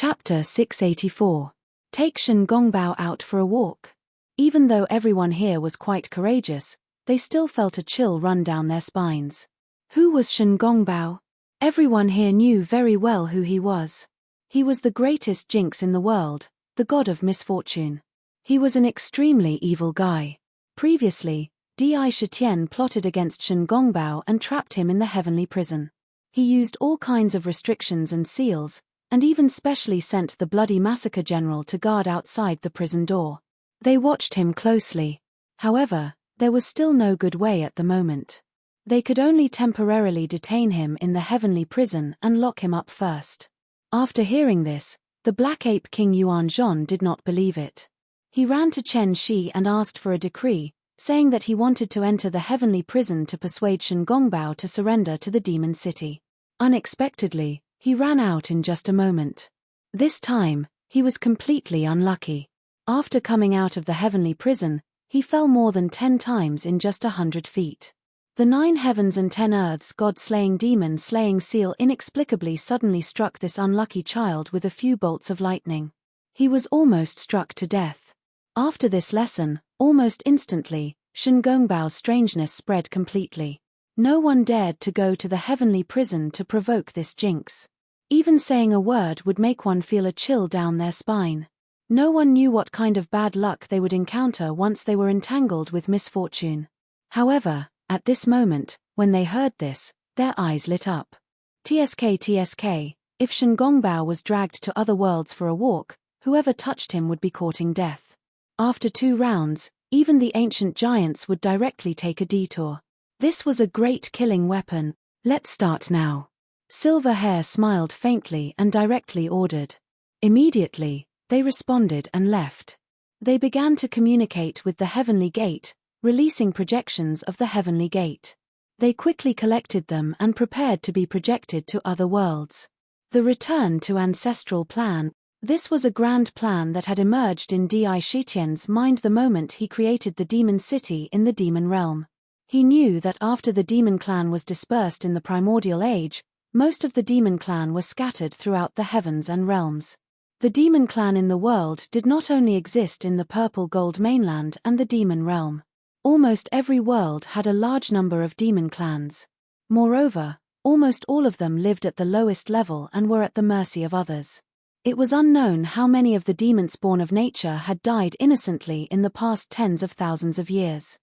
Chapter 684. Take Shen Gongbao out for a walk. Even though everyone here was quite courageous, they still felt a chill run down their spines. Who was Shen Gongbao? Everyone here knew very well who he was. He was the greatest jinx in the world, the god of misfortune. He was an extremely evil guy. Previously, Di Shitian plotted against Shen Gongbao and trapped him in the heavenly prison. He used all kinds of restrictions and seals, and even specially sent the bloody massacre general to guard outside the prison door. They watched him closely. However, there was still no good way at the moment. They could only temporarily detain him in the heavenly prison and lock him up first. After hearing this, the Black Ape King Yuanzhong did not believe it. He ran to Chen Shi and asked for a decree, saying that he wanted to enter the heavenly prison to persuade Shen Gongbao to surrender to the demon city. Unexpectedly, he ran out in just a moment. This time, he was completely unlucky. After coming out of the heavenly prison, he fell more than 10 times in just 100 feet. The 9 heavens and 10 earths god-slaying demon-slaying seal inexplicably suddenly struck this unlucky child with a few bolts of lightning. He was almost struck to death. After this lesson, almost instantly, Shen Gongbao's strangeness spread completely. No one dared to go to the heavenly prison to provoke this jinx. Even saying a word would make one feel a chill down their spine. No one knew what kind of bad luck they would encounter once they were entangled with misfortune. However, at this moment, when they heard this, their eyes lit up. TSK, if Shen Gongbao was dragged to other worlds for a walk, whoever touched him would be courting death. After 2 rounds, even the ancient giants would directly take a detour. This was a great killing weapon. Let's start now. Silverhair smiled faintly and directly ordered. Immediately, they responded and left. They began to communicate with the heavenly gate, releasing projections of the heavenly gate. They quickly collected them and prepared to be projected to other worlds. The return to ancestral plan. This was a grand plan that had emerged in Di Shitian's mind the moment he created the demon city in the demon realm. He knew that after the demon clan was dispersed in the primordial age, most of the demon clan were scattered throughout the heavens and realms. The demon clan in the world did not only exist in the purple gold mainland and the demon realm. Almost every world had a large number of demon clans. Moreover, almost all of them lived at the lowest level and were at the mercy of others. It was unknown how many of the demons born of nature had died innocently in the past tens of thousands of years.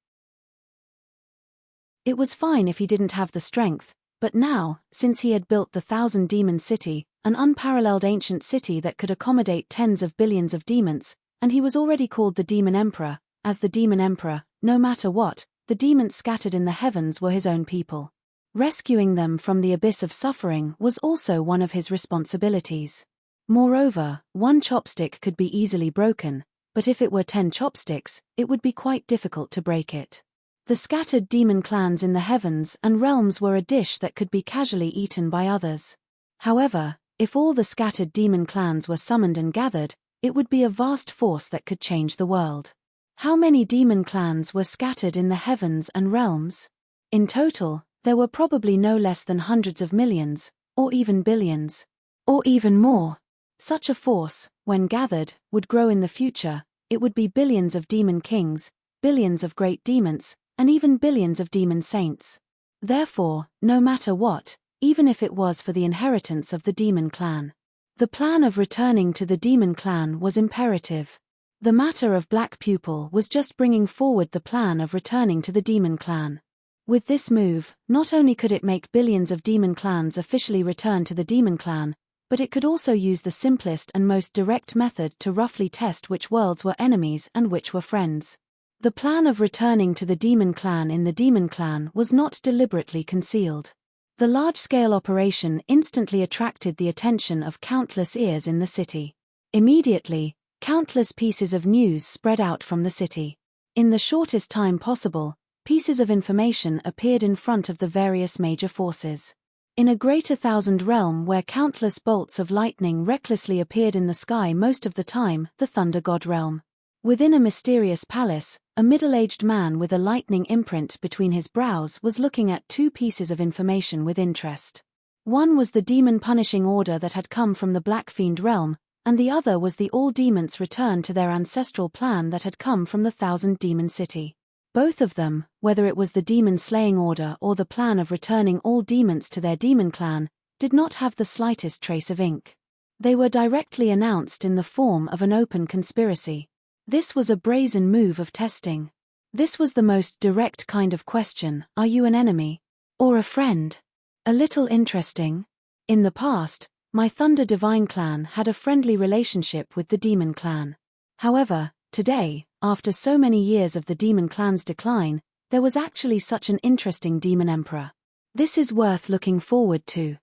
It was fine if he didn't have the strength, but now, since he had built the 1,000-demon city, an unparalleled ancient city that could accommodate tens of billions of demons, and he was already called the Demon Emperor, as the Demon Emperor, no matter what, the demons scattered in the heavens were his own people. Rescuing them from the abyss of suffering was also one of his responsibilities. Moreover, 1 chopstick could be easily broken, but if it were 10 chopsticks, it would be quite difficult to break it. The scattered demon clans in the heavens and realms were a dish that could be casually eaten by others. However, if all the scattered demon clans were summoned and gathered, it would be a vast force that could change the world. How many demon clans were scattered in the heavens and realms? In total, there were probably no less than hundreds of millions, or even billions, or even more. Such a force, when gathered, would grow in the future. It would be billions of demon kings, billions of great demons, and even billions of demon saints. Therefore, no matter what, even if it was for the inheritance of the demon clan, the plan of returning to the demon clan was imperative. The matter of Black Pupil was just bringing forward the plan of returning to the demon clan. With this move, not only could it make billions of demon clans officially return to the demon clan, but it could also use the simplest and most direct method to roughly test which worlds were enemies and which were friends. The plan of returning to the demon clan in the demon clan was not deliberately concealed. The large-scale operation instantly attracted the attention of countless ears in the city. Immediately, countless pieces of news spread out from the city. In the shortest time possible, pieces of information appeared in front of the various major forces. In a greater thousand realm where countless bolts of lightning recklessly appeared in the sky most of the time, the Thunder God realm. Within a mysterious palace, a middle-aged man with a lightning imprint between his brows was looking at 2 pieces of information with interest. One was the demon punishing order that had come from the Black Fiend realm, and the other was the all-demons return to their ancestral plan that had come from the Thousand Demon City. Both of them, whether it was the demon-slaying order or the plan of returning all demons to their demon clan, did not have the slightest trace of ink. They were directly announced in the form of an open conspiracy. This was a brazen move of testing. This was the most direct kind of question: are you an enemy? Or a friend? A little interesting. In the past, my Thunder Divine clan had a friendly relationship with the Demon clan. However, today, after so many years of the Demon clan's decline, there was actually such an interesting Demon Emperor. This is worth looking forward to.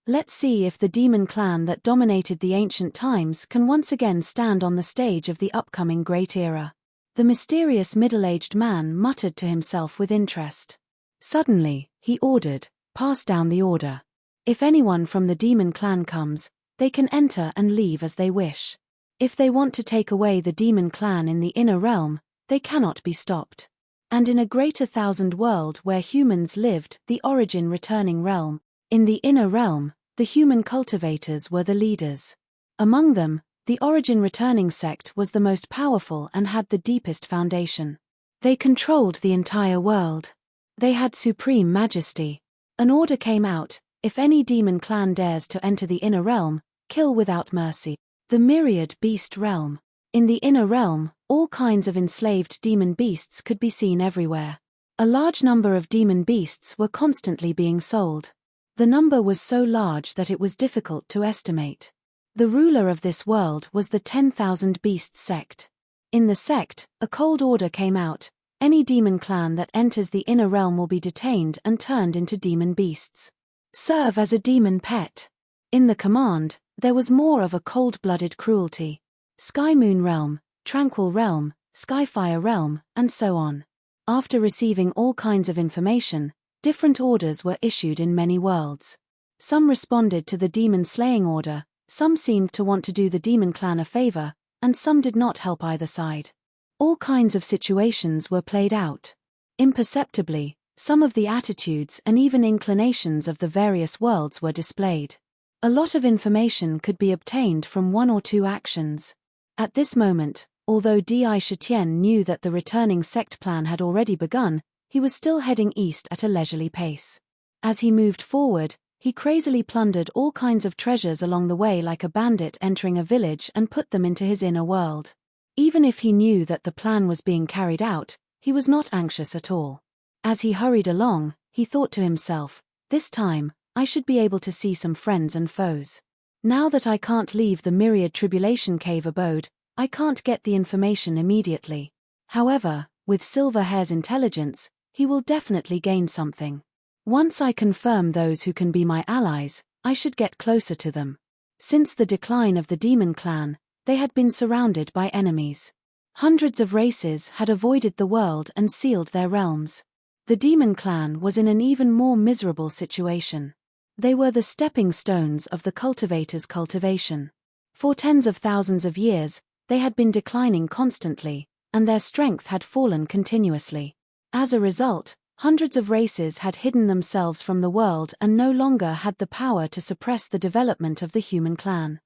Let's see if the Demon clan that dominated the ancient times can once again stand on the stage of the upcoming Great Era. The mysterious middle-aged man muttered to himself with interest. Suddenly, he ordered, "Pass down the order. If anyone from the Demon clan comes, they can enter and leave as they wish. If they want to take away the Demon clan in the inner realm, they cannot be stopped." And in a greater thousand world where humans lived, the origin returning realm, in the inner realm, the human cultivators were the leaders. Among them, the origin returning sect was the most powerful and had the deepest foundation. They controlled the entire world. They had supreme majesty. An order came out: if any demon clan dares to enter the inner realm, kill without mercy. The myriad beast realm. In the inner realm, all kinds of enslaved demon beasts could be seen everywhere. A large number of demon beasts were constantly being sold. The number was so large that it was difficult to estimate. The ruler of this world was the 10,000 Beasts sect. In the sect, a cold order came out: any demon clan that enters the inner realm will be detained and turned into demon beasts. Serve as a demon pet. In the command, there was more of a cold-blooded cruelty. Sky Moon Realm, Tranquil Realm, Skyfire Realm, and so on. After receiving all kinds of information, different orders were issued in many worlds. Some responded to the demon-slaying order, some seemed to want to do the demon clan a favor, and some did not help either side. All kinds of situations were played out. Imperceptibly, some of the attitudes and even inclinations of the various worlds were displayed. A lot of information could be obtained from one or two actions. At this moment, although Di Shitian knew that the returning sect plan had already begun, he was still heading east at a leisurely pace. As he moved forward, he crazily plundered all kinds of treasures along the way like a bandit entering a village and put them into his inner world. Even if he knew that the plan was being carried out, he was not anxious at all. As he hurried along, he thought to himself, "This time, I should be able to see some friends and foes. Now that I can't leave the Myriad Tribulation Cave abode, I can't get the information immediately. However, with Silverhair's intelligence, he will definitely gain something. Once I confirm those who can be my allies, I should get closer to them." Since the decline of the Demon clan, they had been surrounded by enemies. Hundreds of races had avoided the world and sealed their realms. The Demon clan was in an even more miserable situation. They were the stepping stones of the cultivators' cultivation. For tens of thousands of years, they had been declining constantly, and their strength had fallen continuously. As a result, hundreds of races had hidden themselves from the world and no longer had the power to suppress the development of the human clan.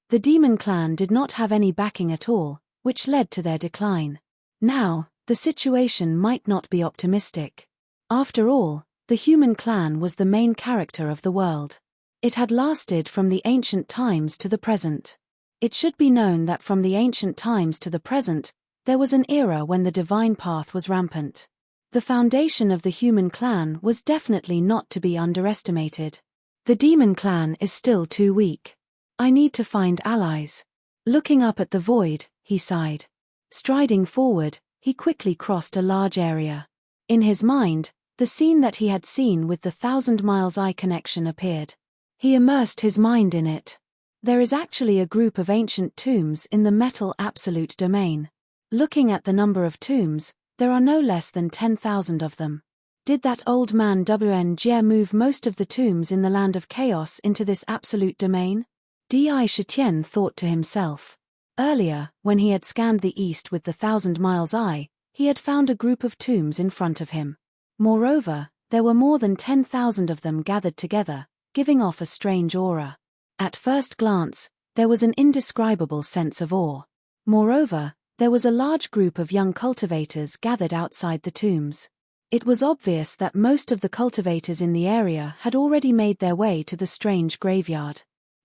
The Demon clan did not have any backing at all, which led to their decline. Now, the situation might not be optimistic. After all, the human clan was the main character of the world. It had lasted from the ancient times to the present. It should be known that from the ancient times to the present, there was an era when the divine path was rampant. The foundation of the human clan was definitely not to be underestimated. The Demon clan is still too weak. I need to find allies. Looking up at the void, he sighed. Striding forward, he quickly crossed a large area. In his mind, the scene that he had seen with the 1,000 Miles Eye connection appeared. He immersed his mind in it. There is actually a group of ancient tombs in the metal absolute domain. Looking at the number of tombs, there are no less than 10,000 of them. Did that old man WNG move most of the tombs in the land of chaos into this absolute domain? Di Shitian thought to himself. Earlier, when he had scanned the east with the 1,000 Miles Eye, he had found a group of tombs in front of him. Moreover, there were more than 10,000 of them gathered together, giving off a strange aura. At first glance, there was an indescribable sense of awe. Moreover, there was a large group of young cultivators gathered outside the tombs. It was obvious that most of the cultivators in the area had already made their way to the strange graveyard.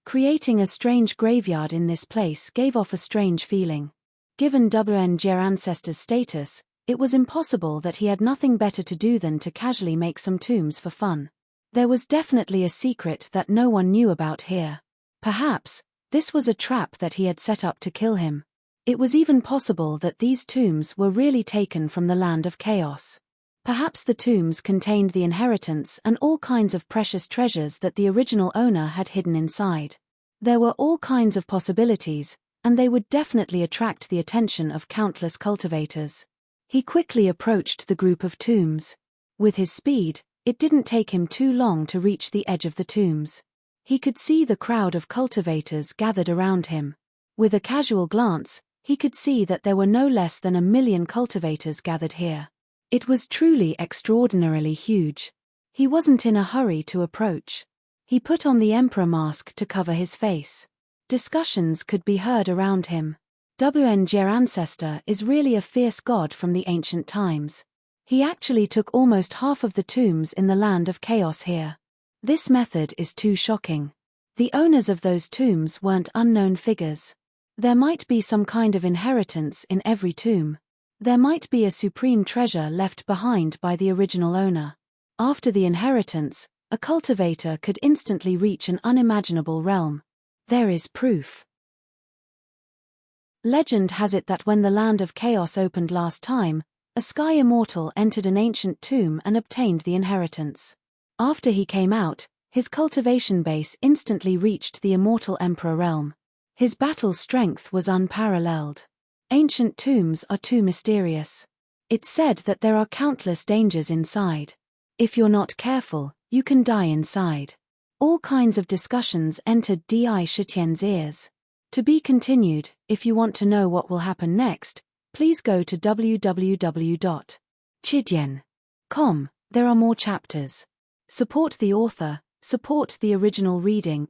Creating a strange graveyard in this place gave off a strange feeling. Given WNG's ancestor's status, it was impossible that he had nothing better to do than to casually make some tombs for fun. There was definitely a secret that no one knew about here. Perhaps, this was a trap that he had set up to kill him. It was even possible that these tombs were really taken from the land of chaos. Perhaps the tombs contained the inheritance and all kinds of precious treasures that the original owner had hidden inside. There were all kinds of possibilities, and they would definitely attract the attention of countless cultivators. He quickly approached the group of tombs. With his speed, it didn't take him too long to reach the edge of the tombs. He could see the crowd of cultivators gathered around him. With a casual glance, he could see that there were no less than 1 million cultivators gathered here. It was truly extraordinarily huge. He wasn't in a hurry to approach. He put on the emperor mask to cover his face. Discussions could be heard around him. WNG's ancestor is really a fierce god from the ancient times. He actually took almost half of the tombs in the land of chaos here. This method is too shocking. The owners of those tombs weren't unknown figures. There might be some kind of inheritance in every tomb. There might be a supreme treasure left behind by the original owner. After the inheritance, a cultivator could instantly reach an unimaginable realm. There is proof. Legend has it that when the land of chaos opened last time, a sky immortal entered an ancient tomb and obtained the inheritance. After he came out, his cultivation base instantly reached the immortal emperor realm. His battle strength was unparalleled. Ancient tombs are too mysterious. It's said that there are countless dangers inside. If you're not careful, you can die inside. All kinds of discussions entered Di Shitian's ears. To be continued. If you want to know what will happen next, please go to www.chidian.com. There are more chapters. Support the author, support the original reading.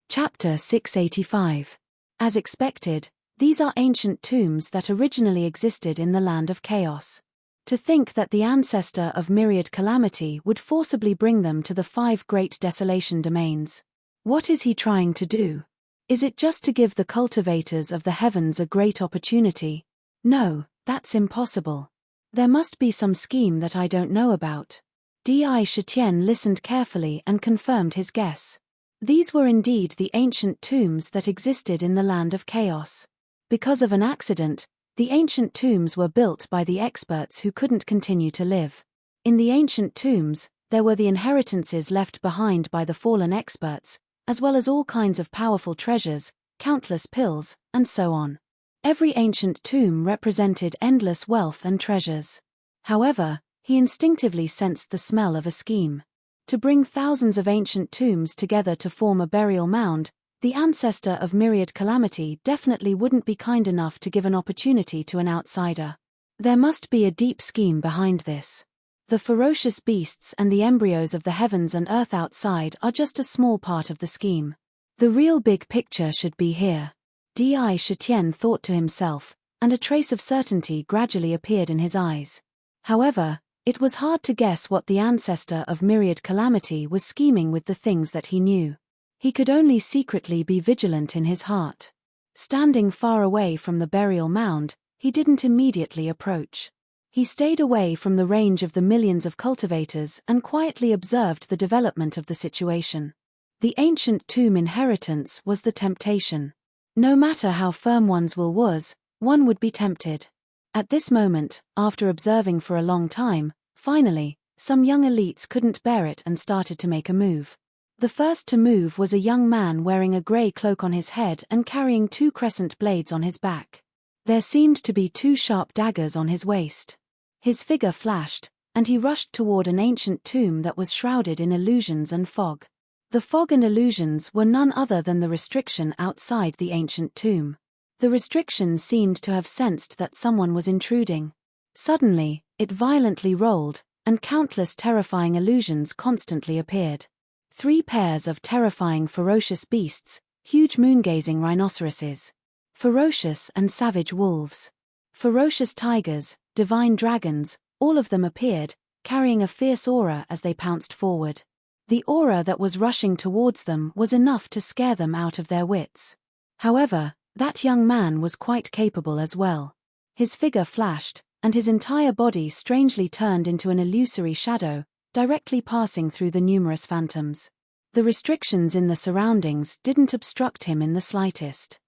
Chapter 685. As expected, these are ancient tombs that originally existed in the land of chaos. To think that the ancestor of myriad calamity would forcibly bring them to the 5 great desolation domains. What is he trying to do? Is it just to give the cultivators of the heavens a great opportunity? No, that's impossible. There must be some scheme that I don't know about. Di Shitian listened carefully and confirmed his guess. These were indeed the ancient tombs that existed in the land of chaos. Because of an accident, the ancient tombs were built by the experts who couldn't continue to live. In the ancient tombs, there were the inheritances left behind by the fallen experts, as well as all kinds of powerful treasures, countless pills, and so on. Every ancient tomb represented endless wealth and treasures. However, he instinctively sensed the smell of a scheme. To bring thousands of ancient tombs together to form a burial mound, the ancestor of myriad calamity definitely wouldn't be kind enough to give an opportunity to an outsider. There must be a deep scheme behind this. The ferocious beasts and the embryos of the heavens and earth outside are just a small part of the scheme. The real big picture should be here. Di Shitian thought to himself, and a trace of certainty gradually appeared in his eyes. However, it was hard to guess what the ancestor of myriad calamity was scheming with the things that he knew. He could only secretly be vigilant in his heart. Standing far away from the burial mound, he didn't immediately approach. He stayed away from the range of the millions of cultivators and quietly observed the development of the situation. The ancient tomb inheritance was the temptation. No matter how firm one's will was, one would be tempted. At this moment, after observing for a long time, finally, some young elites couldn't bear it and started to make a move. The first to move was a young man wearing a grey cloak on his head and carrying 2 crescent blades on his back. There seemed to be 2 sharp daggers on his waist. His figure flashed, and he rushed toward an ancient tomb that was shrouded in illusions and fog. The fog and illusions were none other than the restriction outside the ancient tomb. The restriction seemed to have sensed that someone was intruding. Suddenly, it violently rolled, and countless terrifying illusions constantly appeared. 3 pairs of terrifying ferocious beasts, huge moon-gazing rhinoceroses, ferocious and savage wolves, ferocious tigers, divine dragons, all of them appeared, carrying a fierce aura as they pounced forward. The aura that was rushing towards them was enough to scare them out of their wits. However, that young man was quite capable as well. His figure flashed, and his entire body strangely turned into an illusory shadow, directly passing through the numerous phantoms. The restrictions in the surroundings didn't obstruct him in the slightest.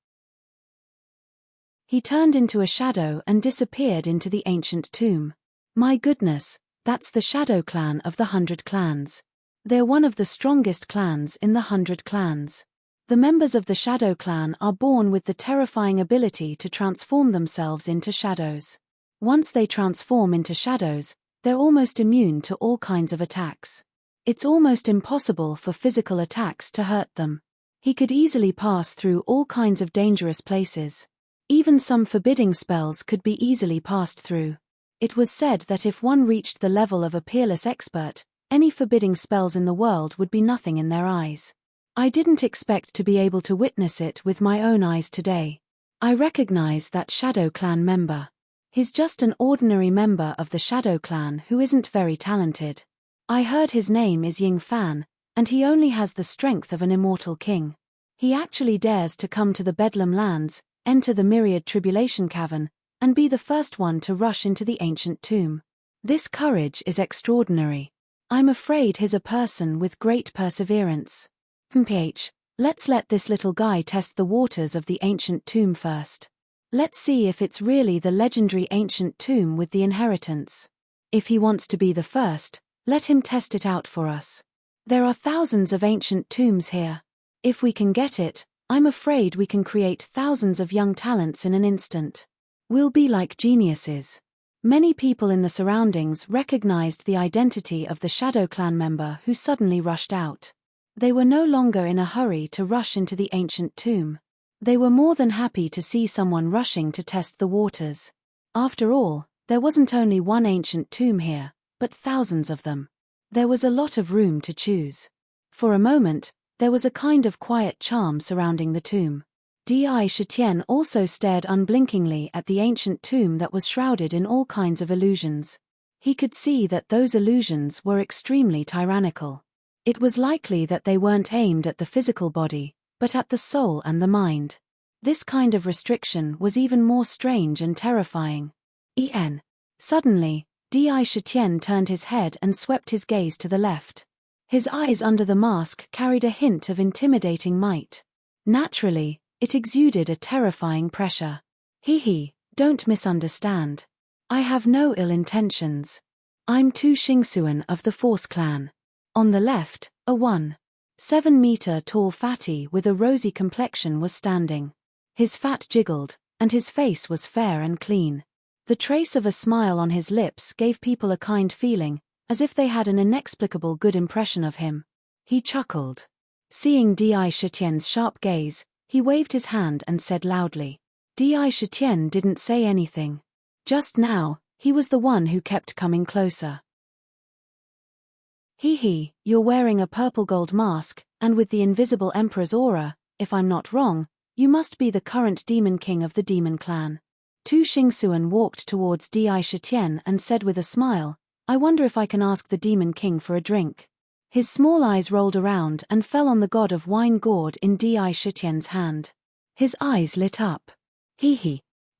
He turned into a shadow and disappeared into the ancient tomb. My goodness, that's the Shadow Clan of the 100 Clans. They're one of the strongest clans in the 100 Clans. The members of the Shadow Clan are born with the terrifying ability to transform themselves into shadows. Once they transform into shadows, they're almost immune to all kinds of attacks. It's almost impossible for physical attacks to hurt them. He could easily pass through all kinds of dangerous places. Even some forbidding spells could be easily passed through. It was said that if one reached the level of a peerless expert, any forbidding spells in the world would be nothing in their eyes. I didn't expect to be able to witness it with my own eyes today. I recognize that Shadow Clan member. He's just an ordinary member of the Shadow Clan who isn't very talented. I heard his name is Ying Fan, and he only has the strength of an immortal king. He actually dares to come to the Bedlam lands, enter the Myriad Tribulation Cavern, and be the first one to rush into the ancient tomb. This courage is extraordinary. I'm afraid he's a person with great perseverance. Let's let this little guy test the waters of the ancient tomb first. Let's see if it's really the legendary ancient tomb with the inheritance. If he wants to be the first, let him test it out for us. There are thousands of ancient tombs here. If we can get it, I'm afraid we can create thousands of young talents in an instant. We'll be like geniuses. Many people in the surroundings recognized the identity of the Shadow Clan member who suddenly rushed out. They were no longer in a hurry to rush into the ancient tomb. They were more than happy to see someone rushing to test the waters. After all, there wasn't only one ancient tomb here, but thousands of them. There was a lot of room to choose. For a moment, there was a kind of quiet charm surrounding the tomb. Di Shitian also stared unblinkingly at the ancient tomb that was shrouded in all kinds of illusions. He could see that those illusions were extremely tyrannical. It was likely that they weren't aimed at the physical body, but at the soul and the mind. This kind of restriction was even more strange and terrifying. Suddenly, Di Shitian turned his head and swept his gaze to the left. His eyes under the mask carried a hint of intimidating might. Naturally, it exuded a terrifying pressure. Don't misunderstand. I have no ill intentions. I'm Tu Xingsuan of the Force Clan. On the left, a 1.7-meter tall fatty with a rosy complexion was standing. His fat jiggled, and his face was fair and clean. The trace of a smile on his lips gave people a kind feeling, as if they had an inexplicable good impression of him. He chuckled. Seeing Di Shitian's sharp gaze, he waved his hand and said loudly. Di Shitian didn't say anything. Just now, he was the one who kept coming closer. You're wearing a purple gold mask, and with the invisible Emperor's aura, if I'm not wrong, you must be the current Demon King of the Demon Clan. Tu Xingsuan walked towards Di Shitian and said with a smile, I wonder if I can ask the Demon King for a drink. His small eyes rolled around and fell on the god of wine gourd in Di Shitian's hand. His eyes lit up.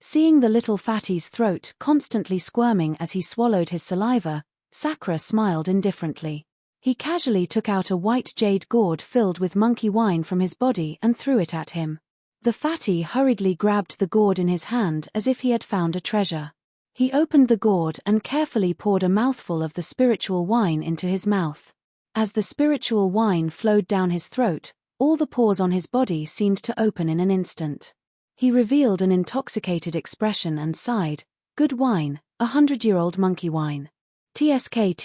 Seeing the little fatty's throat constantly squirming as he swallowed his saliva, Sakura smiled indifferently. He casually took out a white jade gourd filled with monkey wine from his body and threw it at him. The fatty hurriedly grabbed the gourd in his hand as if he had found a treasure. He opened the gourd and carefully poured a mouthful of the spiritual wine into his mouth. As the spiritual wine flowed down his throat, all the pores on his body seemed to open in an instant. He revealed an intoxicated expression and sighed, Good wine, 100-year-old monkey wine. TSK,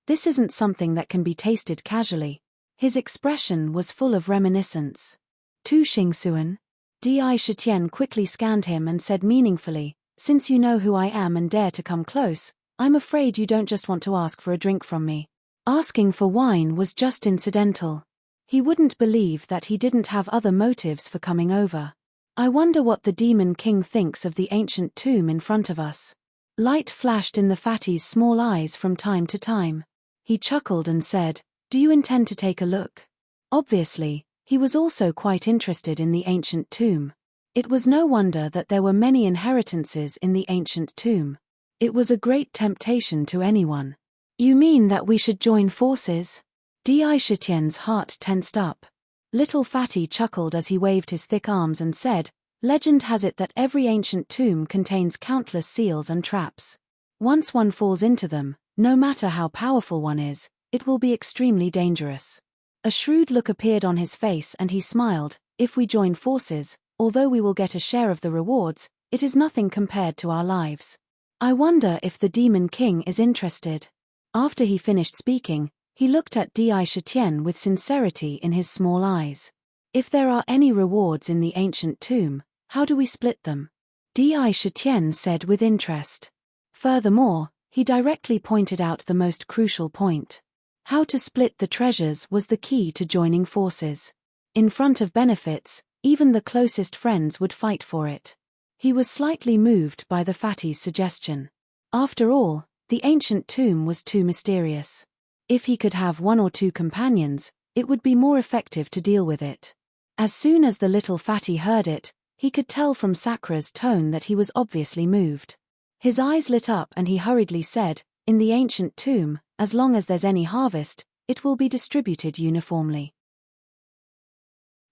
this isn't something that can be tasted casually. His expression was full of reminiscence. Tu Xingsuan? Di Shitian quickly scanned him and said meaningfully, Since you know who I am and dare to come close, I'm afraid you don't just want to ask for a drink from me. Asking for wine was just incidental. He wouldn't believe that he didn't have other motives for coming over. I wonder what the Demon King thinks of the ancient tomb in front of us. Light flashed in the fatty's small eyes from time to time. He chuckled and said, "Do you intend to take a look?" Obviously, he was also quite interested in the ancient tomb. It was no wonder that there were many inheritances in the ancient tomb. It was a great temptation to anyone. "You mean that we should join forces?" Di Shitien's heart tensed up. Little Fatty chuckled as he waved his thick arms and said, "Legend has it that every ancient tomb contains countless seals and traps. Once one falls into them, no matter how powerful one is, it will be extremely dangerous." A shrewd look appeared on his face and he smiled. "If we join forces, although we will get a share of the rewards, it is nothing compared to our lives. I wonder if the Demon King is interested." After he finished speaking, he looked at Di Shitien with sincerity in his small eyes. "If there are any rewards in the ancient tomb, how do we split them?" Di Shitien said with interest. Furthermore, he directly pointed out the most crucial point. How to split the treasures was the key to joining forces. In front of benefits, even the closest friends would fight for it. He was slightly moved by the fatty's suggestion. After all, the ancient tomb was too mysterious. If he could have one or two companions, it would be more effective to deal with it. As soon as the little fatty heard it, he could tell from Sakra's tone that he was obviously moved. His eyes lit up and he hurriedly said, "In the ancient tomb, as long as there's any harvest, it will be distributed uniformly.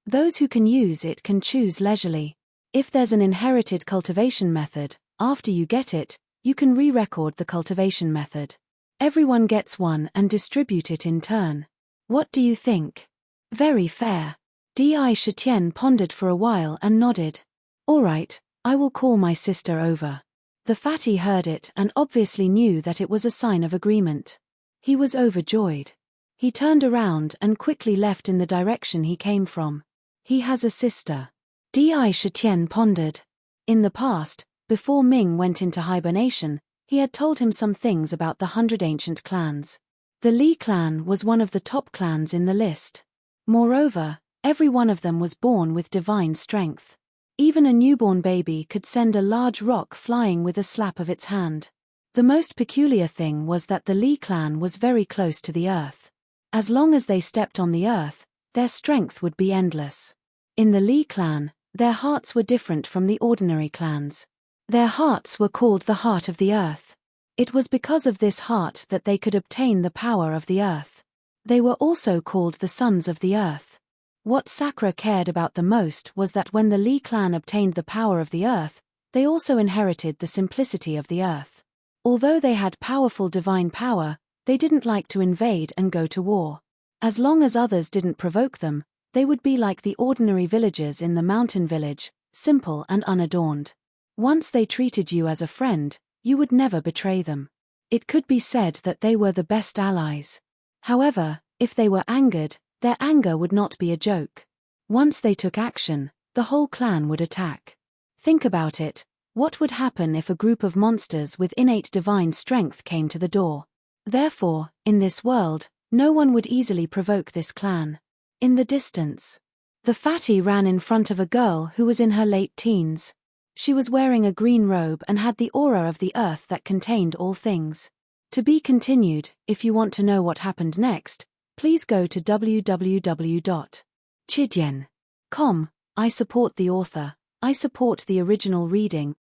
Those who can use it can choose leisurely. If there's an inherited cultivation method, after you get it, you can re-record the cultivation method. Everyone gets one and distribute it in turn. What do you think?" "Very fair." Di Shitien pondered for a while and nodded. "All right, I will call my sister over." The fatty heard it and obviously knew that it was a sign of agreement. He was overjoyed. He turned around and quickly left in the direction he came from. "He has a sister." Di Shitien pondered. In the past, before Ming went into hibernation, he had told him some things about the 100 ancient clans. The Li clan was one of the top clans in the list. Moreover, every one of them was born with divine strength. Even a newborn baby could send a large rock flying with a slap of its hand. The most peculiar thing was that the Li clan was very close to the earth. As long as they stepped on the earth, their strength would be endless. In the Li clan, their hearts were different from the ordinary clans. Their hearts were called the heart of the earth. It was because of this heart that they could obtain the power of the earth. They were also called the sons of the earth. What Sakra cared about the most was that when the Li clan obtained the power of the earth, they also inherited the simplicity of the earth. Although they had powerful divine power, they didn't like to invade and go to war. As long as others didn't provoke them, they would be like the ordinary villagers in the mountain village, simple and unadorned. Once they treated you as a friend, you would never betray them. It could be said that they were the best allies. However, if they were angered, their anger would not be a joke. Once they took action, the whole clan would attack. Think about it, what would happen if a group of monsters with innate divine strength came to the door? Therefore, in this world, no one would easily provoke this clan. In the distance, the fatty ran in front of a girl who was in her late teens. She was wearing a green robe and had the aura of the earth that contained all things. To be continued. If you want to know what happened next, please go to www.chidian.com. I support the author. I support the original reading.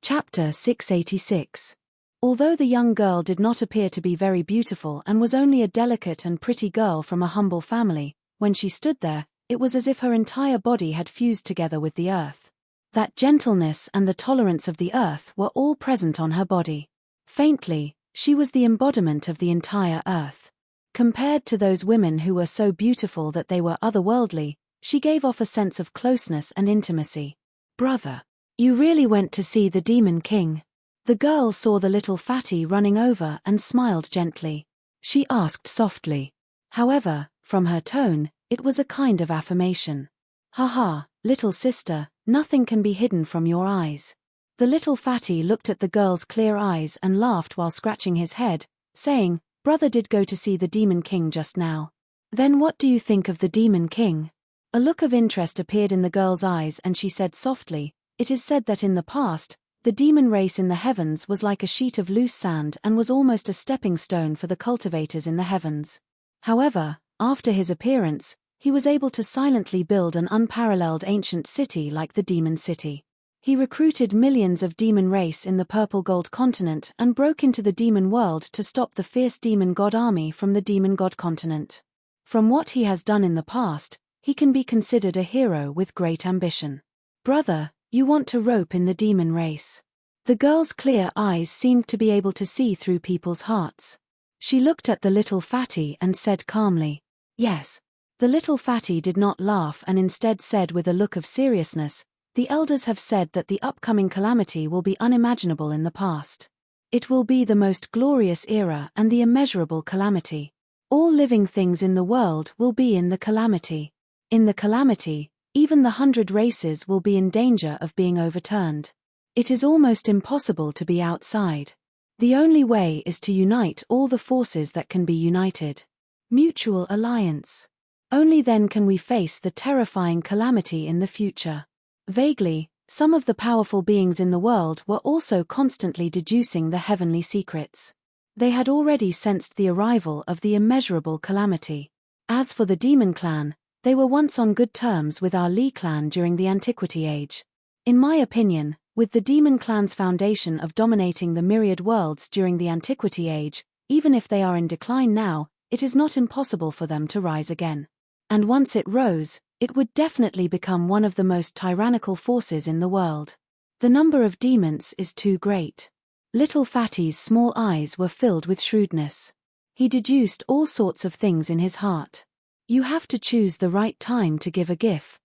Chapter 686. Although the young girl did not appear to be very beautiful and was only a delicate and pretty girl from a humble family, when she stood there, it was as if her entire body had fused together with the earth. That gentleness and the tolerance of the earth were all present on her body. Faintly, she was the embodiment of the entire earth. Compared to those women who were so beautiful that they were otherworldly, she gave off a sense of closeness and intimacy. "Brother, you really went to see the Demon King?" The girl saw the little fatty running over and smiled gently. She asked softly. However, from her tone, it was a kind of affirmation. "Haha, little sister, Nothing can be hidden from your eyes. The little fatty looked at the girl's clear eyes and laughed while scratching his head, saying, "Brother did go to see the Demon King just now. Then what do you think of the Demon King?" A look of interest appeared in the girl's eyes and she said softly, "It is said that in the past, the demon race in the heavens was like a sheet of loose sand and was almost a stepping stone for the cultivators in the heavens. However, after his appearance, he was able to silently build an unparalleled ancient city like the Demon City. He recruited millions of demon race in the purple gold continent and broke into the demon world to stop the fierce demon god army from the demon god continent. From what he has done in the past, he can be considered a hero with great ambition. Brother, you want to rope in the demon race?" The girl's clear eyes seemed to be able to see through people's hearts. She looked at the little fatty and said calmly, "Yes." The little fatty did not laugh and instead said with a look of seriousness, "The elders have said that the upcoming calamity will be unimaginable in the past. It will be the most glorious era and the immeasurable calamity. All living things in the world will be in the calamity. In the calamity, even the 100 races will be in danger of being overturned. It is almost impossible to be outside. The only way is to unite all the forces that can be united. Mutual alliance. Only then can we face the terrifying calamity in the future." Vaguely, some of the powerful beings in the world were also constantly deducing the heavenly secrets. They had already sensed the arrival of the immeasurable calamity. As for the demon clan, they were once on good terms with our Li clan during the Antiquity Age. In my opinion, with the demon clan's foundation of dominating the myriad worlds during the Antiquity Age, even if they are in decline now, it is not impossible for them to rise again. And once it rose, it would definitely become one of the most tyrannical forces in the world. The number of demons is too great. Little Fatty's small eyes were filled with shrewdness. He deduced all sorts of things in his heart. You have to choose the right time to give a gift.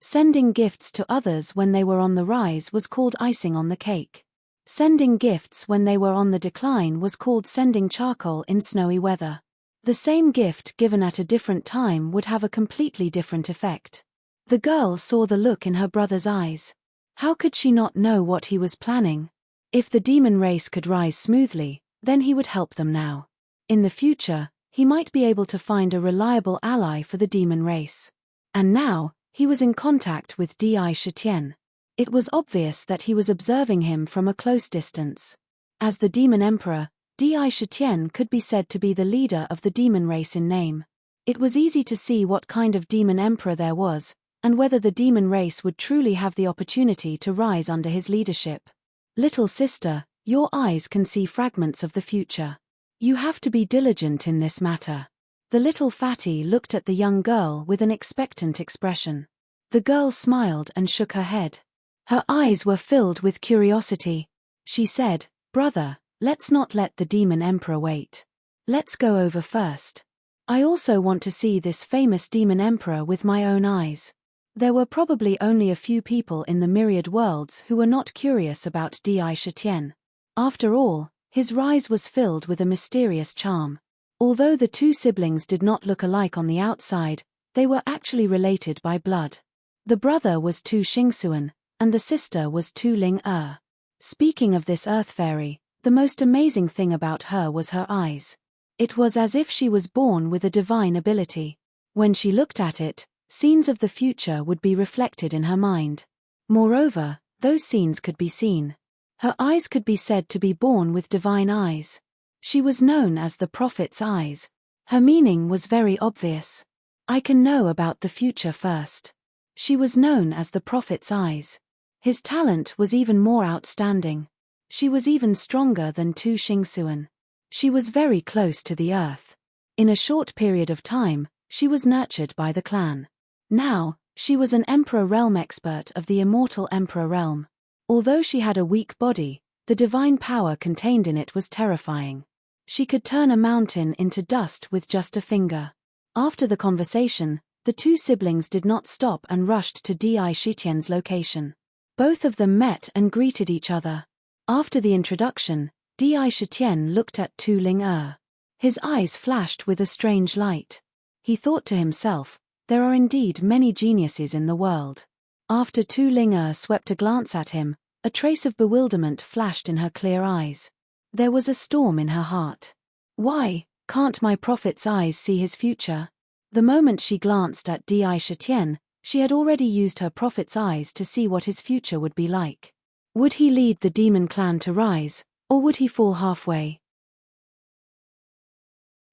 Sending gifts to others when they were on the rise was called icing on the cake. Sending gifts when they were on the decline was called sending charcoal in snowy weather. The same gift given at a different time would have a completely different effect. The girl saw the look in her brother's eyes. How could she not know what he was planning? If the demon race could rise smoothly, then he would help them now. In the future, he might be able to find a reliable ally for the demon race. And now, he was in contact with Di Shitian. It was obvious that he was observing him from a close distance. As the demon emperor, Di Shitian could be said to be the leader of the demon race in name. It was easy to see what kind of demon emperor there was, and whether the demon race would truly have the opportunity to rise under his leadership. Little sister, your eyes can see fragments of the future. You have to be diligent in this matter. The little fatty looked at the young girl with an expectant expression. The girl smiled and shook her head. Her eyes were filled with curiosity. She said, "Brother, let's not let the demon emperor wait. Let's go over first. I also want to see this famous demon emperor with my own eyes." There were probably only a few people in the myriad worlds who were not curious about Di Shitian. After all, his rise was filled with a mysterious charm. Although the two siblings did not look alike on the outside, they were actually related by blood. The brother was Tu Xingsuan, and the sister was Tu Ling Er. Speaking of this earth fairy, the most amazing thing about her was her eyes. It was as if she was born with a divine ability. When she looked at it, scenes of the future would be reflected in her mind. Moreover, those scenes could be seen. Her eyes could be said to be born with divine eyes. She was known as the prophet's eyes. Her meaning was very obvious. I can know about the future first. She was known as the prophet's eyes. His talent was even more outstanding. She was even stronger than Tu Xingsuan. She was very close to the earth. In a short period of time, she was nurtured by the clan. Now, she was an Emperor Realm expert of the immortal Emperor Realm. Although she had a weak body, the divine power contained in it was terrifying. She could turn a mountain into dust with just a finger. After the conversation, the two siblings did not stop and rushed to Di Shitian's location. Both of them met and greeted each other. After the introduction, Di Shitian looked at Tu Ling Er. His eyes flashed with a strange light. He thought to himself, There are indeed many geniuses in the world. After Tu Ling swept a glance at him, a trace of bewilderment flashed in her clear eyes. There was a storm in her heart. Why, can't my prophet's eyes see his future? The moment she glanced at Di Shitian, she had already used her prophet's eyes to see what his future would be like. Would he lead the demon clan to rise, or would he fall halfway?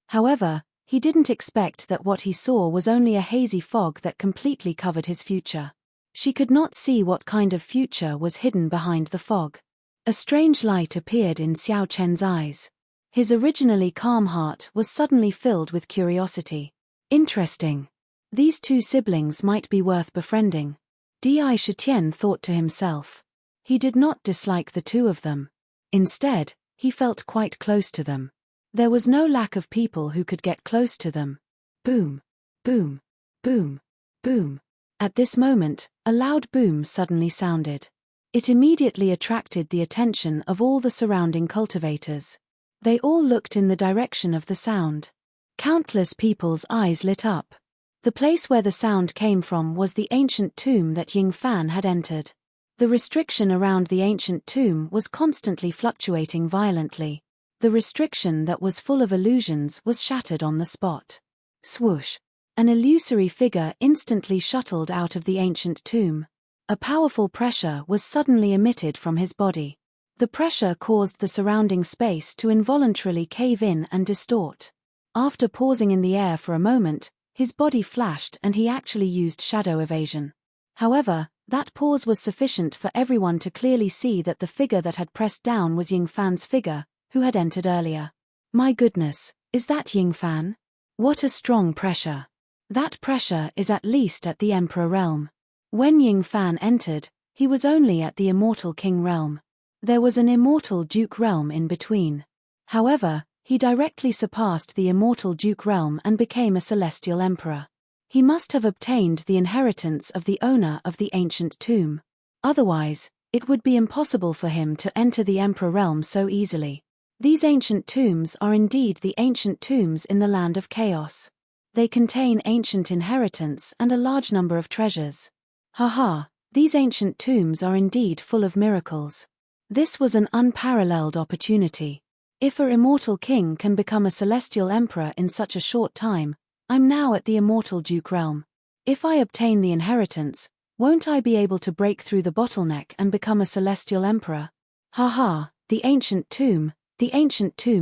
However, he didn't expect that what he saw was only a hazy fog that completely covered his future. She could not see what kind of future was hidden behind the fog. A strange light appeared in Xiao Chen's eyes. His originally calm heart was suddenly filled with curiosity. Interesting. These two siblings might be worth befriending. Di Shitian thought to himself. He did not dislike the two of them. Instead, he felt quite close to them. There was no lack of people who could get close to them. Boom, boom, boom, boom. At this moment, a loud boom suddenly sounded. It immediately attracted the attention of all the surrounding cultivators. They all looked in the direction of the sound. Countless people's eyes lit up. The place where the sound came from was the ancient tomb that Ying Fan had entered. The restriction around the ancient tomb was constantly fluctuating violently. The restriction that was full of illusions was shattered on the spot. Swoosh! An illusory figure instantly shuttled out of the ancient tomb. A powerful pressure was suddenly emitted from his body. The pressure caused the surrounding space to involuntarily cave in and distort. After pausing in the air for a moment, his body flashed and he actually used shadow evasion. However, that pause was sufficient for everyone to clearly see that the figure that had pressed down was Ying Fan's figure, who had entered earlier. My goodness, is that Ying Fan? What a strong pressure. That pressure is at least at the Emperor realm. When Ying Fan entered, he was only at the Immortal King realm. There was an Immortal Duke realm in between. However, he directly surpassed the Immortal Duke realm and became a Celestial Emperor. He must have obtained the inheritance of the owner of the ancient tomb. Otherwise, it would be impossible for him to enter the Emperor realm so easily. These ancient tombs are indeed the ancient tombs in the land of chaos. They contain ancient inheritance and a large number of treasures. Haha, these ancient tombs are indeed full of miracles. This was an unparalleled opportunity. If a immortal king can become a celestial emperor in such a short time, I'm now at the Immortal Duke realm. If I obtain the inheritance, won't I be able to break through the bottleneck and become a celestial emperor? Haha, the ancient tomb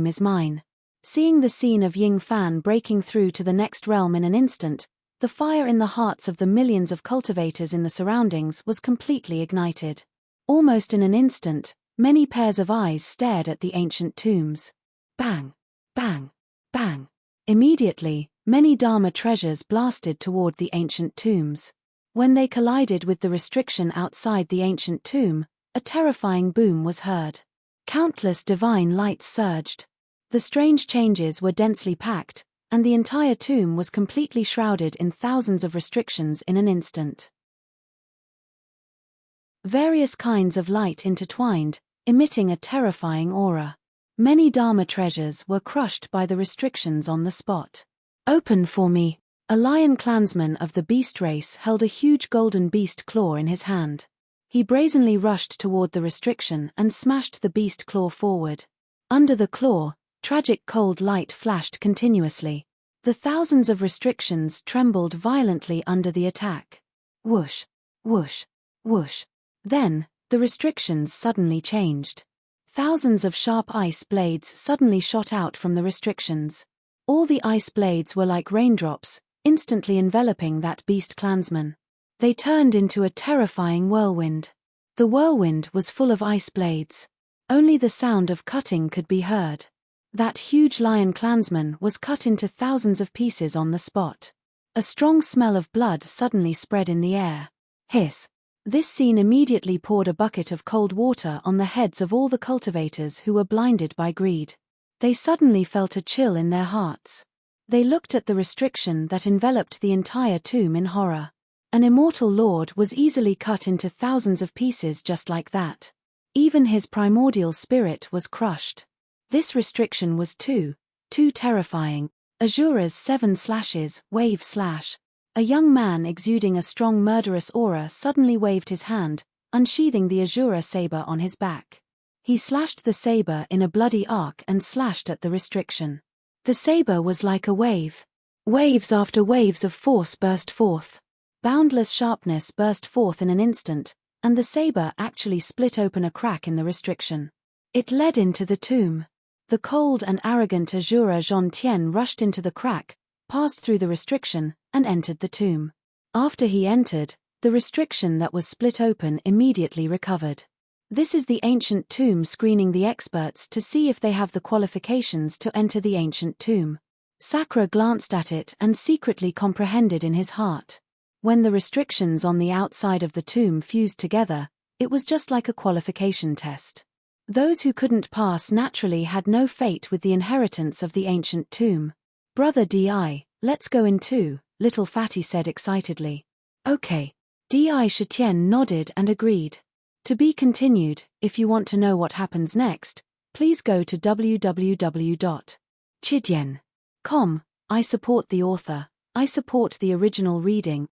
is mine. Seeing the scene of Ying Fan breaking through to the next realm in an instant, the fire in the hearts of the millions of cultivators in the surroundings was completely ignited. Almost in an instant, many pairs of eyes stared at the ancient tombs. Bang! Bang! Bang! Immediately, many Dharma treasures blasted toward the ancient tombs. When they collided with the restriction outside the ancient tomb, a terrifying boom was heard. Countless divine lights surged. The strange changes were densely packed, and the entire tomb was completely shrouded in thousands of restrictions in an instant. Various kinds of light intertwined, emitting a terrifying aura. Many Dharma treasures were crushed by the restrictions on the spot. Open for me! A lion clansman of the beast race held a huge golden beast claw in his hand. He brazenly rushed toward the restriction and smashed the beast claw forward. Under the claw, tragic cold light flashed continuously. The thousands of restrictions trembled violently under the attack. Whoosh, whoosh, whoosh. Then, the restrictions suddenly changed. Thousands of sharp ice blades suddenly shot out from the restrictions. All the ice blades were like raindrops, instantly enveloping that beast clansman. They turned into a terrifying whirlwind. The whirlwind was full of ice blades. Only the sound of cutting could be heard. That huge lion clansman was cut into thousands of pieces on the spot. A strong smell of blood suddenly spread in the air. Hiss! This scene immediately poured a bucket of cold water on the heads of all the cultivators who were blinded by greed. They suddenly felt a chill in their hearts. They looked at the restriction that enveloped the entire tomb in horror. An immortal lord was easily cut into thousands of pieces just like that. Even his primordial spirit was crushed. This restriction was too terrifying. Azura's 7 slashes, wave slash. A young man exuding a strong murderous aura suddenly waved his hand, unsheathing the azure saber on his back. He slashed the saber in a bloody arc and slashed at the restriction. The saber was like a wave. Waves after waves of force burst forth. Boundless sharpness burst forth in an instant, and the saber actually split open a crack in the restriction. It led into the tomb. The cold and arrogant azure Zhong Tian rushed into the crack, passed through the restriction, and entered the tomb. After he entered, the restriction that was split open immediately recovered. This is the ancient tomb screening the experts to see if they have the qualifications to enter the ancient tomb. Sakura glanced at it and secretly comprehended in his heart. When the restrictions on the outside of the tomb fused together, it was just like a qualification test. Those who couldn't pass naturally had no fate with the inheritance of the ancient tomb. "Brother Di, let's go in too," little Fatty said excitedly. "Okay." Di Shitian nodded and agreed. To be continued. If you want to know what happens next, please go to www.chidian.com. I support the author. I support the original reading.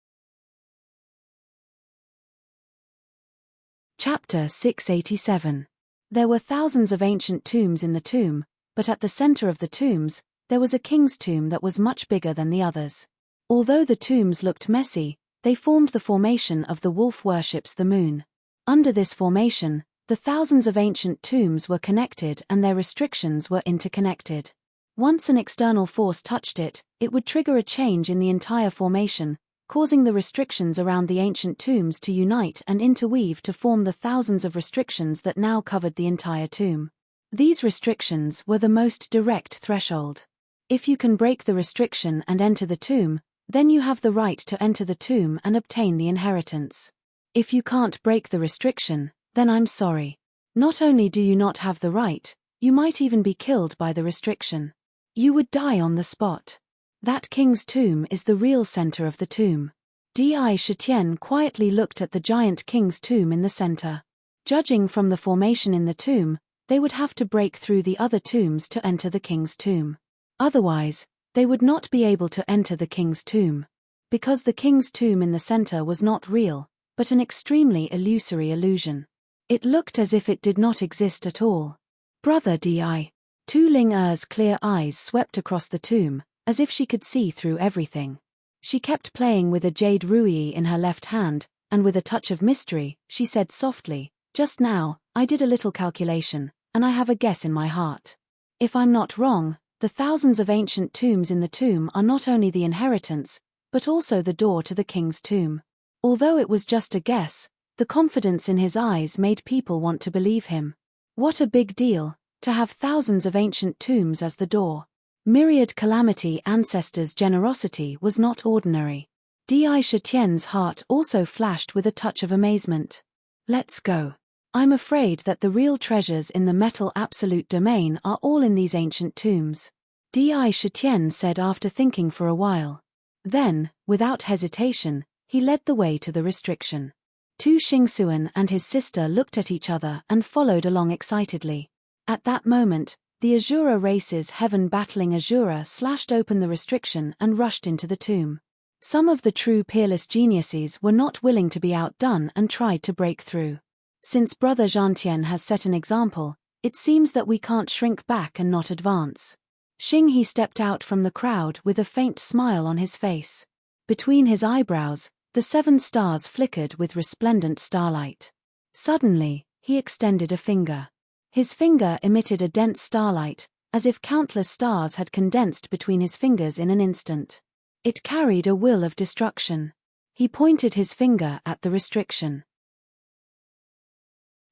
Chapter 687. There were thousands of ancient tombs in the tomb, but at the center of the tombs, there was a king's tomb that was much bigger than the others. Although the tombs looked messy, they formed the formation of the wolf worships the moon. Under this formation, the thousands of ancient tombs were connected and their restrictions were interconnected. Once an external force touched it, it would trigger a change in the entire formation, causing the restrictions around the ancient tombs to unite and interweave to form the thousands of restrictions that now covered the entire tomb. These restrictions were the most direct threshold. If you can break the restriction and enter the tomb, then you have the right to enter the tomb and obtain the inheritance. If you can't break the restriction, then I'm sorry. Not only do you not have the right, you might even be killed by the restriction. You would die on the spot. That king's tomb is the real center of the tomb. Di Shitian quietly looked at the giant king's tomb in the center. Judging from the formation in the tomb, they would have to break through the other tombs to enter the king's tomb. Otherwise, they would not be able to enter the king's tomb. Because the king's tomb in the center was not real, but an extremely illusory illusion. It looked as if it did not exist at all. "Brother Di." Tu Ling Er's clear eyes swept across the tomb, as if she could see through everything. She kept playing with a jade ruyi in her left hand, and with a touch of mystery, she said softly, "Just now, I did a little calculation, and I have a guess in my heart. If I'm not wrong, the thousands of ancient tombs in the tomb are not only the inheritance, but also the door to the king's tomb." Although it was just a guess, the confidence in his eyes made people want to believe him. What a big deal, to have thousands of ancient tombs as the door. Myriad calamity ancestors' generosity was not ordinary. Di Shitian's heart also flashed with a touch of amazement. "Let's go. I'm afraid that the real treasures in the metal absolute domain are all in these ancient tombs," Di Shitian said after thinking for a while. Then, without hesitation, he led the way to the restriction. Tu Xingxuan and his sister looked at each other and followed along excitedly. At that moment, the Azura race's heaven battling Azura slashed open the restriction and rushed into the tomb. Some of the true peerless geniuses were not willing to be outdone and tried to break through. Since Brother Zhantian has set an example, it seems that we can't shrink back and not advance. Xinghe stepped out from the crowd with a faint smile on his face. Between his eyebrows, the 7 stars flickered with resplendent starlight. Suddenly, he extended a finger. His finger emitted a dense starlight, as if countless stars had condensed between his fingers in an instant. It carried a will of destruction. He pointed his finger at the restriction.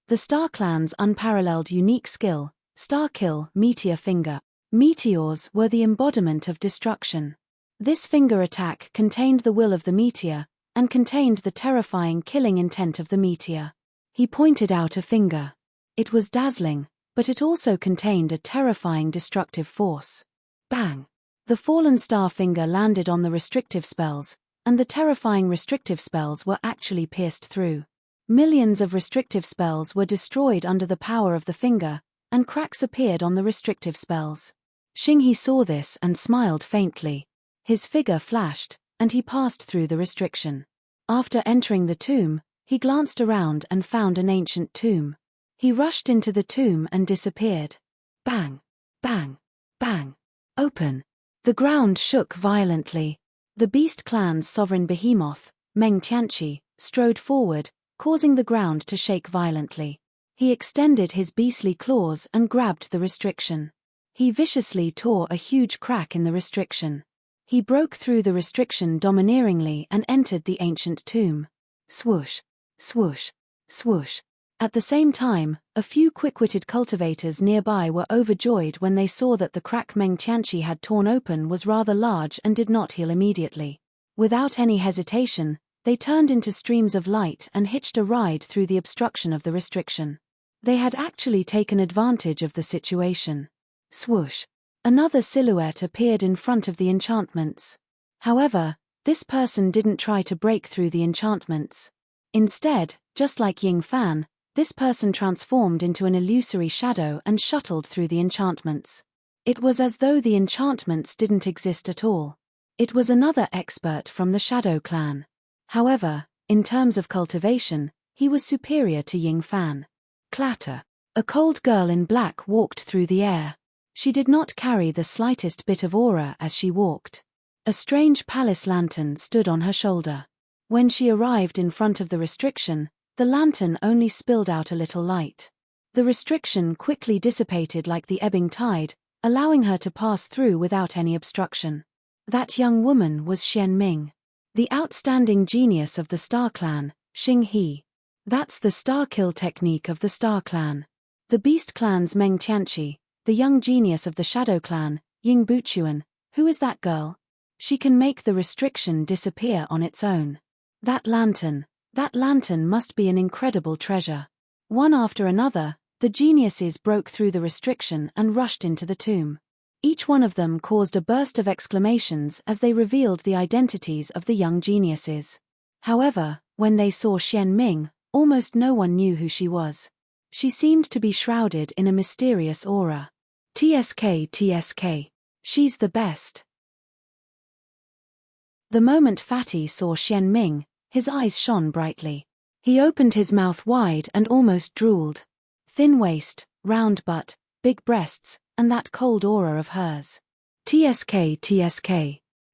The Star Clan's unparalleled unique skill, Star Kill, Meteor Finger. Meteors were the embodiment of destruction. This finger attack contained the will of the meteor, and contained the terrifying killing intent of the meteor. He pointed out a finger. It was dazzling, but it also contained a terrifying destructive force. Bang! The fallen star finger landed on the restrictive spells, and the terrifying restrictive spells were actually pierced through. Millions of restrictive spells were destroyed under the power of the finger, and cracks appeared on the restrictive spells. Xinghe saw this and smiled faintly. His figure flashed, and he passed through the restriction. After entering the tomb, he glanced around and found an ancient tomb. He rushed into the tomb and disappeared. Bang! Bang! Bang! Open! The ground shook violently. The Beast Clan's sovereign behemoth, Meng Tianqi, strode forward, causing the ground to shake violently. He extended his beastly claws and grabbed the restriction. He viciously tore a huge crack in the restriction. He broke through the restriction domineeringly and entered the ancient tomb. Swoosh! Swoosh! Swoosh! At the same time, a few quick-witted cultivators nearby were overjoyed when they saw that the crack Meng Tianqi had torn open was rather large and did not heal immediately. Without any hesitation, they turned into streams of light and hitched a ride through the obstruction of the restriction. They had actually taken advantage of the situation. Swoosh! Another silhouette appeared in front of the enchantments. However, this person didn't try to break through the enchantments. Instead, just like Ying Fan, this person transformed into an illusory shadow and shuttled through the enchantments. It was as though the enchantments didn't exist at all. It was another expert from the Shadow Clan. However, in terms of cultivation, he was superior to Ying Fan. Clatter! A cold girl in black walked through the air. She did not carry the slightest bit of aura as she walked. A strange palace lantern stood on her shoulder. When she arrived in front of the restriction, the lantern only spilled out a little light. The restriction quickly dissipated like the ebbing tide, allowing her to pass through without any obstruction. That young woman was Xian Ming, the outstanding genius of the Star Clan, Xing He. That's the star kill technique of the Star Clan. The Beast Clan's Meng Tianqi, the young genius of the Shadow Clan, Ying Buchuan. Who is that girl? She can make the restriction disappear on its own. That lantern must be an incredible treasure. One after another, the geniuses broke through the restriction and rushed into the tomb. Each one of them caused a burst of exclamations as they revealed the identities of the young geniuses. However, when they saw Xian Ming, almost no one knew who she was. She seemed to be shrouded in a mysterious aura. TSK. She's the best. The moment Fatty saw Xian Ming, his eyes shone brightly. He opened his mouth wide and almost drooled. Thin waist, round butt, big breasts, and that cold aura of hers. TSK.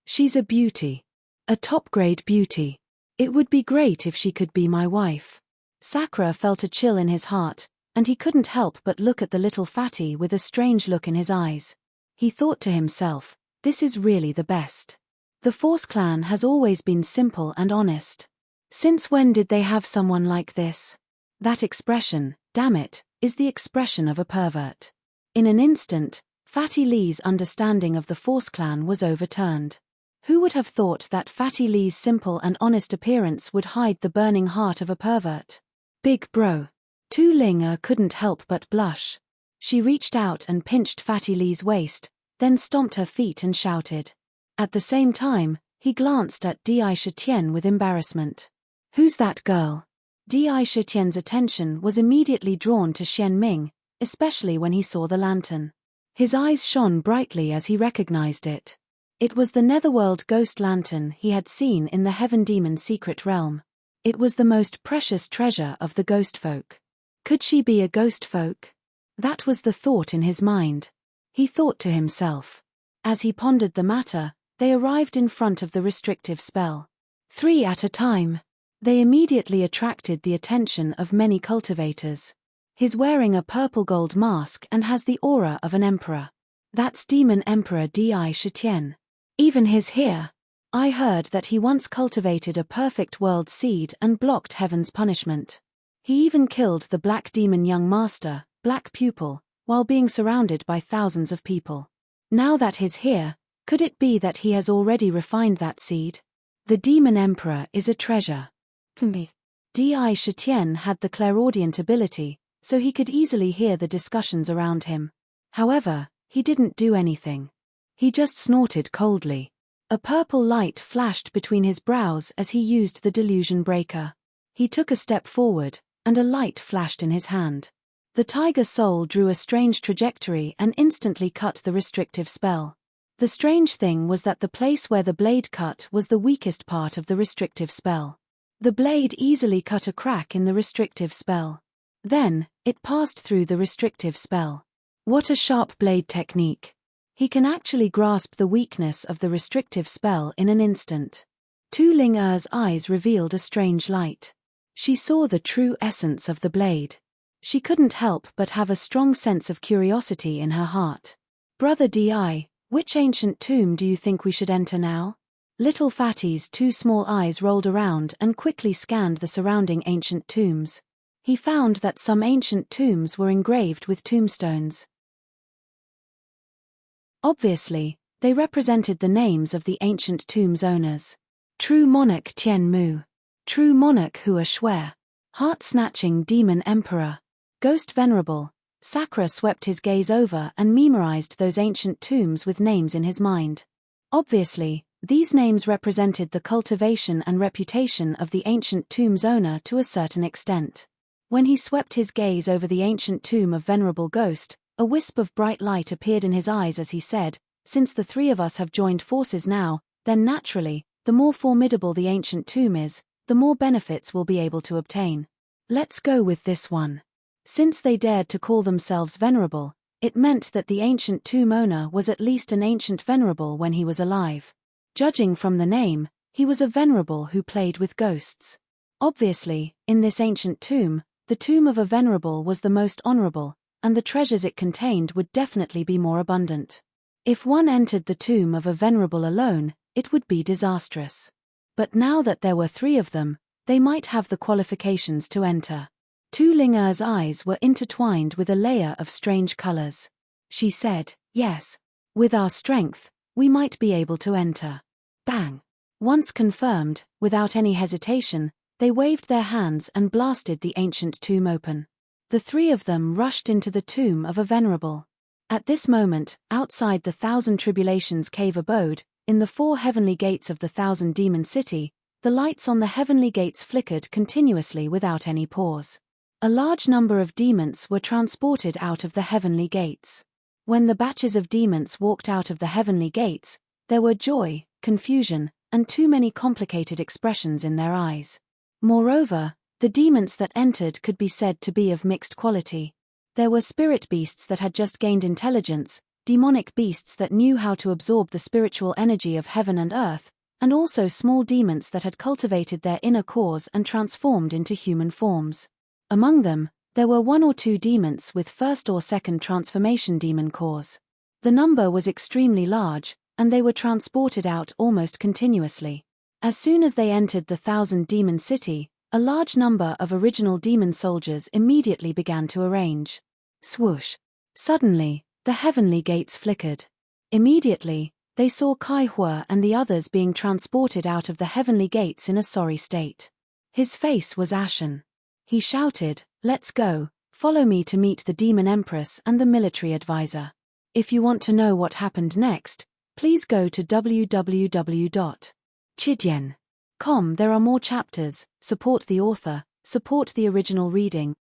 She's a beauty. A top-grade beauty. It would be great if she could be my wife. Sakura felt a chill in his heart, and he couldn't help but look at the little fatty with a strange look in his eyes. He thought to himself, this is really the best. The Force Clan has always been simple and honest. Since when did they have someone like this? That expression, damn it, is the expression of a pervert. In an instant, Fatty Lee's understanding of the Force Clan was overturned. Who would have thought that Fatty Lee's simple and honest appearance would hide the burning heart of a pervert? Big bro. Tu Ling couldn't help but blush. She reached out and pinched Fatty Lee's waist, then stomped her feet and shouted. At the same time, he glanced at Di Shitian with embarrassment. Who's that girl? Di Shitian's attention was immediately drawn to Xian Ming, especially when he saw the lantern. His eyes shone brightly as he recognized it. It was the Netherworld ghost lantern he had seen in the Heaven Demon secret realm. It was the most precious treasure of the ghost folk. Could she be a ghost folk? That was the thought in his mind. He thought to himself. As he pondered the matter, they arrived in front of the restrictive spell. 3 at a time. They immediately attracted the attention of many cultivators. He's wearing a purple-gold mask and has the aura of an emperor. That's Demon Emperor Di Shitian. Even his here. I heard that he once cultivated a perfect world seed and blocked heaven's punishment. He even killed the Black Demon Young Master, Black Pupil, while being surrounded by thousands of people. Now that he's here, could it be that he has already refined that seed? The Demon Emperor is a treasure. Di Shitian had the clairaudient ability, so he could easily hear the discussions around him. However, he didn't do anything. He just snorted coldly. A purple light flashed between his brows as he used the delusion breaker. He took a step forward, and a light flashed in his hand. The tiger soul drew a strange trajectory and instantly cut the restrictive spell. The strange thing was that the place where the blade cut was the weakest part of the restrictive spell. The blade easily cut a crack in the restrictive spell. Then, it passed through the restrictive spell. What a sharp blade technique. He can actually grasp the weakness of the restrictive spell in an instant. Tu Ling-er's eyes revealed a strange light. She saw the true essence of the blade. She couldn't help but have a strong sense of curiosity in her heart. Brother Di, which ancient tomb do you think we should enter now? Little Fatty's two small eyes rolled around and quickly scanned the surrounding ancient tombs. He found that some ancient tombs were engraved with tombstones. Obviously, they represented the names of the ancient tomb's owners. True Monarch Tian Mu. True Monarch Hua Shui. Heart-snatching Demon Emperor. Ghost Venerable. Sakura swept his gaze over and memorized those ancient tombs with names in his mind. Obviously, these names represented the cultivation and reputation of the ancient tomb's owner to a certain extent. When he swept his gaze over the ancient tomb of Venerable Ghost, a wisp of bright light appeared in his eyes as he said, "Since the three of us have joined forces now, then naturally, the more formidable the ancient tomb is, the more benefits we'll be able to obtain. Let's go with this one." Since they dared to call themselves venerable, it meant that the ancient tomb owner was at least an ancient venerable when he was alive. Judging from the name, he was a venerable who played with ghosts. Obviously, in this ancient tomb, the tomb of a venerable was the most honorable, and the treasures it contained would definitely be more abundant. If one entered the tomb of a venerable alone, it would be disastrous. But now that there were three of them, they might have the qualifications to enter. Tu Ling-er's eyes were intertwined with a layer of strange colors. She said, "Yes. With our strength, we might be able to enter." Bang! Once confirmed, without any hesitation, they waved their hands and blasted the ancient tomb open. The three of them rushed into the tomb of a venerable. At this moment, outside the Thousand Tribulations cave abode, in the 4 heavenly gates of the Thousand Demon City, the lights on the heavenly gates flickered continuously without any pause. A large number of demons were transported out of the heavenly gates. When the batches of demons walked out of the heavenly gates, there were joy, confusion, and too many complicated expressions in their eyes. Moreover, the demons that entered could be said to be of mixed quality. There were spirit beasts that had just gained intelligence, demonic beasts that knew how to absorb the spiritual energy of heaven and earth, and also small demons that had cultivated their inner cores and transformed into human forms. Among them, there were 1 or 2 demons with first or second transformation demon cores. The number was extremely large, and they were transported out almost continuously. As soon as they entered the Thousand Demon City, a large number of original demon soldiers immediately began to arrange. Swoosh! Suddenly, the heavenly gates flickered. Immediately, they saw Kai Hua and the others being transported out of the heavenly gates in a sorry state. His face was ashen. He shouted, "Let's go, follow me to meet the Demon Empress and the military advisor. If you want to know what happened next, please go to www.chidian.com. There are more chapters. Support the author, support the original reading."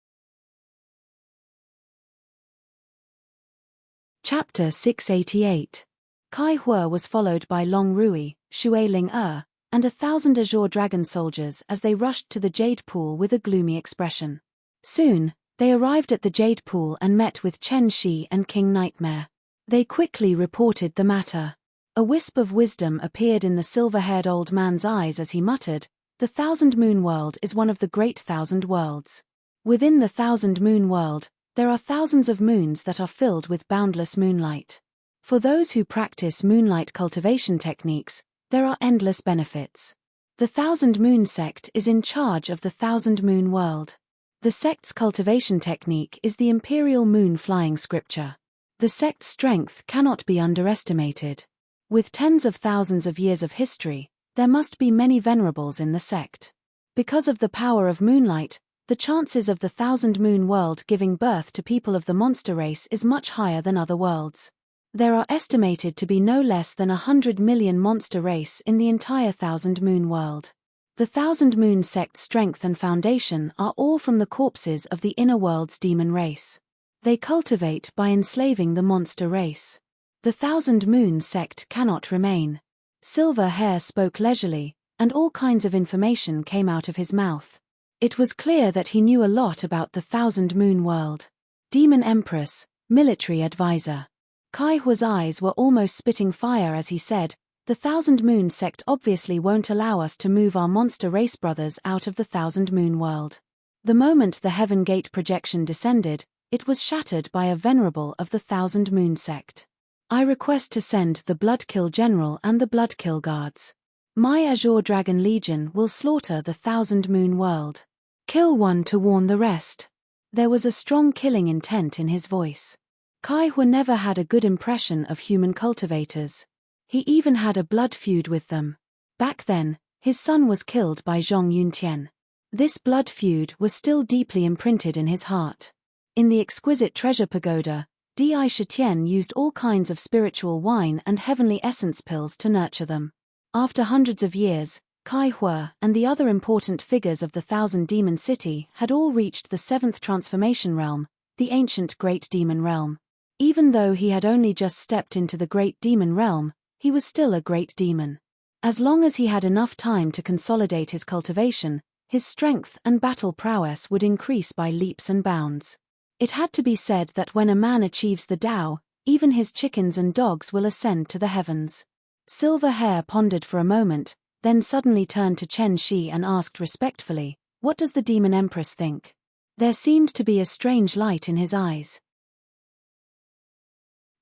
Chapter 688. Kai Hua was followed by Long Rui, Shui Ling-er, and 1,000 azure dragon soldiers as they rushed to the Jade Pool with a gloomy expression. Soon, they arrived at the Jade Pool and met with Chen Shi and King Nightmare. They quickly reported the matter. A wisp of wisdom appeared in the silver-haired old man's eyes as he muttered, "The Thousand Moon World is one of the great thousand worlds. Within the Thousand Moon World, there are thousands of moons that are filled with boundless moonlight. For those who practice moonlight cultivation techniques, there are endless benefits. The Thousand Moon sect is in charge of the Thousand Moon World. The sect's cultivation technique is the Imperial Moon Flying Scripture. The sect's strength cannot be underestimated. With tens of thousands of years of history, there must be many venerables in the sect. Because of the power of moonlight, the chances of the Thousand Moon World giving birth to people of the monster race is much higher than other worlds. There are estimated to be no less than 100 million monster race in the entire Thousand Moon World. The Thousand Moon sect's strength and foundation are all from the corpses of the inner world's demon race. They cultivate by enslaving the monster race. The Thousand Moons sect cannot remain. Silver Hair spoke leisurely, and all kinds of information came out of his mouth. It was clear that he knew a lot about the Thousand Moon world. Demon Empress, military advisor. Kai Hua's eyes were almost spitting fire as he said, "The Thousand Moon sect obviously won't allow us to move our monster race brothers out of the Thousand Moon world." The moment the Heaven Gate projection descended, it was shattered by a venerable of the Thousand Moon sect. "I request to send the Bloodkill General and the Bloodkill Guards. My Azure Dragon Legion will slaughter the Thousand Moon world. Kill one to warn the rest." There was a strong killing intent in his voice. Kai Hua never had a good impression of human cultivators. He even had a blood feud with them. Back then, his son was killed by Zhong Yuntian. This blood feud was still deeply imprinted in his heart. In the exquisite treasure pagoda, Di Shitian used all kinds of spiritual wine and heavenly essence pills to nurture them. After hundreds of years, Kai Hua and the other important figures of the Thousand Demon City had all reached the seventh transformation realm, the ancient Great Demon Realm. Even though he had only just stepped into the Great Demon Realm, he was still a great demon. As long as he had enough time to consolidate his cultivation, his strength and battle prowess would increase by leaps and bounds. It had to be said that when a man achieves the Tao, even his chickens and dogs will ascend to the heavens. Silver Hair pondered for a moment, then suddenly turned to Chen Shi and asked respectfully, "What does the Demon Empress think?" There seemed to be a strange light in his eyes.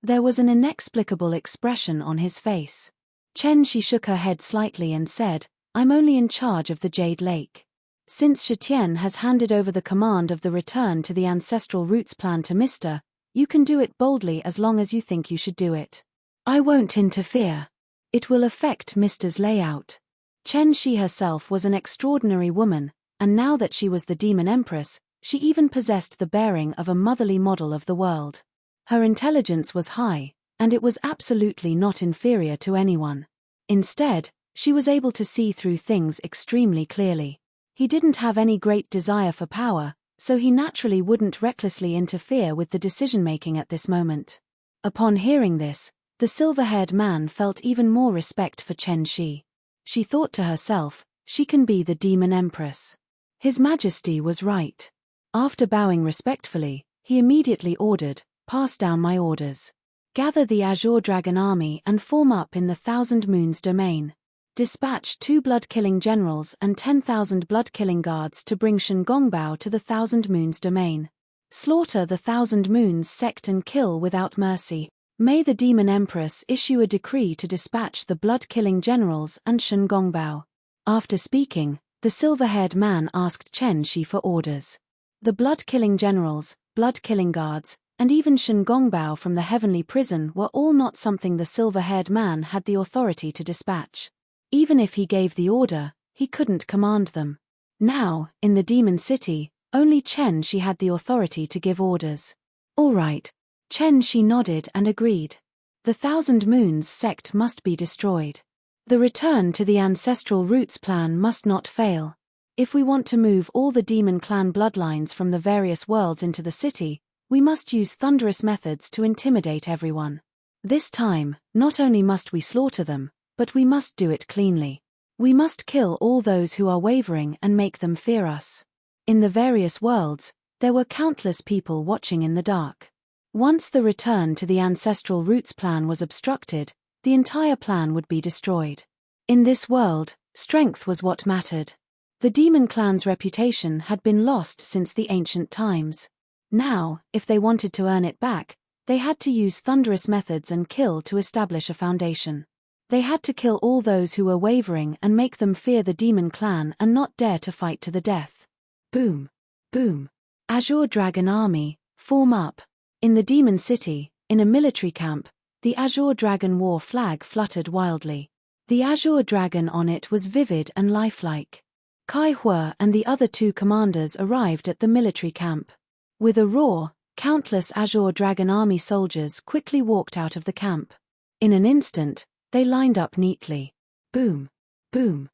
There was an inexplicable expression on his face. Chen Shi shook her head slightly and said, "I'm only in charge of the Jade Lake. Since Shitian has handed over the command of the return to the ancestral roots plan to Mr., you can do it boldly as long as you think you should do it. I won't interfere. It will affect Mr.'s layout." Chen Shi herself was an extraordinary woman, and now that she was the Demon Empress, she even possessed the bearing of a motherly model of the world. Her intelligence was high, and it was absolutely not inferior to anyone. Instead, she was able to see through things extremely clearly. He didn't have any great desire for power, so he naturally wouldn't recklessly interfere with the decision-making at this moment. Upon hearing this, the silver-haired man felt even more respect for Chen Shi. She thought to herself, she can be the Demon Empress. His Majesty was right. After bowing respectfully, he immediately ordered, "Pass down my orders. Gather the Azure Dragon army and form up in the Thousand Moons domain. Dispatch 2 blood-killing generals and 10,000 blood-killing guards to bring Shen Gongbao to the Thousand Moons domain. Slaughter the Thousand Moons sect and kill without mercy. May the Demon Empress issue a decree to dispatch the blood-killing generals and Shen Gongbao." After speaking, the silver-haired man asked Chen Shi for orders. The blood-killing generals, blood-killing guards, and even Shen Gongbao from the heavenly prison were all not something the silver-haired man had the authority to dispatch. Even if he gave the order, he couldn't command them. Now, in the Demon City, only Chen Shi had the authority to give orders. All right. Chen Shi nodded and agreed. The Thousand Moons sect must be destroyed. The return to the ancestral roots plan must not fail. If we want to move all the demon clan bloodlines from the various worlds into the city, we must use thunderous methods to intimidate everyone. This time, not only must we slaughter them, but we must do it cleanly. We must kill all those who are wavering and make them fear us. In the various worlds, there were countless people watching in the dark. Once the return to the ancestral roots plan was obstructed, the entire plan would be destroyed. In this world, strength was what mattered. The demon clan's reputation had been lost since the ancient times. Now, if they wanted to earn it back, they had to use thunderous methods and kill to establish a foundation. They had to kill all those who were wavering and make them fear the demon clan and not dare to fight to the death. Boom. Boom. Azure Dragon Army, form up. In the Demon City, in a military camp, the Azure Dragon war flag fluttered wildly. The Azure Dragon on it was vivid and lifelike. Kai Hua and the other 2 commanders arrived at the military camp. With a roar, countless Azure Dragon Army soldiers quickly walked out of the camp. In an instant, they lined up neatly. Boom. Boom.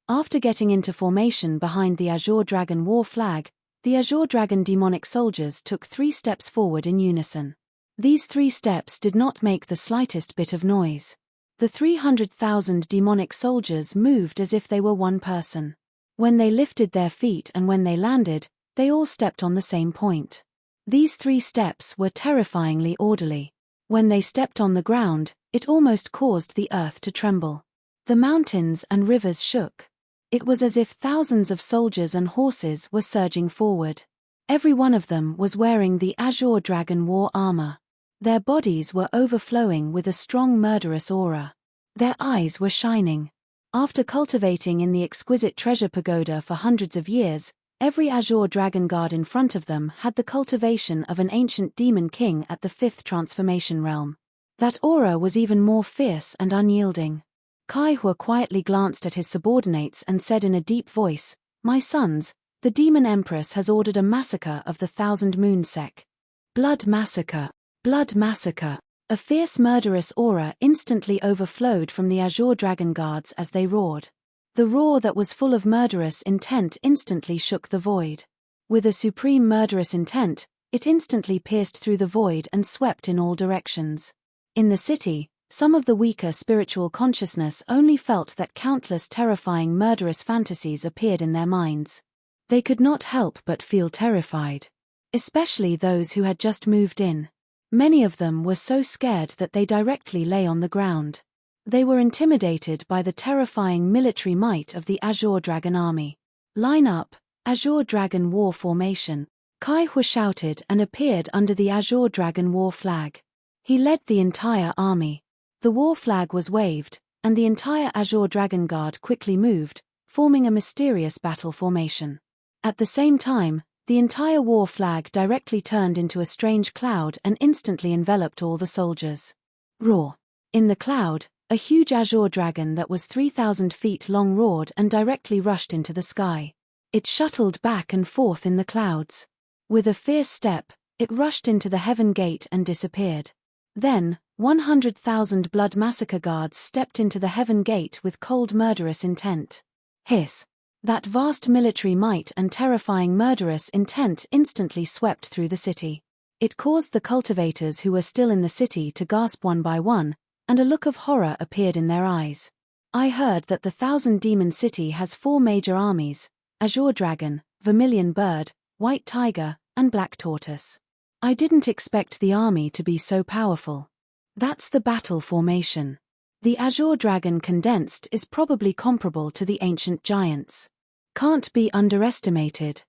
After getting into formation behind the Azure Dragon war flag, the Azure Dragon demonic soldiers took 3 steps forward in unison. These 3 steps did not make the slightest bit of noise. The 300,000 demonic soldiers moved as if they were one person. When they lifted their feet and when they landed, they all stepped on the same point. These 3 steps were terrifyingly orderly. When they stepped on the ground, it almost caused the earth to tremble. The mountains and rivers shook. It was as if thousands of soldiers and horses were surging forward. Every one of them was wearing the Azure Dragon war armor. Their bodies were overflowing with a strong murderous aura. Their eyes were shining. After cultivating in the exquisite treasure pagoda for hundreds of years, every Azure Dragon guard in front of them had the cultivation of an ancient demon king at the 5th transformation realm. That aura was even more fierce and unyielding. Kaihua quietly glanced at his subordinates and said in a deep voice, "My sons, the demon empress has ordered a massacre of the 1,000 Moon Sect. Blood massacre. Blood massacre." A fierce murderous aura instantly overflowed from the Azure Dragon guards as they roared. The roar that was full of murderous intent instantly shook the void. With a supreme murderous intent, it instantly pierced through the void and swept in all directions. In the city, some of the weaker spiritual consciousness only felt that countless terrifying murderous fantasies appeared in their minds. They could not help but feel terrified. Especially those who had just moved in. Many of them were so scared that they directly lay on the ground. They were intimidated by the terrifying military might of the Azure Dragon army. "Line up, Azure Dragon war formation," Kaihua shouted and appeared under the Azure Dragon war flag. He led the entire army. The war flag was waved, and the entire Azure Dragon guard quickly moved, forming a mysterious battle formation. At the same time, the entire war flag directly turned into a strange cloud and instantly enveloped all the soldiers. Roar. In the cloud, a huge Azure Dragon that was 3,000 feet long roared and directly rushed into the sky. It shuttled back and forth in the clouds. With a fierce step, it rushed into the heaven gate and disappeared. Then, 100,000 blood massacre guards stepped into the heaven gate with cold murderous intent. Hiss. That vast military might and terrifying murderous intent instantly swept through the city. It caused the cultivators who were still in the city to gasp one by one, and a look of horror appeared in their eyes. "I heard that the 1,000 Demon City has 4 major armies: Azure Dragon, Vermilion Bird, White Tiger, and Black Tortoise. I didn't expect the army to be so powerful." That's the battle formation. The Azure Dragon condensed is probably comparable to the ancient giants. Can't be underestimated.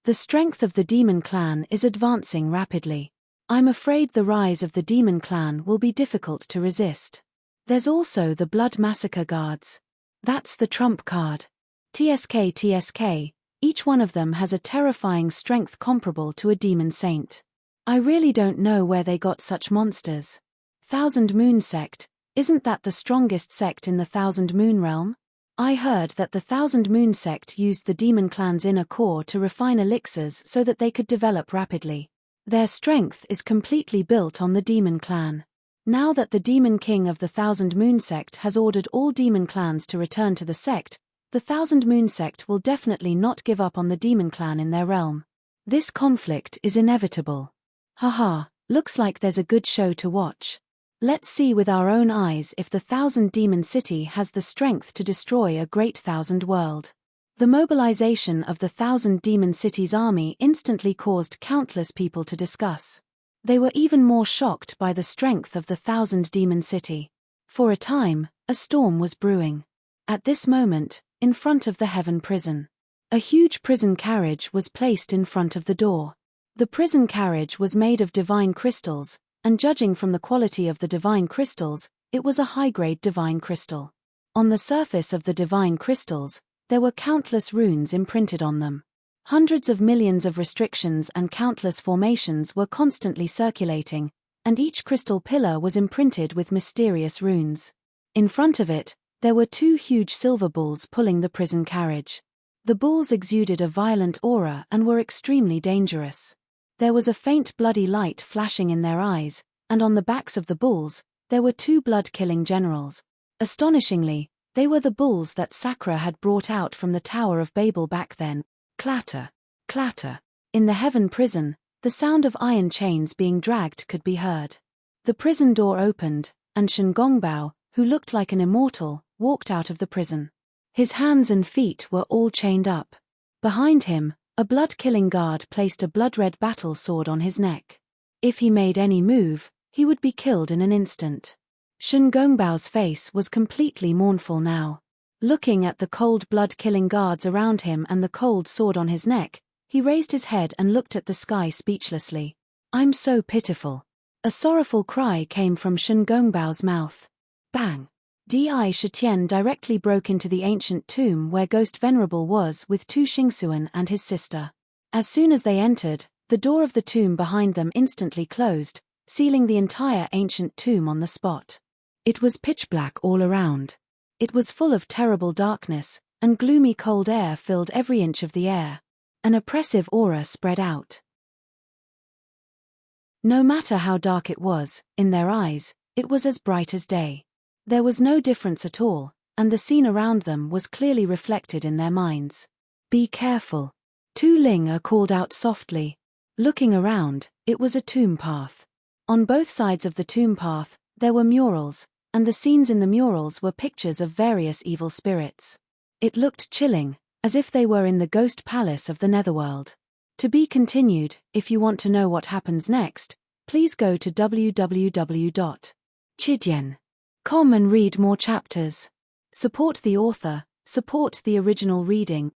The strength of the Demon Clan is advancing rapidly. I'm afraid the rise of the Demon Clan will be difficult to resist. There's also the Blood Massacre Guards. That's the trump card. TSK, each one of them has a terrifying strength comparable to a demon saint. I really don't know where they got such monsters. 1,000 Moon Sect, isn't that the strongest sect in the 1,000 Moon realm? I heard that the 1,000 Moon Sect used the Demon Clan's inner core to refine elixirs so that they could develop rapidly. Their strength is completely built on the Demon Clan. Now that the Demon King of the 1,000 Moon Sect has ordered all Demon Clans to return to the sect, the 1,000 Moon Sect will definitely not give up on the Demon Clan in their realm. This conflict is inevitable. Haha, looks like there's a good show to watch. Let's see with our own eyes if the 1,000 Demon City has the strength to destroy a great 1,000 world. The mobilization of the 1,000 Demon City's army instantly caused countless people to discuss. They were even more shocked by the strength of the 1,000 Demon City. For a time, a storm was brewing. At this moment, in front of the Heaven Prison, a huge prison carriage was placed in front of the door. The prison carriage was made of divine crystals, and judging from the quality of the divine crystals, it was a high-grade divine crystal. On the surface of the divine crystals, there were countless runes imprinted on them. Hundreds of millions of restrictions and countless formations were constantly circulating, and each crystal pillar was imprinted with mysterious runes. In front of it, there were 2 huge silver bulls pulling the prison carriage. The bulls exuded a violent aura and were extremely dangerous. There was a faint bloody light flashing in their eyes, and on the backs of the bulls, there were 2 blood-killing generals. Astonishingly, they were the bulls that Sakra had brought out from the Tower of Babel back then. Clatter, clatter. In the Heaven Prison, The sound of iron chains being dragged could be heard. The prison door opened, and Shen Gongbao, who looked like an immortal, walked out of the prison. His hands and feet were all chained up. Behind him, a blood-killing guard placed a blood-red battle sword on his neck. If he made any move, he would be killed in an instant. Shen Gongbao's face was completely mournful now. Looking at the cold blood-killing guards around him and the cold sword on his neck, he raised his head and looked at the sky speechlessly. "I'm so pitiful." A sorrowful cry came from Shen Gongbao's mouth. Bang! Di Shitian directly broke into the ancient tomb where Ghost Venerable was with Tu Xingxuan and his sister. As soon as they entered, the door of the tomb behind them instantly closed, sealing the entire ancient tomb on the spot. It was pitch black all around. It was full of terrible darkness, and gloomy cold air filled every inch of the air. An oppressive aura spread out. No matter how dark it was, in their eyes, it was as bright as day. There was no difference at all, and the scene around them was clearly reflected in their minds. "Be careful." Tu Ling called out softly. Looking around, it was a tomb path. On both sides of the tomb path, there were murals, and the scenes in the murals were pictures of various evil spirits. It looked chilling, as if they were in the ghost palace of the netherworld. To be continued. If you want to know what happens next, please go to www.chidian.com and read more chapters. Support the author, support the original reading.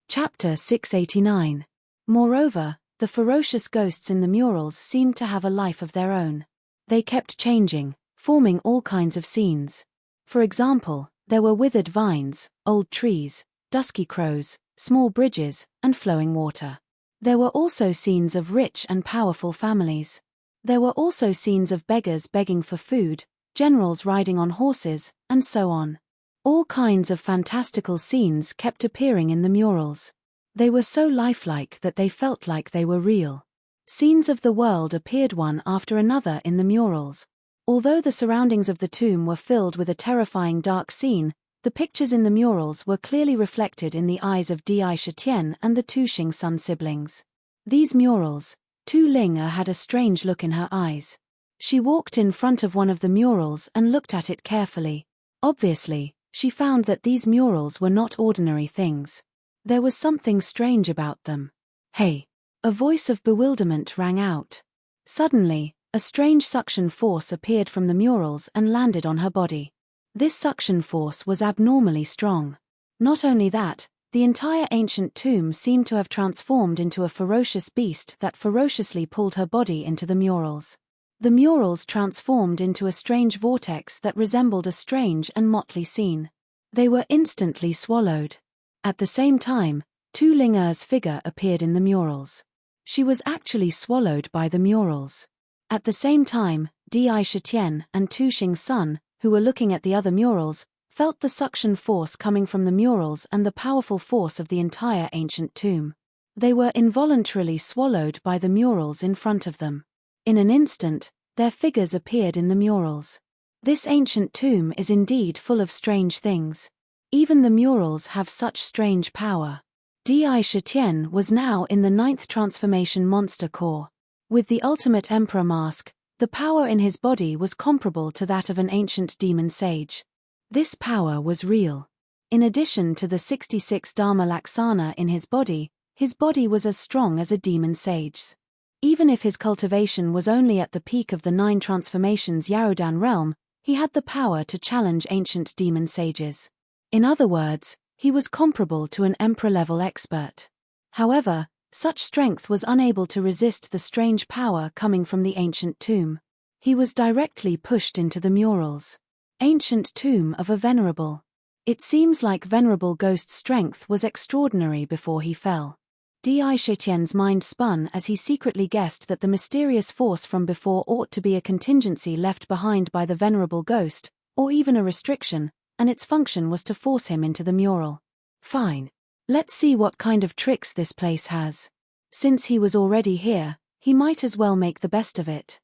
Chapter 689. Moreover, the ferocious ghosts in the murals seemed to have a life of their own. They kept changing, forming all kinds of scenes. For example, there were withered vines, old trees, dusky crows, small bridges, and flowing water. There were also scenes of rich and powerful families. There were also scenes of beggars begging for food, generals riding on horses, and so on. All kinds of fantastical scenes kept appearing in the murals. They were so lifelike that they felt like they were real. Scenes of the world appeared one after another in the murals. Although the surroundings of the tomb were filled with a terrifying dark scene, the pictures in the murals were clearly reflected in the eyes of Di Shitian and the Tu Xingxuan siblings. These murals, Tu Ling had a strange look in her eyes. She walked in front of one of the murals and looked at it carefully. Obviously, she found that these murals were not ordinary things. There was something strange about them. "Hey!" A voice of bewilderment rang out. Suddenly, a strange suction force appeared from the murals and landed on her body. This suction force was abnormally strong. Not only that, the entire ancient tomb seemed to have transformed into a ferocious beast that ferociously pulled her body into the murals. The murals transformed into a strange vortex that resembled a strange and motley scene. They were instantly swallowed. At the same time, Tu Ling's figure appeared in the murals. She was actually swallowed by the murals. At the same time, Di Shitian and Tu Xingxuan, who were looking at the other murals, felt the suction force coming from the murals and the powerful force of the entire ancient tomb. They were involuntarily swallowed by the murals in front of them. In an instant, their figures appeared in the murals. This ancient tomb is indeed full of strange things. Even the murals have such strange power. Di Shitian was now in the 9th transformation monster core. With the ultimate emperor mask, the power in his body was comparable to that of an ancient demon sage. This power was real. In addition to the 66 Dharma Laksana in his body was as strong as a demon sage's. Even if his cultivation was only at the peak of the 9 transformations Yaodan realm, he had the power to challenge ancient demon sages. In other words, he was comparable to an emperor-level expert. However, such strength was unable to resist the strange power coming from the ancient tomb. He was directly pushed into the murals. Ancient tomb of a venerable. It seems like venerable ghost's strength was extraordinary before he fell. Di Shitian's mind spun as he secretly guessed that the mysterious force from before ought to be a contingency left behind by the venerable ghost, or even a restriction, and its function was to force him into the mural. Fine. Let's see what kind of tricks this place has. Since he was already here, he might as well make the best of it.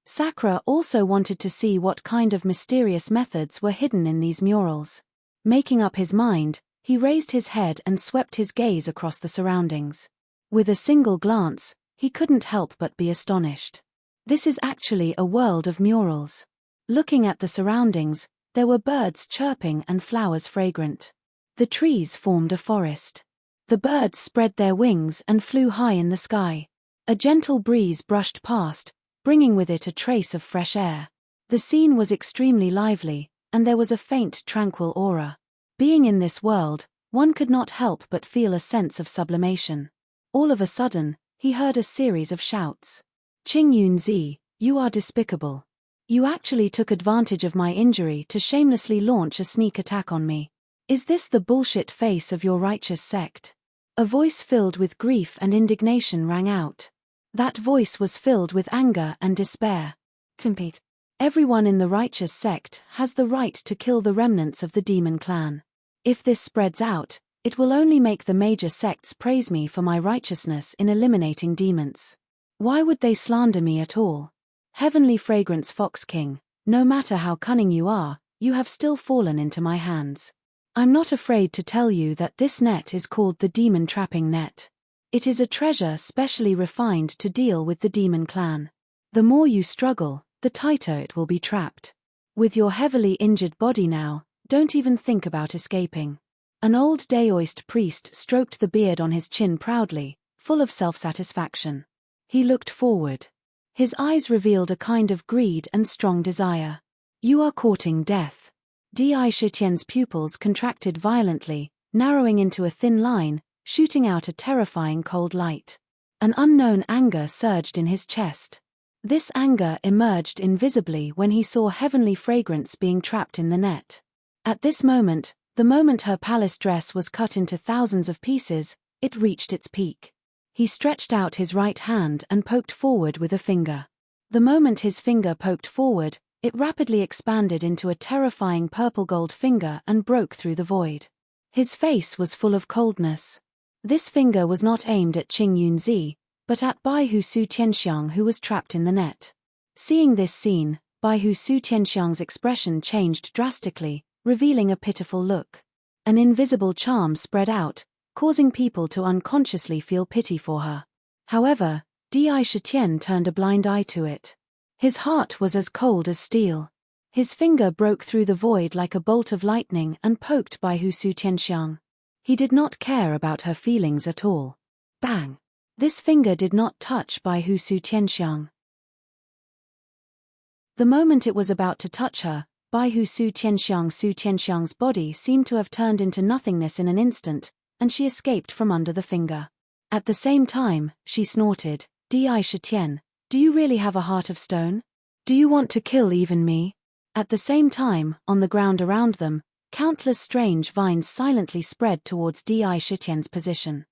Sakura also wanted to see what kind of mysterious methods were hidden in these murals. Making up his mind, He raised his head and swept his gaze across the surroundings. With a single glance, he couldn't help but be astonished. This is actually a world of murals. Looking at the surroundings, there were birds chirping and flowers fragrant. The trees formed a forest. The birds spread their wings and flew high in the sky. A gentle breeze brushed past, bringing with it a trace of fresh air. The scene was extremely lively, and there was a faint tranquil aura. Being in this world, one could not help but feel a sense of sublimation. All of a sudden, he heard a series of shouts. "Qing Yunzi, you are despicable. You actually took advantage of my injury to shamelessly launch a sneak attack on me. Is this the bullshit face of your righteous sect?" A voice filled with grief and indignation rang out. That voice was filled with anger and despair. "Compete. Everyone in the righteous sect has the right to kill the remnants of the demon clan. If this spreads out, it will only make the major sects praise me for my righteousness in eliminating demons. Why would they slander me at all? Heavenly Fragrance Fox King, no matter how cunning you are, you have still fallen into my hands. I'm not afraid to tell you that this net is called the Demon Trapping Net. It is a treasure specially refined to deal with the demon clan. The more you struggle, the tighter it will be trapped. With your heavily injured body now, don't even think about escaping." An old Daoist priest stroked the beard on his chin proudly, full of self-satisfaction. He looked forward. His eyes revealed a kind of greed and strong desire. "You are courting death." Di Shitian's pupils contracted violently, narrowing into a thin line, shooting out a terrifying cold light. An unknown anger surged in his chest. This anger emerged invisibly when he saw Heavenly Fragrance being trapped in the net. At this moment, the moment her palace dress was cut into thousands of pieces, it reached its peak. He stretched out his right hand and poked forward with a finger. The moment his finger poked forward, it rapidly expanded into a terrifying purple-gold finger and broke through the void. His face was full of coldness. This finger was not aimed at Qing Yunzi, but at Bai Hu Su Tianxiang, who was trapped in the net. Seeing this scene, Bai Hu Su Tianxiang's expression changed drastically, revealing a pitiful look. An invisible charm spread out, causing people to unconsciously feel pity for her. However, Di Shitian turned a blind eye to it. His heart was as cold as steel. His finger broke through the void like a bolt of lightning and poked Bai Hu Su Tianxiang. He did not care about her feelings at all. Bang! This finger did not touch Bai Hu Su Tianxiang. The moment it was about to touch her, Bai Hu Su Tianxiang's body seemed to have turned into nothingness in an instant, and she escaped from under the finger. At the same time, she snorted, "Di Shitian, do you really have a heart of stone? Do you want to kill even me?" At the same time, on the ground around them, countless strange vines silently spread towards Di Shitian's position.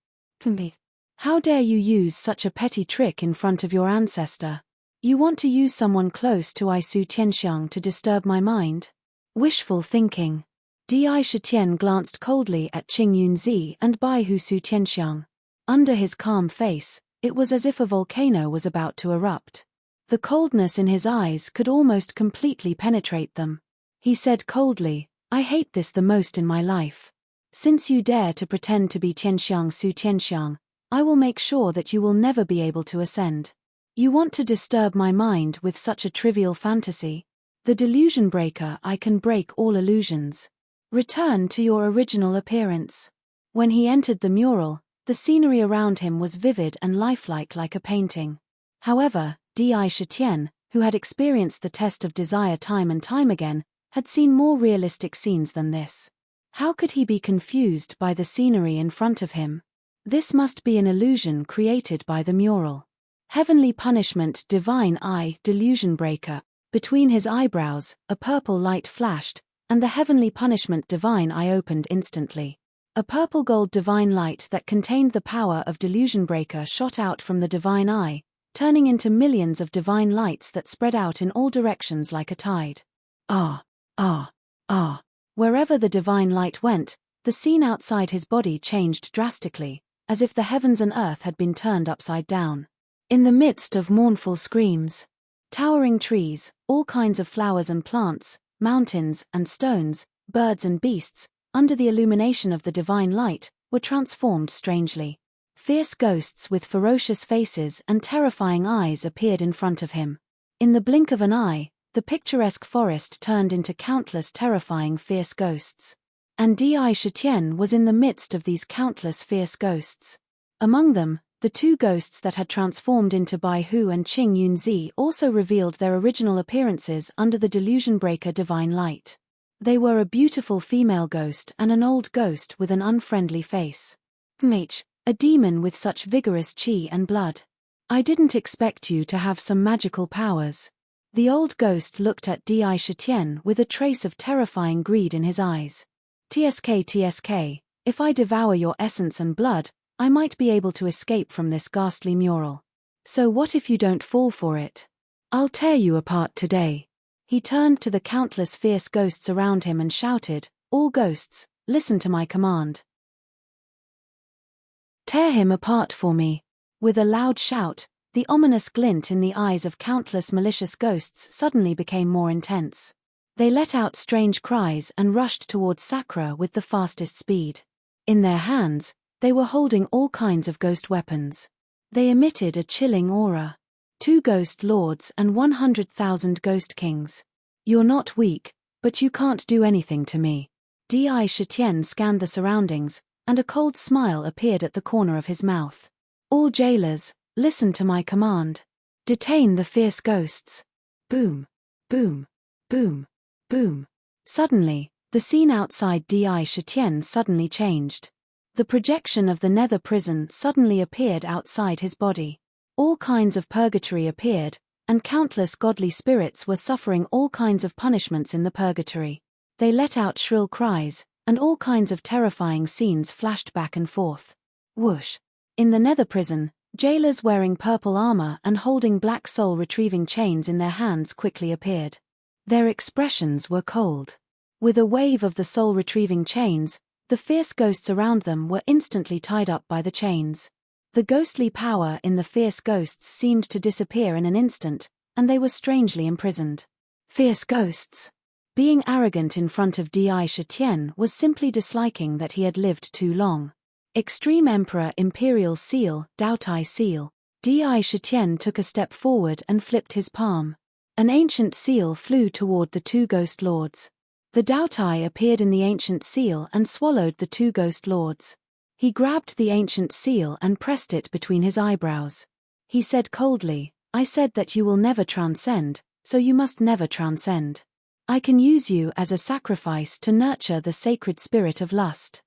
"How dare you use such a petty trick in front of your ancestor? You want to use someone close to I Su Tianxiang to disturb my mind? Wishful thinking." Di Shitian glanced coldly at Qing Yunzi and Bai Hu Su Tianxiang. Under his calm face, it was as if a volcano was about to erupt. The coldness in his eyes could almost completely penetrate them. He said coldly, "I hate this the most in my life. Since you dare to pretend to be Tianxiang Su Tianxiang, I will make sure that you will never be able to ascend. You want to disturb my mind with such a trivial fantasy? The delusion breaker, I can break all illusions. Return to your original appearance." When he entered the mural, the scenery around him was vivid and lifelike like a painting. However, Di Shitian, who had experienced the test of desire time and time again, had seen more realistic scenes than this. How could he be confused by the scenery in front of him? This must be an illusion created by the mural. Heavenly Punishment Divine Eye Delusion Breaker. Between his eyebrows, a purple light flashed, and the Heavenly Punishment Divine Eye opened instantly. A purple gold divine light that contained the power of Delusion Breaker shot out from the divine eye, turning into millions of divine lights that spread out in all directions like a tide. Ah, ah, ah. Wherever the divine light went, the scene outside his body changed drastically, as if the heavens and earth had been turned upside down. In the midst of mournful screams, towering trees, all kinds of flowers and plants, mountains and stones, birds and beasts, under the illumination of the divine light, were transformed strangely. Fierce ghosts with ferocious faces and terrifying eyes appeared in front of him. In the blink of an eye, the picturesque forest turned into countless terrifying fierce ghosts. And Di Shitian was in the midst of these countless fierce ghosts. Among them, the two ghosts that had transformed into Bai Hu and Qing Yunzi also revealed their original appearances under the delusion breaker divine light. They were a beautiful female ghost and an old ghost with an unfriendly face. A demon with such vigorous qi and blood. I didn't expect you to have some magical powers. The old ghost looked at Di Shitian with a trace of terrifying greed in his eyes. TSK, if I devour your essence and blood, I might be able to escape from this ghastly mural. So what if you don't fall for it? I'll tear you apart today. He turned to the countless fierce ghosts around him and shouted, "All ghosts, listen to my command. Tear him apart for me." With a loud shout, the ominous glint in the eyes of countless malicious ghosts suddenly became more intense. They let out strange cries and rushed towards Sakura with the fastest speed. In their hands, they were holding all kinds of ghost weapons. They emitted a chilling aura. 2 ghost lords and 100,000 ghost kings. You're not weak, but you can't do anything to me. Di Shitian scanned the surroundings, and a cold smile appeared at the corner of his mouth. All jailers, listen to my command. Detain the fierce ghosts. Boom, boom, boom, boom. Suddenly, the scene outside Di Shitian suddenly changed. The projection of the nether prison suddenly appeared outside his body. All kinds of purgatory appeared, and countless godly spirits were suffering all kinds of punishments in the purgatory. They let out shrill cries, and all kinds of terrifying scenes flashed back and forth. Whoosh! In the nether prison, jailers wearing purple armor and holding black soul retrieving chains in their hands quickly appeared. Their expressions were cold. With a wave of the soul retrieving chains, the fierce ghosts around them were instantly tied up by the chains. The ghostly power in the fierce ghosts seemed to disappear in an instant, and they were strangely imprisoned. Fierce ghosts. Being arrogant in front of Di Shitian was simply disliking that he had lived too long. Extreme Emperor Imperial Seal, Daotai Seal. Di Shitian took a step forward and flipped his palm. An ancient seal flew toward the 2 ghost lords. The Daotai appeared in the ancient seal and swallowed the 2 ghost lords. He grabbed the ancient seal and pressed it between his eyebrows. He said coldly, I said that you will never transcend, so you must never transcend. I can use you as a sacrifice to nurture the sacred spirit of lust.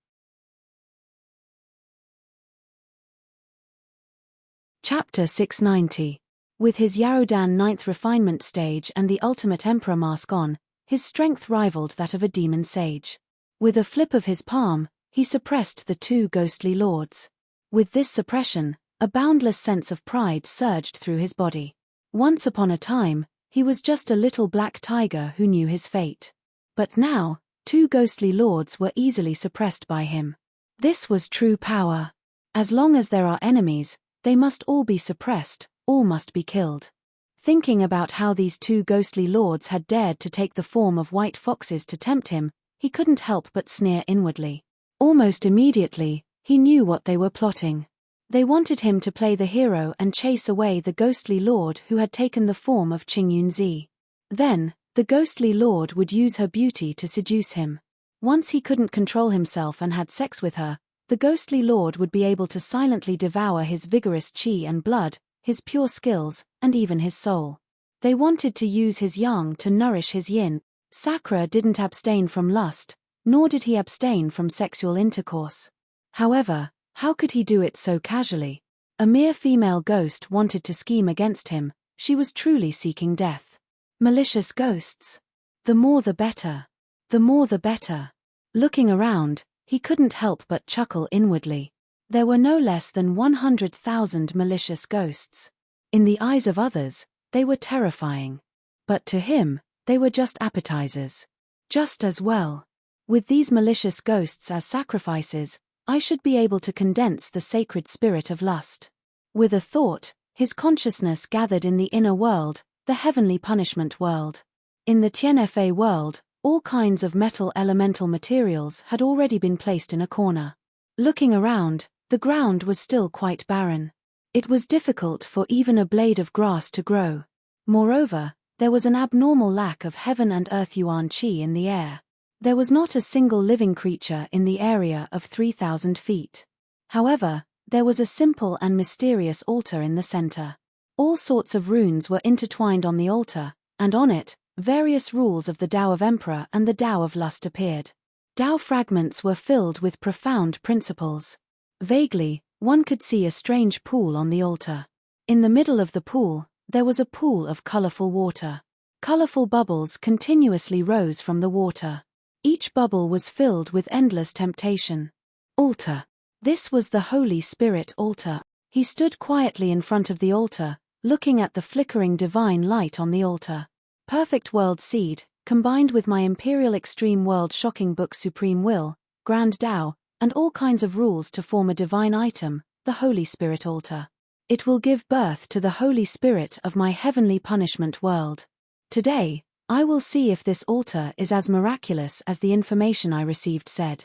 Chapter 690. With his Yarodan 9th refinement stage and the ultimate emperor mask on, his strength rivaled that of a demon sage. With a flip of his palm, he suppressed the 2 ghostly lords. With this suppression, a boundless sense of pride surged through his body. Once upon a time, he was just a little black tiger who knew his fate. But now, 2 ghostly lords were easily suppressed by him. This was true power. As long as there are enemies, they must all be suppressed, all must be killed. Thinking about how these 2 ghostly lords had dared to take the form of white foxes to tempt him, he couldn't help but sneer inwardly. Almost immediately, he knew what they were plotting. They wanted him to play the hero and chase away the ghostly lord who had taken the form of Qing Yunzi. Then, the ghostly lord would use her beauty to seduce him. Once he couldn't control himself and had sex with her, the ghostly lord would be able to silently devour his vigorous qi and blood, his pure skills, and even his soul. They wanted to use his yang to nourish his yin. Sakura didn't abstain from lust, nor did he abstain from sexual intercourse. However, how could he do it so casually? A mere female ghost wanted to scheme against him, she was truly seeking death. Malicious ghosts. The more the better. The more the better. Looking around, he couldn't help but chuckle inwardly. There were no less than 100,000 malicious ghosts. In the eyes of others, they were terrifying. But to him, they were just appetizers. Just as well. With these malicious ghosts as sacrifices, I should be able to condense the sacred spirit of lust. With a thought, his consciousness gathered in the inner world, the heavenly punishment world. In the Tianfa world, All kinds of metal elemental materials had already been placed in a corner. Looking around, the ground was still quite barren. It was difficult for even a blade of grass to grow. Moreover, there was an abnormal lack of heaven and earth yuan qi in the air. There was not a single living creature in the area of 3,000 feet. However, there was a simple and mysterious altar in the center. All sorts of runes were intertwined on the altar, and on it, various rules of the Tao of Emperor and the Tao of Lust appeared. Tao fragments were filled with profound principles. Vaguely, one could see a strange pool on the altar. In the middle of the pool, there was a pool of colorful water. Colorful bubbles continuously rose from the water. Each bubble was filled with endless temptation. Altar. This was the Holy Spirit altar. He stood quietly in front of the altar, looking at the flickering divine light on the altar. Perfect world seed, combined with my imperial extreme world shocking book supreme will, grand Tao, and all kinds of rules to form a divine item, the Holy Spirit altar. It will give birth to the Holy Spirit of my heavenly punishment world. Today, I will see if this altar is as miraculous as the information I received said.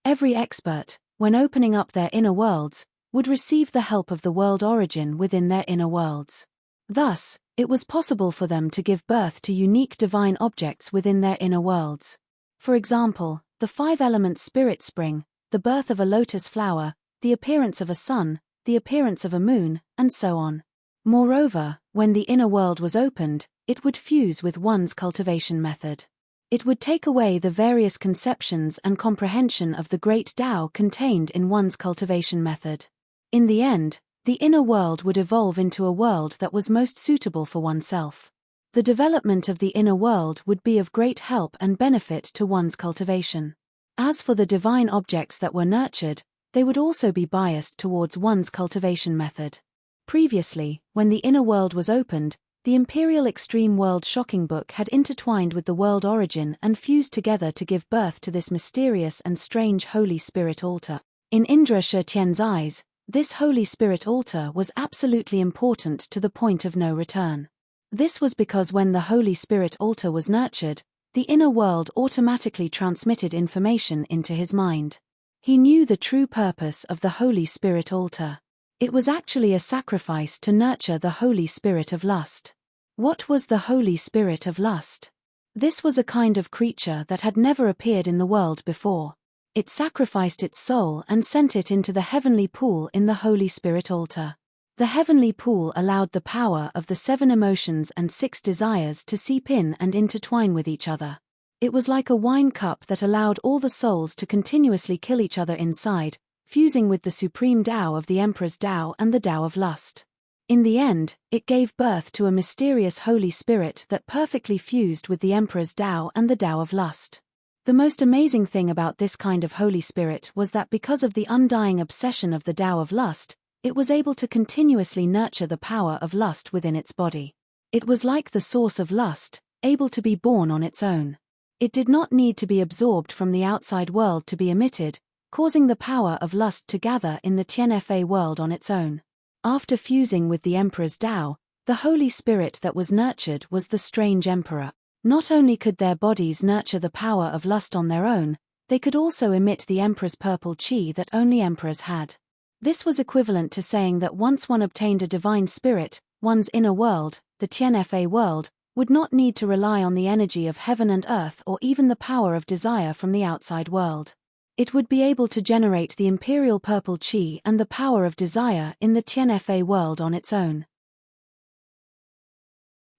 Every expert, when opening up their inner worlds, would receive the help of the world origin within their inner worlds. Thus, it was possible for them to give birth to unique divine objects within their inner worlds. For example, the 5-element spirit spring, the birth of a lotus flower, the appearance of a sun, the appearance of a moon, and so on. Moreover, when the inner world was opened, it would fuse with one's cultivation method. It would take away the various conceptions and comprehension of the great Tao contained in one's cultivation method. In the end, the inner world would evolve into a world that was most suitable for oneself. The development of the inner world would be of great help and benefit to one's cultivation. As for the divine objects that were nurtured, they would also be biased towards one's cultivation method. Previously, when the inner world was opened, the Imperial Extreme World Shocking Book had intertwined with the world origin and fused together to give birth to this mysterious and strange Holy Spirit altar. In Indra Shetien's eyes, this Holy Spirit altar was absolutely important to the point of no return. This was because when the Holy Spirit altar was nurtured, the inner world automatically transmitted information into his mind. He knew the true purpose of the Holy Spirit altar. It was actually a sacrifice to nurture the Holy Spirit of Lust. What was the Holy Spirit of Lust? This was a kind of creature that had never appeared in the world before. It sacrificed its soul and sent it into the heavenly pool in the Holy Spirit altar. The heavenly pool allowed the power of the 7 emotions and 6 desires to seep in and intertwine with each other. It was like a wine cup that allowed all the souls to continuously kill each other inside, fusing with the supreme Tao of the Emperor's Tao and the Tao of Lust. In the end, it gave birth to a mysterious Holy Spirit that perfectly fused with the Emperor's Tao and the Tao of Lust. The most amazing thing about this kind of Holy Spirit was that because of the undying obsession of the Tao of Lust, it was able to continuously nurture the power of lust within its body. It was like the source of lust, able to be born on its own. It did not need to be absorbed from the outside world to be emitted, causing the power of lust to gather in the Tianfa world on its own. After fusing with the Emperor's Tao, the Holy Spirit that was nurtured was the strange Emperor. Not only could their bodies nurture the power of lust on their own, they could also emit the Emperor's purple qi that only emperors had. This was equivalent to saying that once one obtained a divine spirit, one's inner world, the Tianfa world, would not need to rely on the energy of heaven and earth or even the power of desire from the outside world. It would be able to generate the imperial purple qi and the power of desire in the Tianfa world on its own.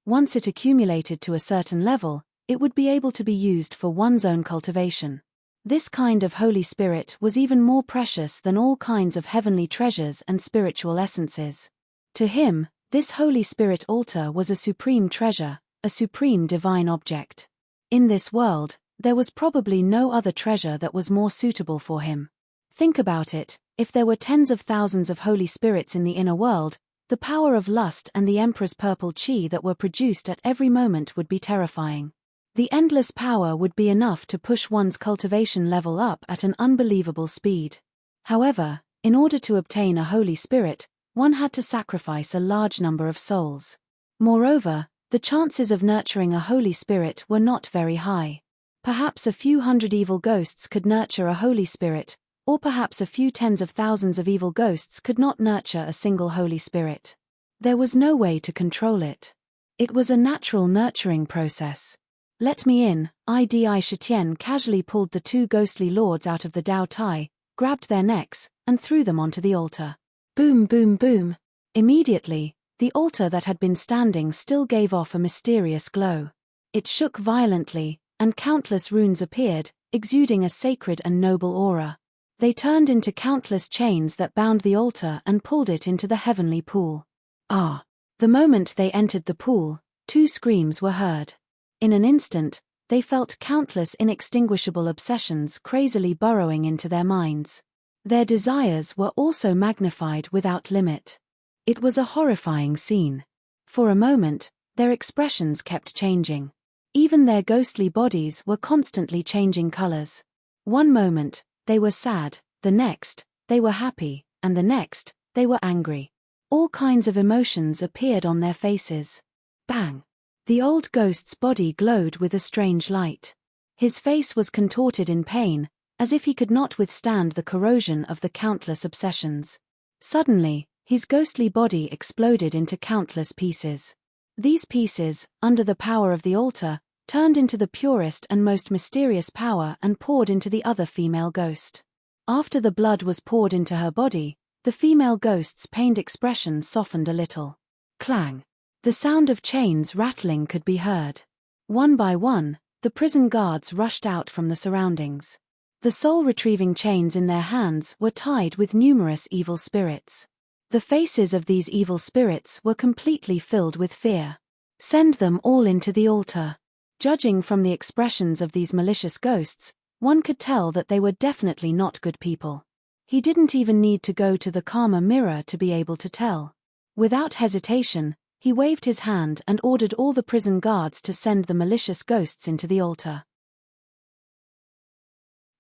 Once it accumulated to a certain level, it would be able to be used for one's own cultivation. This kind of Holy Spirit was even more precious than all kinds of heavenly treasures and spiritual essences. To him, this Holy Spirit altar was a supreme treasure, a supreme divine object. In this world, there was probably no other treasure that was more suitable for him. Think about it, if there were tens of thousands of Holy Spirits in the inner world, the power of lust and the Emperor's purple qi that were produced at every moment would be terrifying. The endless power would be enough to push one's cultivation level up at an unbelievable speed. However, in order to obtain a Holy Spirit, one had to sacrifice a large number of souls. Moreover, The chances of nurturing a holy spirit were not very high. Perhaps a few hundred evil ghosts could nurture a holy spirit, or perhaps a few tens of thousands of evil ghosts could not nurture a single holy spirit. There was no way to control it. It was a natural nurturing process. "Let me in." Di Shitian casually pulled the two ghostly lords out of the Dao Tai, grabbed their necks, and threw them onto the altar. Boom, boom, boom. Immediately, the altar that had been standing still gave off a mysterious glow. It shook violently, and countless runes appeared, exuding a sacred and noble aura. They turned into countless chains that bound the altar and pulled it into the heavenly pool. Ah! The moment they entered the pool, two screams were heard. In an instant, they felt countless inextinguishable obsessions crazily burrowing into their minds. Their desires were also magnified without limit. It was a horrifying scene. For a moment, their expressions kept changing. Even their ghostly bodies were constantly changing colors. One moment, they were sad, the next, they were happy, and the next, they were angry. All kinds of emotions appeared on their faces. Bang! The old ghost's body glowed with a strange light. His face was contorted in pain, as if he could not withstand the corrosion of the countless obsessions. Suddenly, his ghostly body exploded into countless pieces. These pieces, under the power of the altar, turned into the purest and most mysterious power and poured into the other female ghost. After the blood was poured into her body, the female ghost's pained expression softened a little. Clang! The sound of chains rattling could be heard. One by one, the prison guards rushed out from the surroundings. The soul-retrieving chains in their hands were tied with numerous evil spirits. The faces of these evil spirits were completely filled with fear. "Send them all into the altar." Judging from the expressions of these malicious ghosts, one could tell that they were definitely not good people. He didn't even need to go to the karma mirror to be able to tell. Without hesitation, he waved his hand and ordered all the prison guards to send the malicious ghosts into the altar.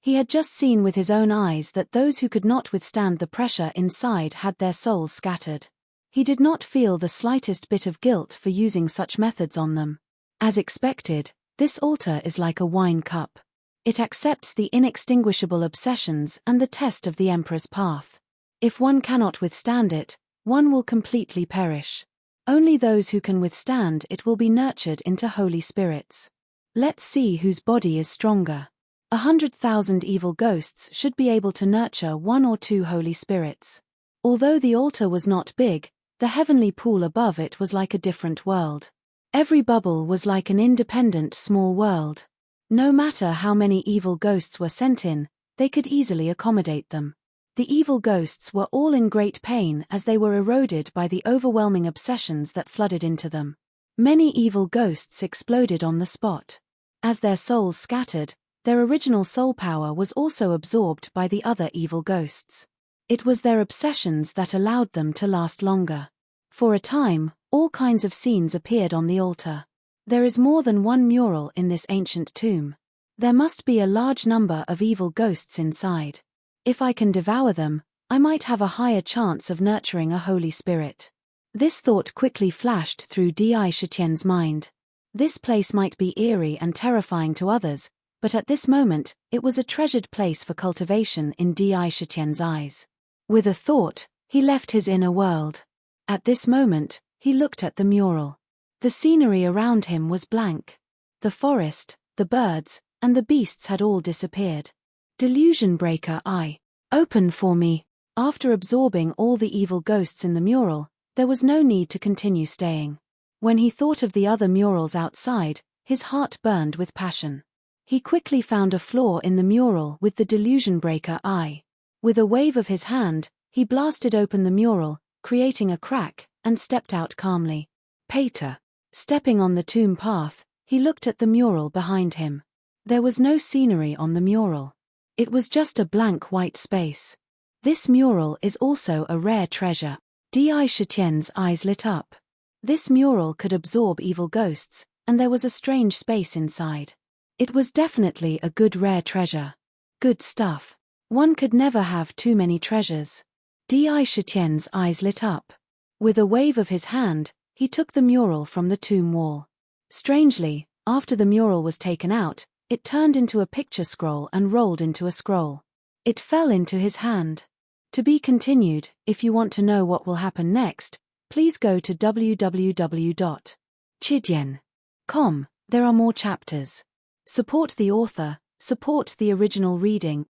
He had just seen with his own eyes that those who could not withstand the pressure inside had their souls scattered. He did not feel the slightest bit of guilt for using such methods on them. As expected, this altar is like a wine cup. It accepts the inextinguishable obsessions and the test of the Emperor's path. If one cannot withstand it, one will completely perish. Only those who can withstand it will be nurtured into holy spirits. Let's see whose body is stronger. 100,000 evil ghosts should be able to nurture 1 or 2 holy spirits. Although the altar was not big, the heavenly pool above it was like a different world. Every bubble was like an independent small world. No matter how many evil ghosts were sent in, they could easily accommodate them. The evil ghosts were all in great pain as they were eroded by the overwhelming obsessions that flooded into them. Many evil ghosts exploded on the spot. As their souls scattered, their original soul power was also absorbed by the other evil ghosts. It was their obsessions that allowed them to last longer. For a time, all kinds of scenes appeared on the altar. There is more than one mural in this ancient tomb. There must be a large number of evil ghosts inside. If I can devour them, I might have a higher chance of nurturing a holy spirit. This thought quickly flashed through Di Shitian's mind. This place might be eerie and terrifying to others, but at this moment, it was a treasured place for cultivation in Di Shitian's eyes. With a thought, he left his inner world. At this moment, he looked at the mural. The scenery around him was blank. The forest, the birds, and the beasts had all disappeared. Delusion breaker eye. Open for me. After absorbing all the evil ghosts in the mural, there was no need to continue staying. When he thought of the other murals outside, his heart burned with passion. He quickly found a flaw in the mural with the delusion breaker eye. With a wave of his hand, he blasted open the mural, creating a crack, and stepped out calmly. Pater. Stepping on the tomb path, he looked at the mural behind him. There was no scenery on the mural. It was just a blank white space. This mural is also a rare treasure. Di Shitian's eyes lit up. This mural could absorb evil ghosts, and there was a strange space inside. It was definitely a good rare treasure. Good stuff. One could never have too many treasures. Di Shitian's eyes lit up. With a wave of his hand, He took the mural from the tomb wall. Strangely, after the mural was taken out, it turned into a picture scroll and rolled into a scroll. It fell into his hand. To be continued. If you want to know what will happen next, please go to www.chidien.com. There are more chapters. Support the author, support the original reading.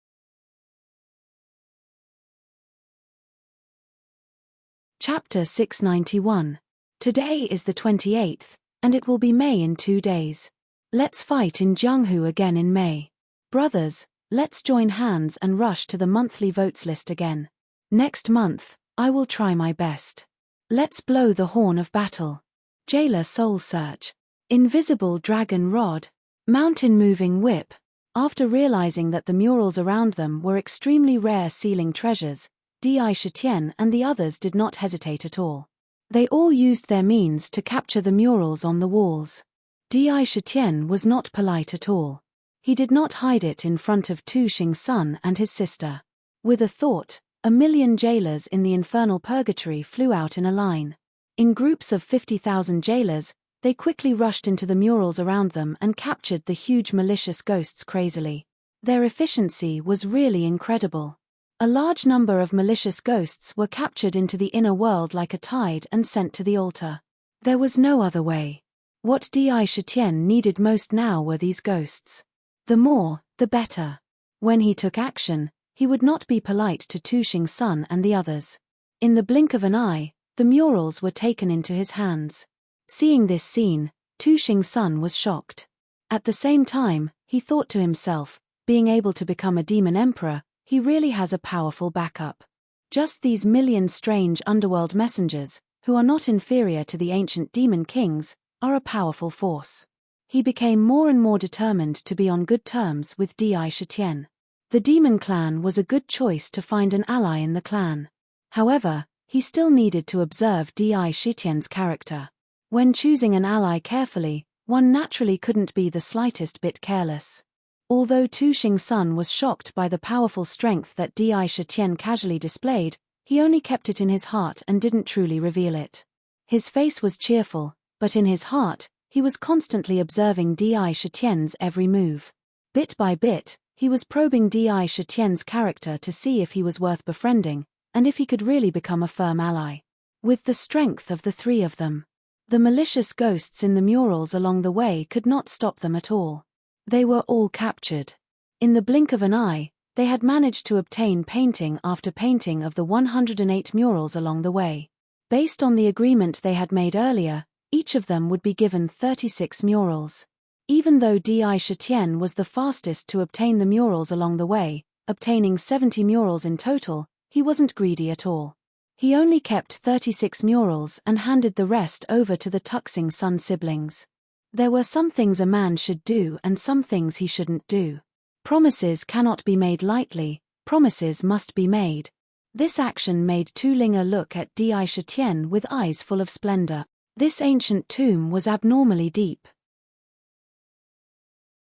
Chapter 691. Today is the 28th, and it will be May in 2 days. Let's fight in Jianghu again in May. Brothers, let's join hands and rush to the monthly votes list again. Next month, I will try my best. Let's blow the horn of battle. Jailer Soul Search. Invisible Dragon Rod. Mountain Moving Whip. After realizing that the murals around them were extremely rare sealing treasures, Di Shitian and the others did not hesitate at all. They all used their means to capture the murals on the walls. Di Shitian was not polite at all. He did not hide it in front of Tu Xing's son and his sister. With a thought, 1,000,000 jailers in the infernal purgatory flew out in a line. In groups of 50,000 jailers, they quickly rushed into the murals around them and captured the huge malicious ghosts crazily. Their efficiency was really incredible. A large number of malicious ghosts were captured into the inner world like a tide and sent to the altar. There was no other way. What Di Shitian needed most now were these ghosts. The more, the better. When he took action, he would not be polite to Tu Xing's son and the others. In the blink of an eye, the murals were taken into his hands. Seeing this scene, Tu Xing's son was shocked. At the same time, he thought to himself, being able to become a demon emperor, he really has a powerful backup. Just these million strange underworld messengers, who are not inferior to the ancient demon kings, are a powerful force. He became more and more determined to be on good terms with Di Shitian. The demon clan was a good choice to find an ally in the clan. However, he still needed to observe Di Shitian's character. When choosing an ally carefully, one naturally couldn't be the slightest bit careless. Although Tu Xing's son was shocked by the powerful strength that Di Shitian casually displayed, he only kept it in his heart and didn't truly reveal it. His face was cheerful, but in his heart, he was constantly observing Di Shitian's every move. Bit by bit, he was probing Di Shitian's character to see if he was worth befriending, and if he could really become a firm ally. With the strength of the three of them, the malicious ghosts in the murals along the way could not stop them at all. They were all captured. In the blink of an eye, they had managed to obtain painting after painting of the 108 murals along the way. Based on the agreement they had made earlier, each of them would be given 36 murals. Even though Di Shitian was the fastest to obtain the murals along the way, obtaining 70 murals in total, he wasn't greedy at all. He only kept 36 murals and handed the rest over to the Tuxing Sun siblings. There were some things a man should do and some things he shouldn't do. Promises cannot be made lightly, promises must be made. This action made Tu Linga look at Di Shitian with eyes full of splendor. This ancient tomb was abnormally deep.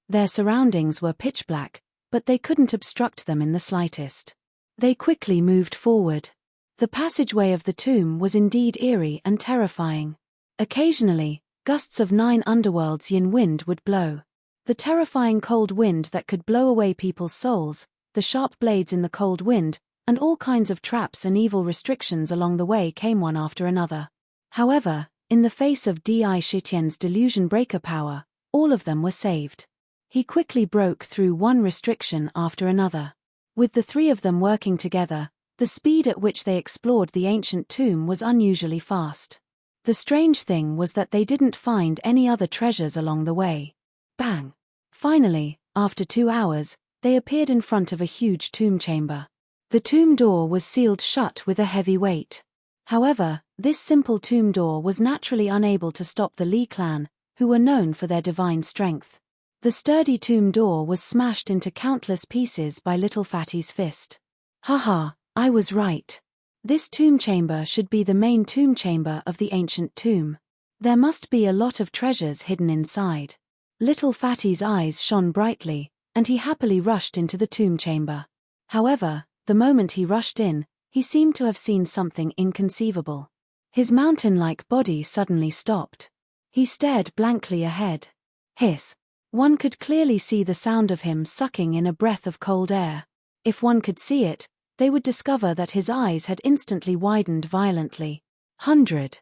Their surroundings were pitch black, but they couldn't obstruct them in the slightest. They quickly moved forward. The passageway of the tomb was indeed eerie and terrifying. Occasionally, gusts of 9 underworlds yin wind would blow. The terrifying cold wind that could blow away people's souls, the sharp blades in the cold wind, and all kinds of traps and evil restrictions along the way came one after another. However, in the face of Di Shitian's delusion breaker power, all of them were saved. He quickly broke through one restriction after another. With the three of them working together, the speed at which they explored the ancient tomb was unusually fast. The strange thing was that they didn't find any other treasures along the way. Bang! Finally, after 2 hours, they appeared in front of a huge tomb chamber. The tomb door was sealed shut with a heavy weight. However, this simple tomb door was naturally unable to stop the Li clan, who were known for their divine strength. The sturdy tomb door was smashed into countless pieces by Little Fatty's fist. Haha, I was right. This tomb chamber should be the main tomb chamber of the ancient tomb. There must be a lot of treasures hidden inside. Little Fatty's eyes shone brightly, and he happily rushed into the tomb chamber. However, the moment he rushed in, he seemed to have seen something inconceivable. His mountain-like body suddenly stopped. He stared blankly ahead. Hiss. One could clearly see the sound of him sucking in a breath of cold air. If one could see it, they would discover that his eyes had instantly widened violently. 100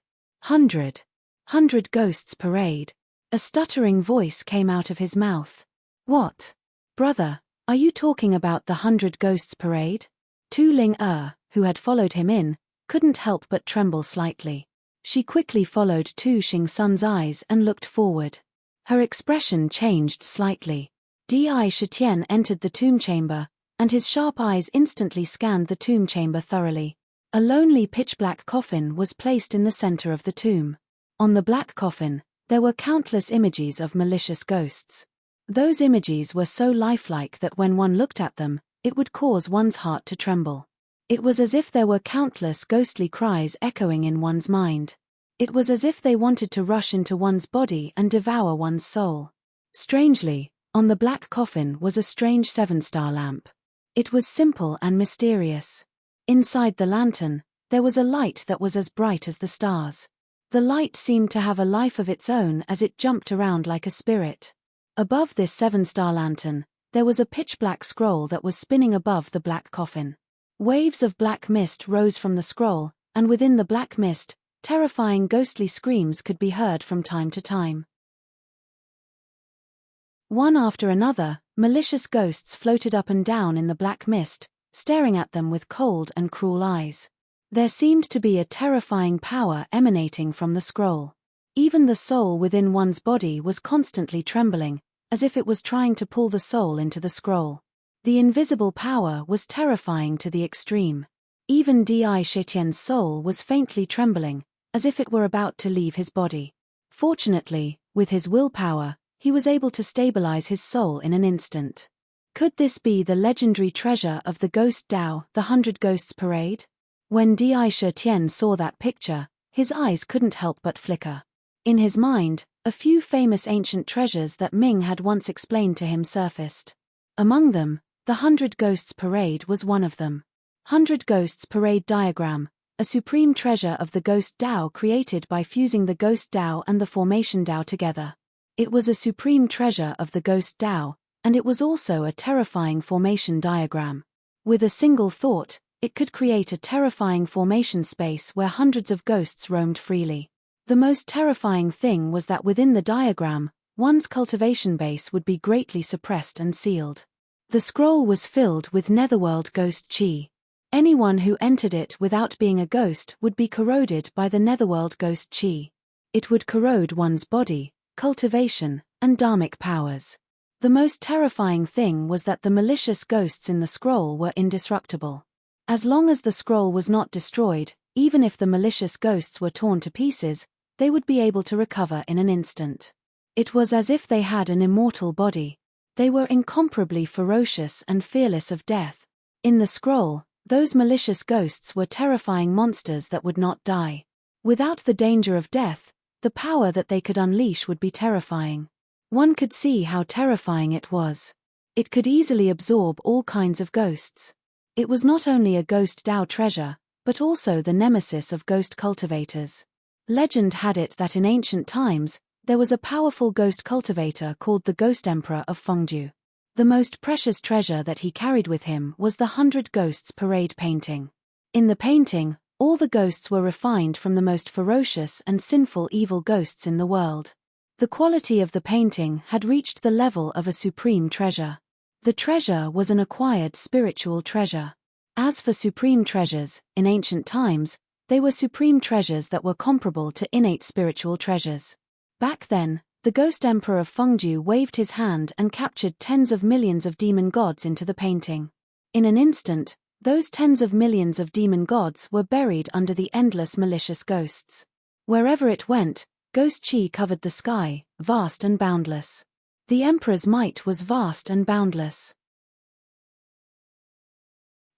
ghosts parade. A stuttering voice came out of his mouth. What? Brother, are you talking about the 100 ghosts parade? Tu Ling who had followed him in, couldn't help but tremble slightly. She quickly followed Tu Xingsun's eyes and looked forward. Her expression changed slightly. Di Shitian entered the tomb chamber, and his sharp eyes instantly scanned the tomb chamber thoroughly. A lonely pitch-black coffin was placed in the center of the tomb. On the black coffin, there were countless images of malicious ghosts. Those images were so lifelike that when one looked at them, it would cause one's heart to tremble. It was as if there were countless ghostly cries echoing in one's mind. It was as if they wanted to rush into one's body and devour one's soul. Strangely, on the black coffin was a strange 7-star lamp. It was simple and mysterious. Inside the lantern, there was a light that was as bright as the stars. The light seemed to have a life of its own as it jumped around like a spirit. Above this 7-star lantern, there was a pitch-black scroll that was spinning above the black coffin. Waves of black mist rose from the scroll, and within the black mist, terrifying ghostly screams could be heard from time to time. One after another, malicious ghosts floated up and down in the black mist, staring at them with cold and cruel eyes. There seemed to be a terrifying power emanating from the scroll. Even the soul within one's body was constantly trembling, as if it was trying to pull the soul into the scroll. The invisible power was terrifying to the extreme. Even Di Shitian's soul was faintly trembling, as if it were about to leave his body. Fortunately, with his willpower, he was able to stabilize his soul in an instant. Could this be the legendary treasure of the Ghost Dao, the 100 Ghosts Parade? When Di Shitian saw that picture, his eyes couldn't help but flicker. In his mind, a few famous ancient treasures that Ming had once explained to him surfaced. Among them, the 100 Ghosts Parade was one of them. 100 Ghosts Parade Diagram, a supreme treasure of the Ghost Dao created by fusing the Ghost Dao and the Formation Dao together. It was a supreme treasure of the Ghost Dao, and it was also a terrifying formation diagram. With a single thought, it could create a terrifying formation space where hundreds of ghosts roamed freely. The most terrifying thing was that within the diagram, one's cultivation base would be greatly suppressed and sealed. The scroll was filled with netherworld ghost chi. Anyone who entered it without being a ghost would be corroded by the netherworld ghost chi. It would corrode one's body, cultivation, and dharmic powers. The most terrifying thing was that the malicious ghosts in the scroll were indestructible. As long as the scroll was not destroyed, even if the malicious ghosts were torn to pieces, they would be able to recover in an instant. It was as if they had an immortal body. They were incomparably ferocious and fearless of death. In the scroll, those malicious ghosts were terrifying monsters that would not die. Without the danger of death, the power that they could unleash would be terrifying. One could see how terrifying it was. It could easily absorb all kinds of ghosts. It was not only a Ghost Dao treasure, but also the nemesis of ghost cultivators. Legend had it that in ancient times, there was a powerful ghost cultivator called the Ghost Emperor of Fengju. The most precious treasure that he carried with him was the 100 Ghosts Parade painting. In the painting, all the ghosts were refined from the most ferocious and sinful evil ghosts in the world. The quality of the painting had reached the level of a supreme treasure. The treasure was an acquired spiritual treasure. As for supreme treasures, in ancient times, they were supreme treasures that were comparable to innate spiritual treasures. Back then, the Ghost Emperor of Fengju waved his hand and captured tens of millions of demon gods into the painting. In an instant, those tens of millions of demon gods were buried under the endless malicious ghosts. Wherever it went, ghost chi covered the sky, vast and boundless. The Emperor's might was vast and boundless.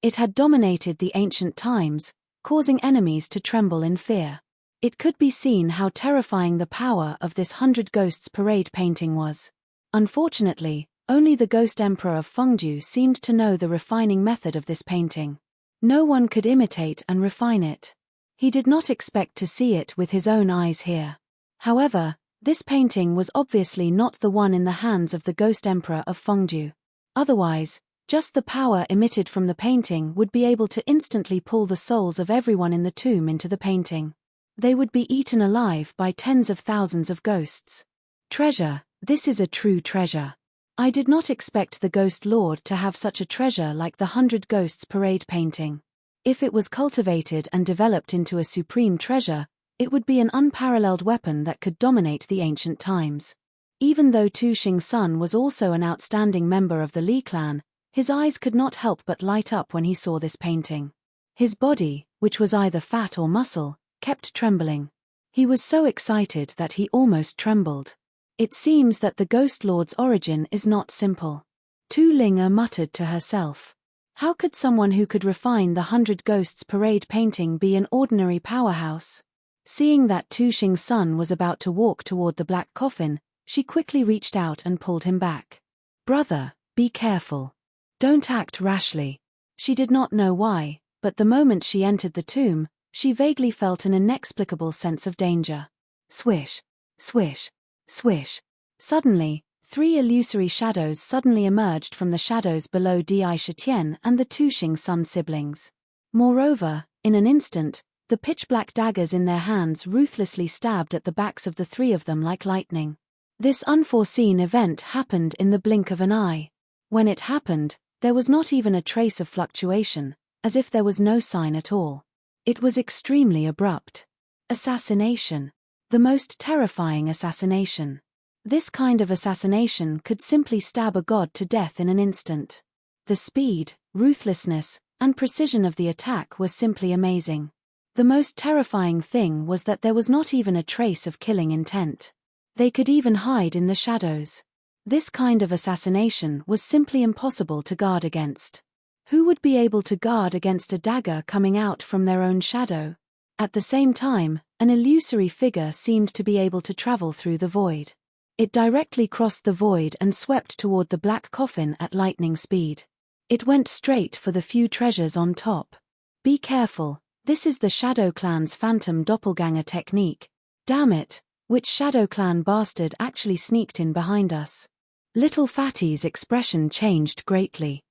It had dominated the ancient times, causing enemies to tremble in fear. It could be seen how terrifying the power of this 100 Ghosts Parade painting was. Unfortunately, only the Ghost Emperor of Fengju seemed to know the refining method of this painting. No one could imitate and refine it. He did not expect to see it with his own eyes here. However, this painting was obviously not the one in the hands of the Ghost Emperor of Fengdu. Otherwise, just the power emitted from the painting would be able to instantly pull the souls of everyone in the tomb into the painting. They would be eaten alive by tens of thousands of ghosts. Treasure, this is a true treasure. I did not expect the Ghost Lord to have such a treasure like the 100 Ghosts Parade painting. If it was cultivated and developed into a supreme treasure, it would be an unparalleled weapon that could dominate the ancient times. Even though Tu Xing's son was also an outstanding member of the Li clan, his eyes could not help but light up when he saw this painting. His body, which was either fat or muscle, kept trembling. He was so excited that he almost trembled. It seems that the Ghost Lord's origin is not simple. Tu Linga muttered to herself. How could someone who could refine the 100 Ghosts Parade painting be an ordinary powerhouse? Seeing that Tu Xing's son was about to walk toward the black coffin, she quickly reached out and pulled him back. Brother, be careful. Don't act rashly. She did not know why, but the moment she entered the tomb, she vaguely felt an inexplicable sense of danger. Swish, swish, swish. Suddenly, 3 illusory shadows suddenly emerged from the shadows below Di Shitian and the Tu Xing son siblings. Moreover, in an instant, the pitch-black daggers in their hands ruthlessly stabbed at the backs of the 3 of them like lightning. This unforeseen event happened in the blink of an eye. When it happened, there was not even a trace of fluctuation, as if there was no sign at all. It was extremely abrupt. Assassination. The most terrifying assassination. This kind of assassination could simply stab a god to death in an instant. The speed, ruthlessness, and precision of the attack were simply amazing. The most terrifying thing was that there was not even a trace of killing intent. They could even hide in the shadows. This kind of assassination was simply impossible to guard against. Who would be able to guard against a dagger coming out from their own shadow? At the same time, an illusory figure seemed to be able to travel through the void. It directly crossed the void and swept toward the black coffin at lightning speed. It went straight for the few treasures on top. Be careful, this is the Shadow Clan's phantom doppelganger technique. Damn it, which Shadow Clan bastard actually sneaked in behind us? Little Fatty's expression changed greatly.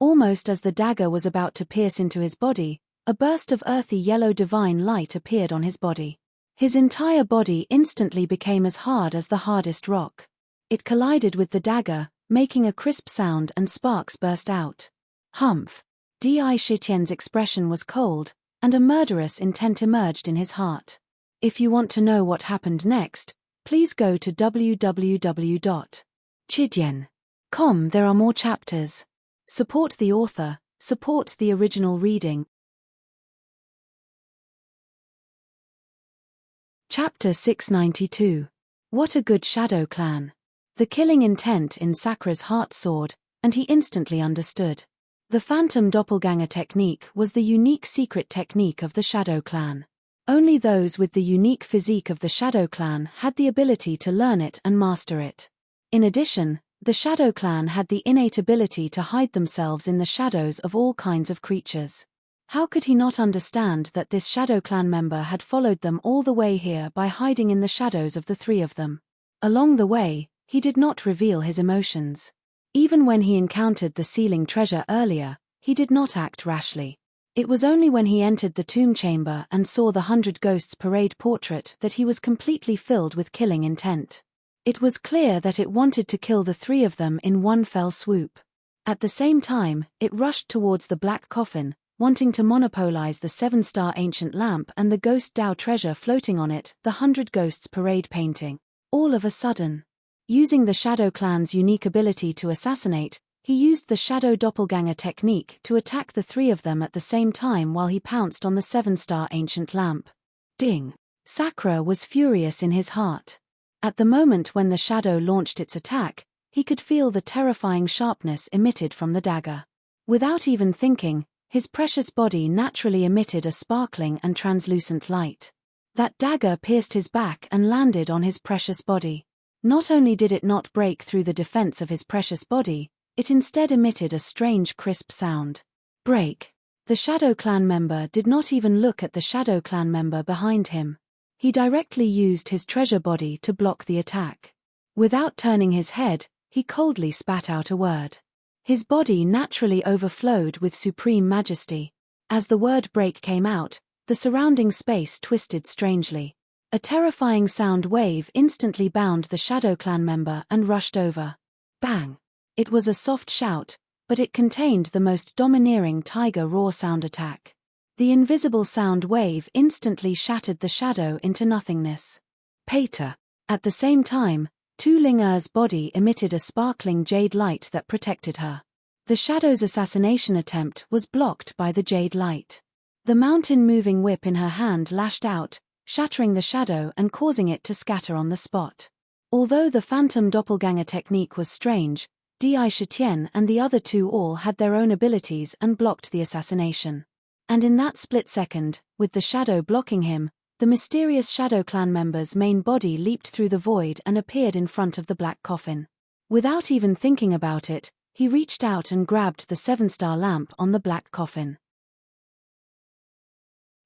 Almost as the dagger was about to pierce into his body, a burst of earthy yellow divine light appeared on his body. His entire body instantly became as hard as the hardest rock. It collided with the dagger, making a crisp sound and sparks burst out. Humph! Di Shitian's expression was cold, and a murderous intent emerged in his heart. If you want to know what happened next, please go to www.chidian.com. There are more chapters. Support the author, support the original reading. Chapter 692. What a good Shadow Clan. The killing intent in Sakra's heart soared, and he instantly understood. The phantom doppelganger technique was the unique secret technique of the Shadow Clan. Only those with the unique physique of the Shadow Clan had the ability to learn it and master it. In addition, the Shadow Clan had the innate ability to hide themselves in the shadows of all kinds of creatures. How could he not understand that this Shadow Clan member had followed them all the way here by hiding in the shadows of the 3 of them? Along the way, he did not reveal his emotions. Even when he encountered the ceiling treasure earlier, he did not act rashly. It was only when he entered the tomb chamber and saw the 100 Ghosts Parade portrait that he was completely filled with killing intent. It was clear that it wanted to kill the 3 of them in one fell swoop. At the same time, it rushed towards the black coffin, wanting to monopolize the 7-star ancient lamp and the Ghost Dao treasure floating on it, the 100 Ghosts Parade painting. All of a sudden. Using the Shadow Clan's unique ability to assassinate, he used the Shadow Doppelganger technique to attack the 3 of them at the same time while he pounced on the 7-star ancient lamp. Ding! Sakra was furious in his heart. At the moment when the shadow launched its attack, he could feel the terrifying sharpness emitted from the dagger. Without even thinking, his precious body naturally emitted a sparkling and translucent light. That dagger pierced his back and landed on his precious body. Not only did it not break through the defense of his precious body, it instead emitted a strange crisp sound. Break. The Shadow Clan member did not even look at the Shadow Clan member behind him. He directly used his treasure body to block the attack. Without turning his head, he coldly spat out a word. His body naturally overflowed with supreme majesty. As the word break came out, the surrounding space twisted strangely. A terrifying sound wave instantly bound the Shadow Clan member and rushed over. Bang! It was a soft shout, but it contained the most domineering tiger roar sound attack. The invisible sound wave instantly shattered the shadow into nothingness. Pater. At the same time, Tu Ling'er's body emitted a sparkling jade light that protected her. The shadow's assassination attempt was blocked by the jade light. The mountain-moving whip in her hand lashed out, shattering the shadow and causing it to scatter on the spot. Although the phantom doppelganger technique was strange, Di Shitian and the other two all had their own abilities and blocked the assassination. And in that split second, with the shadow blocking him, the mysterious Shadow Clan member's main body leaped through the void and appeared in front of the black coffin. Without even thinking about it, he reached out and grabbed the 7-star lamp on the black coffin.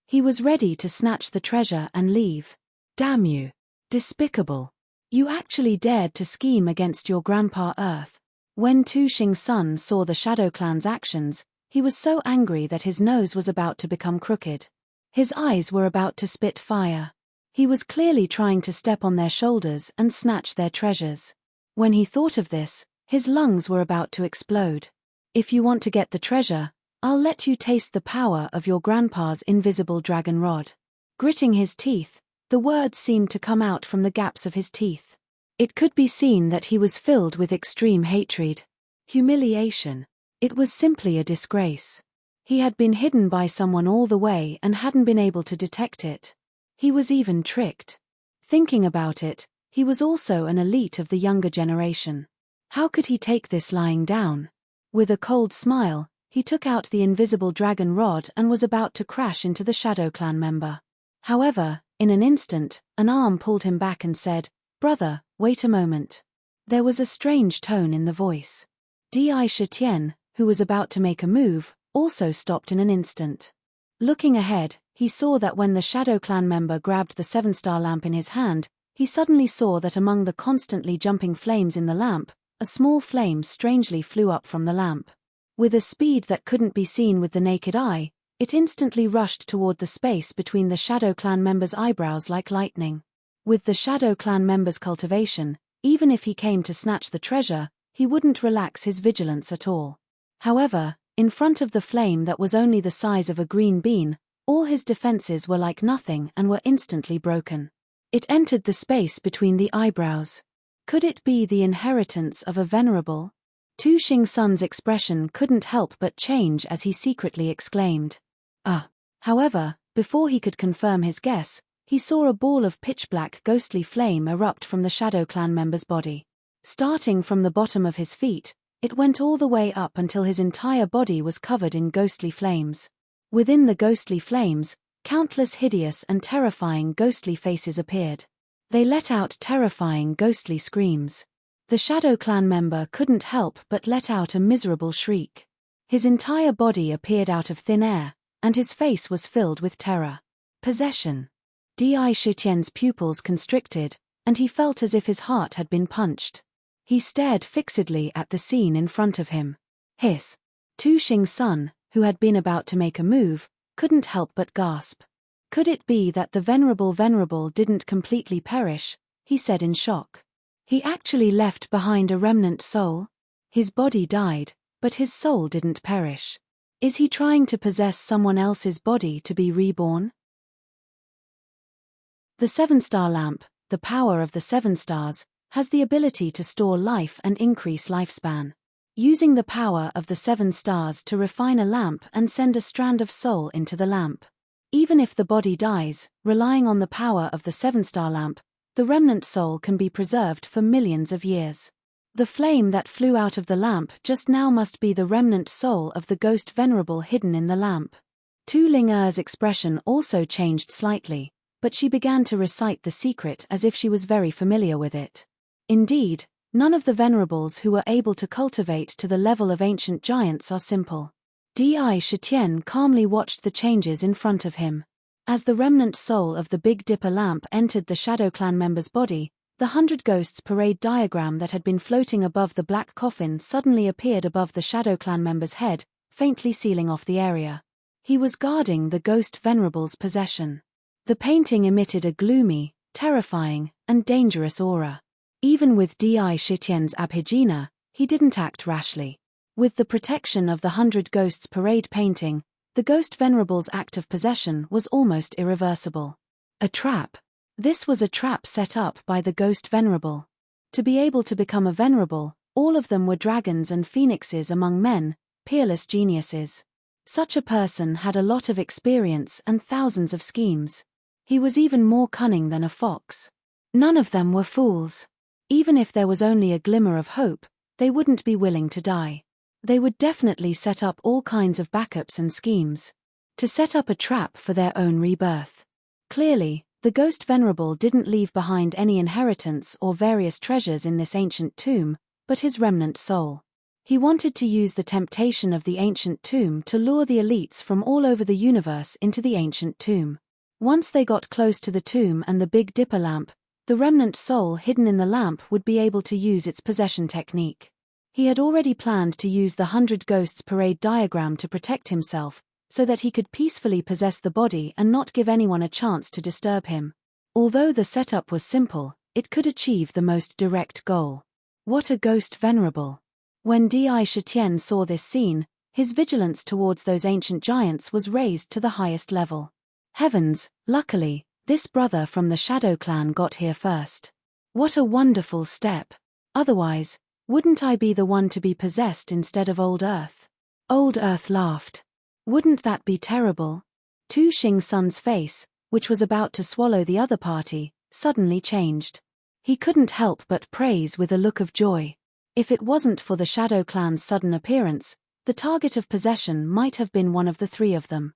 He was ready to snatch the treasure and leave. Damn you! Despicable! You actually dared to scheme against your grandpa Earth. When Tu Xing's son saw the Shadow Clan's actions, he was so angry that his nose was about to become crooked. His eyes were about to spit fire. He was clearly trying to step on their shoulders and snatch their treasures. When he thought of this, his lungs were about to explode. If you want to get the treasure, I'll let you taste the power of your grandpa's invisible dragon rod. Gritting his teeth, the words seemed to come out from the gaps of his teeth. It could be seen that he was filled with extreme hatred. Humiliation. It was simply a disgrace. He had been hidden by someone all the way and hadn't been able to detect it. He was even tricked. Thinking about it, he was also an elite of the younger generation. How could he take this lying down? With a cold smile, he took out the invisible dragon rod and was about to crash into the Shadow Clan member. However, in an instant, an arm pulled him back and said, "Brother, wait a moment." There was a strange tone in the voice. Di Shitian, who was about to make a move, also stopped in an instant. Looking ahead, he saw that when the Shadow Clan member grabbed the 7-star lamp in his hand, he suddenly saw that among the constantly jumping flames in the lamp, a small flame strangely flew up from the lamp. With a speed that couldn't be seen with the naked eye, it instantly rushed toward the space between the Shadow Clan member's eyebrows like lightning. With the Shadow Clan member's cultivation, even if he came to snatch the treasure, he wouldn't relax his vigilance at all. However, in front of the flame that was only the size of a green bean, all his defenses were like nothing and were instantly broken. It entered the space between the eyebrows. Could it be the inheritance of a venerable? Tu Xing's son's expression couldn't help but change as he secretly exclaimed, "Ah!" However, before he could confirm his guess, he saw a ball of pitch-black ghostly flame erupt from the Shadow Clan member's body. Starting from the bottom of his feet, it went all the way up until his entire body was covered in ghostly flames. Within the ghostly flames, countless hideous and terrifying ghostly faces appeared. They let out terrifying ghostly screams. The Shadow Clan member couldn't help but let out a miserable shriek. His entire body appeared out of thin air, and his face was filled with terror. Possession. Di Shitian's pupils constricted, and he felt as if his heart had been punched. He stared fixedly at the scene in front of him. Hiss. Tu Xing's son, who had been about to make a move, couldn't help but gasp. Could it be that the venerable didn't completely perish? He said in shock. He actually left behind a remnant soul? His body died, but his soul didn't perish. Is he trying to possess someone else's body to be reborn? The 7-star lamp, the power of the 7 stars, has the ability to store life and increase lifespan. Using the power of the 7 stars to refine a lamp and send a strand of soul into the lamp. Even if the body dies, relying on the power of the 7-star lamp, the remnant soul can be preserved for millions of years. The flame that flew out of the lamp just now must be the remnant soul of the ghost venerable hidden in the lamp. Tu Ling'er's expression also changed slightly, but she began to recite the secret as if she was very familiar with it. Indeed, none of the venerables who were able to cultivate to the level of ancient giants are simple. Di Shitian calmly watched the changes in front of him. As the remnant soul of the Big Dipper lamp entered the Shadow Clan member's body, the 100 Ghosts parade diagram that had been floating above the black coffin suddenly appeared above the Shadow Clan member's head, faintly sealing off the area. He was guarding the Ghost Venerable's possession. The painting emitted a gloomy, terrifying, and dangerous aura. Even with Di Shitian's abhijna, he didn't act rashly. With the protection of the 100 Ghosts parade painting, the Ghost Venerable's act of possession was almost irreversible. A trap. This was a trap set up by the Ghost Venerable. To be able to become a Venerable, all of them were dragons and phoenixes among men, peerless geniuses. Such a person had a lot of experience and thousands of schemes. He was even more cunning than a fox. None of them were fools. Even if there was only a glimmer of hope, they wouldn't be willing to die. They would definitely set up all kinds of backups and schemes to set up a trap for their own rebirth. Clearly, the Ghost Venerable didn't leave behind any inheritance or various treasures in this ancient tomb, but his remnant soul. He wanted to use the temptation of the ancient tomb to lure the elites from all over the universe into the ancient tomb. Once they got close to the tomb and the Big Dipper lamp, the remnant soul hidden in the lamp would be able to use its possession technique. He had already planned to use the 100 Ghosts parade diagram to protect himself, so that he could peacefully possess the body and not give anyone a chance to disturb him. Although the setup was simple, it could achieve the most direct goal. What a Ghost Venerable! When Di Shitian saw this scene, his vigilance towards those ancient giants was raised to the highest level. Heavens, luckily, this brother from the Shadow Clan got here first. What a wonderful step! Otherwise, wouldn't I be the one to be possessed instead of Old Earth? Old Earth laughed. Wouldn't that be terrible? Tu Xing-sun's face, which was about to swallow the other party, suddenly changed. He couldn't help but praise with a look of joy. If it wasn't for the Shadow Clan's sudden appearance, the target of possession might have been one of the three of them.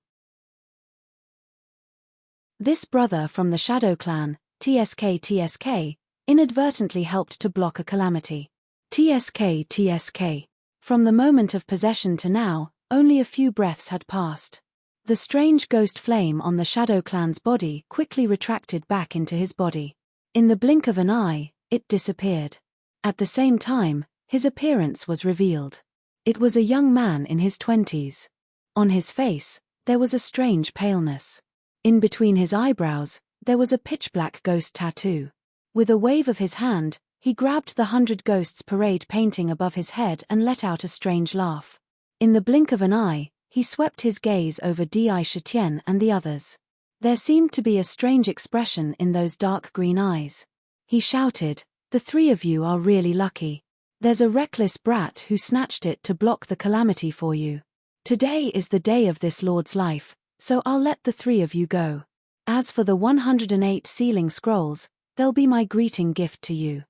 This brother from the Shadow Clan, TSK, inadvertently helped to block a calamity. TSK. From the moment of possession to now, only a few breaths had passed. The strange ghost flame on the Shadow Clan's body quickly retracted back into his body. In the blink of an eye, it disappeared. At the same time, his appearance was revealed. It was a young man in his 20s. On his face, there was a strange paleness. In between his eyebrows, there was a pitch-black ghost tattoo. With a wave of his hand, he grabbed the 100 Ghosts parade painting above his head and let out a strange laugh. In the blink of an eye, he swept his gaze over Di Shitian and the others. There seemed to be a strange expression in those dark green eyes. He shouted, "The three of you are really lucky. There's a reckless brat who snatched it to block the calamity for you. Today is the day of this lord's life, so I'll let the three of you go. As for the 108 sealing scrolls, they'll be my greeting gift to you.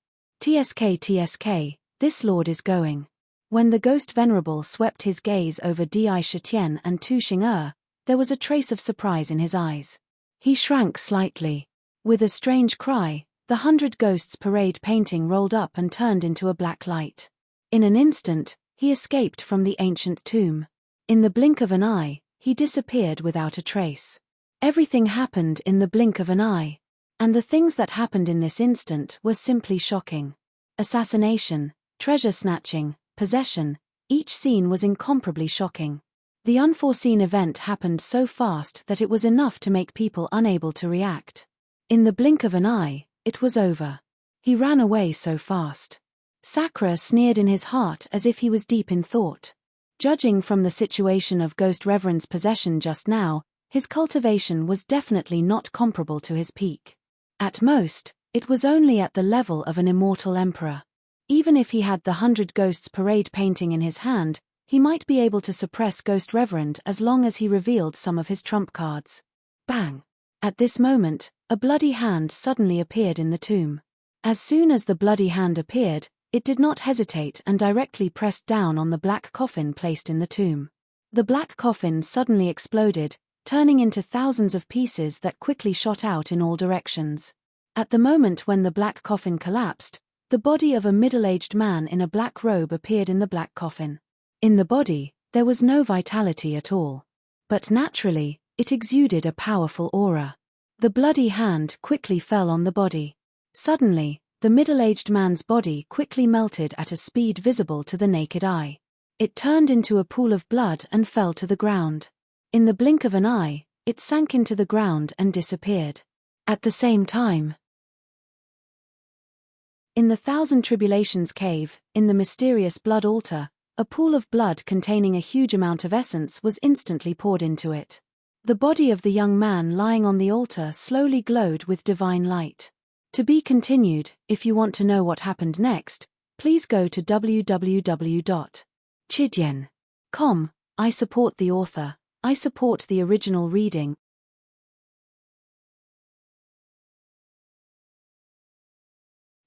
TSK, this lord is going." When the Ghost Venerable swept his gaze over Di Shitian and Tu Xing, there was a trace of surprise in his eyes. He shrank slightly. With a strange cry, the 100 Ghosts parade painting rolled up and turned into a black light. In an instant, he escaped from the ancient tomb. In the blink of an eye, he disappeared without a trace. Everything happened in the blink of an eye. And the things that happened in this instant were simply shocking. Assassination, treasure snatching, possession, each scene was incomparably shocking. The unforeseen event happened so fast that it was enough to make people unable to react. In the blink of an eye, it was over. He ran away so fast. Sakura sneered in his heart as if he was deep in thought. Judging from the situation of Ghost Reverend's possession just now, his cultivation was definitely not comparable to his peak. At most, it was only at the level of an immortal emperor. Even if he had the 100 Ghosts parade painting in his hand, he might be able to suppress Ghost Reverend as long as he revealed some of his trump cards. Bang! At this moment, a bloody hand suddenly appeared in the tomb. As soon as the bloody hand appeared, it did not hesitate and directly pressed down on the black coffin placed in the tomb. The black coffin suddenly exploded, turning into thousands of pieces that quickly shot out in all directions. At the moment when the black coffin collapsed, the body of a middle-aged man in a black robe appeared in the black coffin. In the body, There was no vitality at all. But naturally, it exuded a powerful aura. The bloody hand quickly fell on the body. Suddenly, the middle-aged man's body quickly melted at a speed visible to the naked eye. It turned into a pool of blood and fell to the ground. In the blink of an eye, it sank into the ground and disappeared. At the same time, in the Thousand Tribulations cave, in the mysterious blood altar, a pool of blood containing a huge amount of essence was instantly poured into it. The body of the young man lying on the altar slowly glowed with divine light. To be continued. If you want to know what happened next, please go to www.chidyen.com. I support the author. I support the original reading.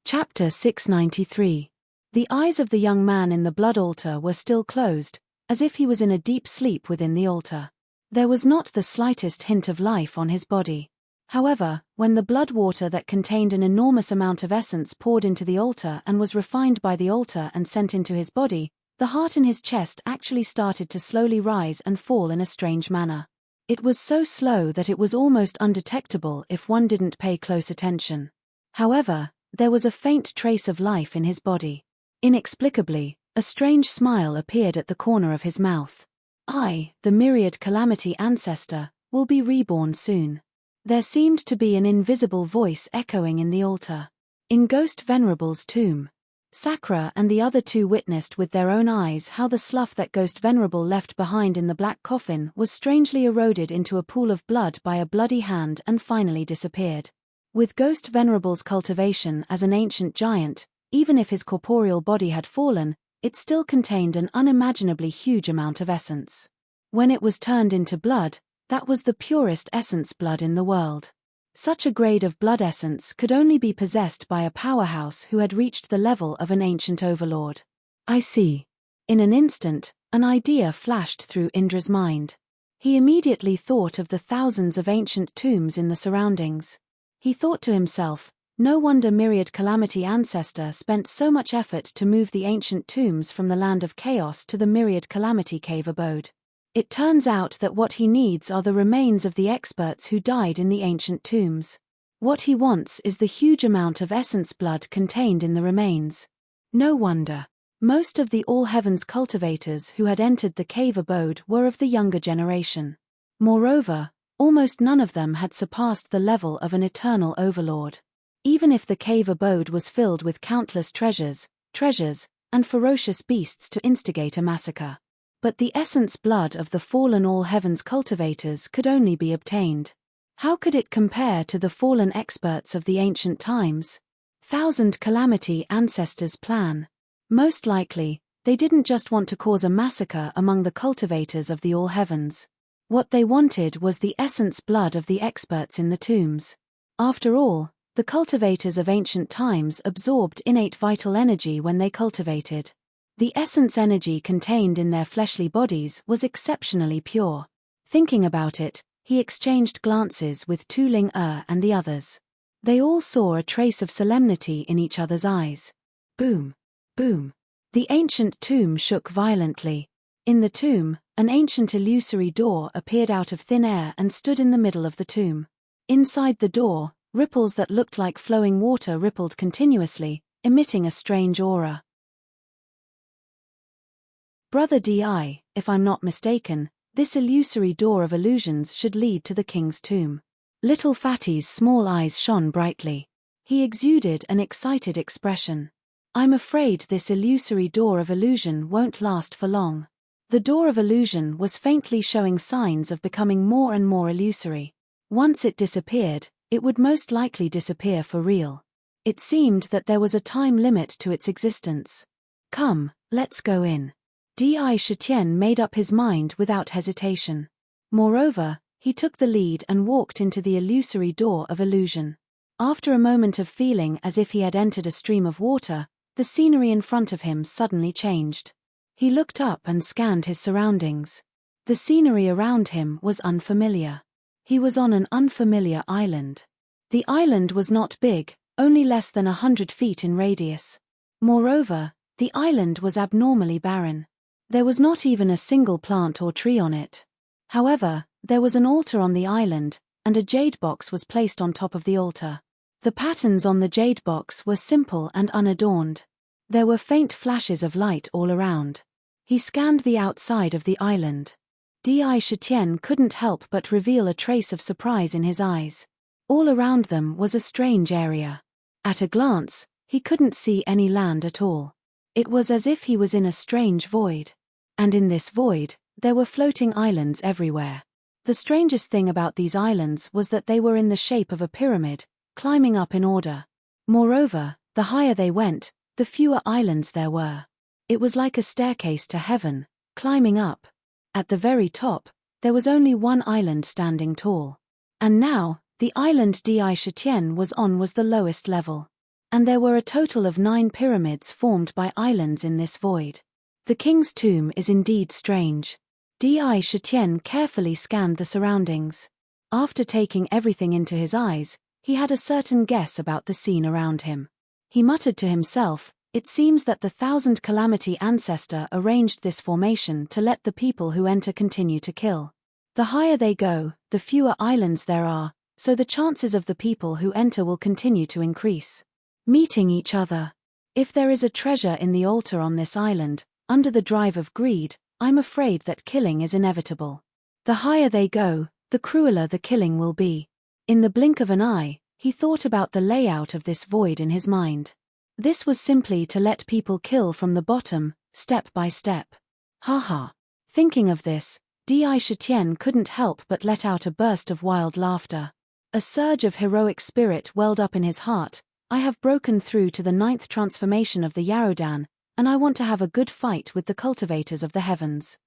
Chapter 693. The eyes of the young man in the blood altar were still closed, as if he was in a deep sleep within the altar. There was not the slightest hint of life on his body. However, when the blood water that contained an enormous amount of essence poured into the altar and was refined by the altar and sent into his body, the heart in his chest actually started to slowly rise and fall in a strange manner. It was so slow that it was almost undetectable if one didn't pay close attention. However, there was a faint trace of life in his body. Inexplicably, a strange smile appeared at the corner of his mouth. I, the myriad calamity ancestor, will be reborn soon. There seemed to be an invisible voice echoing in the altar. In Ghost Venerable's tomb, Sakra and the other two witnessed with their own eyes how the slough that Ghost Venerable left behind in the black coffin was strangely eroded into a pool of blood by a bloody hand and finally disappeared. With Ghost Venerable's cultivation as an ancient giant, even if his corporeal body had fallen, it still contained an unimaginably huge amount of essence. When it was turned into blood, that was the purest essence blood in the world. Such a grade of blood essence could only be possessed by a powerhouse who had reached the level of an ancient overlord. I see. In an instant, an idea flashed through Indra's mind. He immediately thought of the thousands of ancient tombs in the surroundings. He thought to himself, no wonder myriad calamity ancestor spent so much effort to move the ancient tombs from the land of chaos to the myriad calamity cave abode. It turns out that what he needs are the remains of the experts who died in the ancient tombs. What he wants is the huge amount of essence blood contained in the remains. No wonder. Most of the All Heavens cultivators who had entered the cave abode were of the younger generation. Moreover, almost none of them had surpassed the level of an eternal overlord. Even if the cave abode was filled with countless treasures, and ferocious beasts to instigate a massacre. But the essence blood of the fallen All Heavens cultivators could only be obtained. How could it compare to the fallen experts of the ancient times? Thousand Calamity Ancestors' plan. Most likely, they didn't just want to cause a massacre among the cultivators of the All Heavens. What they wanted was the essence blood of the experts in the tombs. After all, the cultivators of ancient times absorbed innate vital energy when they cultivated. The essence energy contained in their fleshly bodies was exceptionally pure. Thinking about it, he exchanged glances with Tu Ling and the others. They all saw a trace of solemnity in each other's eyes. Boom! Boom! The ancient tomb shook violently. In the tomb, an ancient illusory door appeared out of thin air and stood in the middle of the tomb. Inside the door, ripples that looked like flowing water rippled continuously, emitting a strange aura. Brother Di, if I'm not mistaken, this illusory door of illusions should lead to the king's tomb. Little Fatty's small eyes shone brightly. He exuded an excited expression. I'm afraid this illusory door of illusion won't last for long. The door of illusion was faintly showing signs of becoming more and more illusory. Once it disappeared, it would most likely disappear for real. It seemed that there was a time limit to its existence. Come, let's go in. Di Shitian made up his mind without hesitation. Moreover, he took the lead and walked into the illusory door of illusion. After a moment of feeling as if he had entered a stream of water, the scenery in front of him suddenly changed. He looked up and scanned his surroundings. The scenery around him was unfamiliar. He was on an unfamiliar island. The island was not big, only less than 100 feet in radius. Moreover, the island was abnormally barren. There was not even a single plant or tree on it. However, there was an altar on the island, and a jade box was placed on top of the altar. The patterns on the jade box were simple and unadorned. There were faint flashes of light all around. He scanned the outside of the island. Di Shitian couldn't help but reveal a trace of surprise in his eyes. All around them was a strange area. At a glance, he couldn't see any land at all. It was as if he was in a strange void. And in this void, there were floating islands everywhere. The strangest thing about these islands was that they were in the shape of a pyramid, climbing up in order. Moreover, the higher they went, the fewer islands there were. It was like a staircase to heaven, climbing up. At the very top, there was only one island standing tall. And now, the island Di Shitian was on was the lowest level. And there were a total of 9 pyramids formed by islands in this void. The king's tomb is indeed strange. Di Shitian carefully scanned the surroundings. After taking everything into his eyes, he had a certain guess about the scene around him. He muttered to himself, "It seems that the 1000 Calamity ancestor arranged this formation to let the people who enter continue to kill. The higher they go, the fewer islands there are, so the chances of the people who enter will continue to increase. Meeting each other. If there is a treasure in the altar on this island, under the drive of greed, I'm afraid that killing is inevitable. The higher they go, the crueler the killing will be." In the blink of an eye, he thought about the layout of this void in his mind. This was simply to let people kill from the bottom, step by step. Haha. Thinking of this, Di Shitian couldn't help but let out a burst of wild laughter. A surge of heroic spirit welled up in his heart. "I have broken through to the 9th transformation of the Yarodan, and I want to have a good fight with the cultivators of the heavens.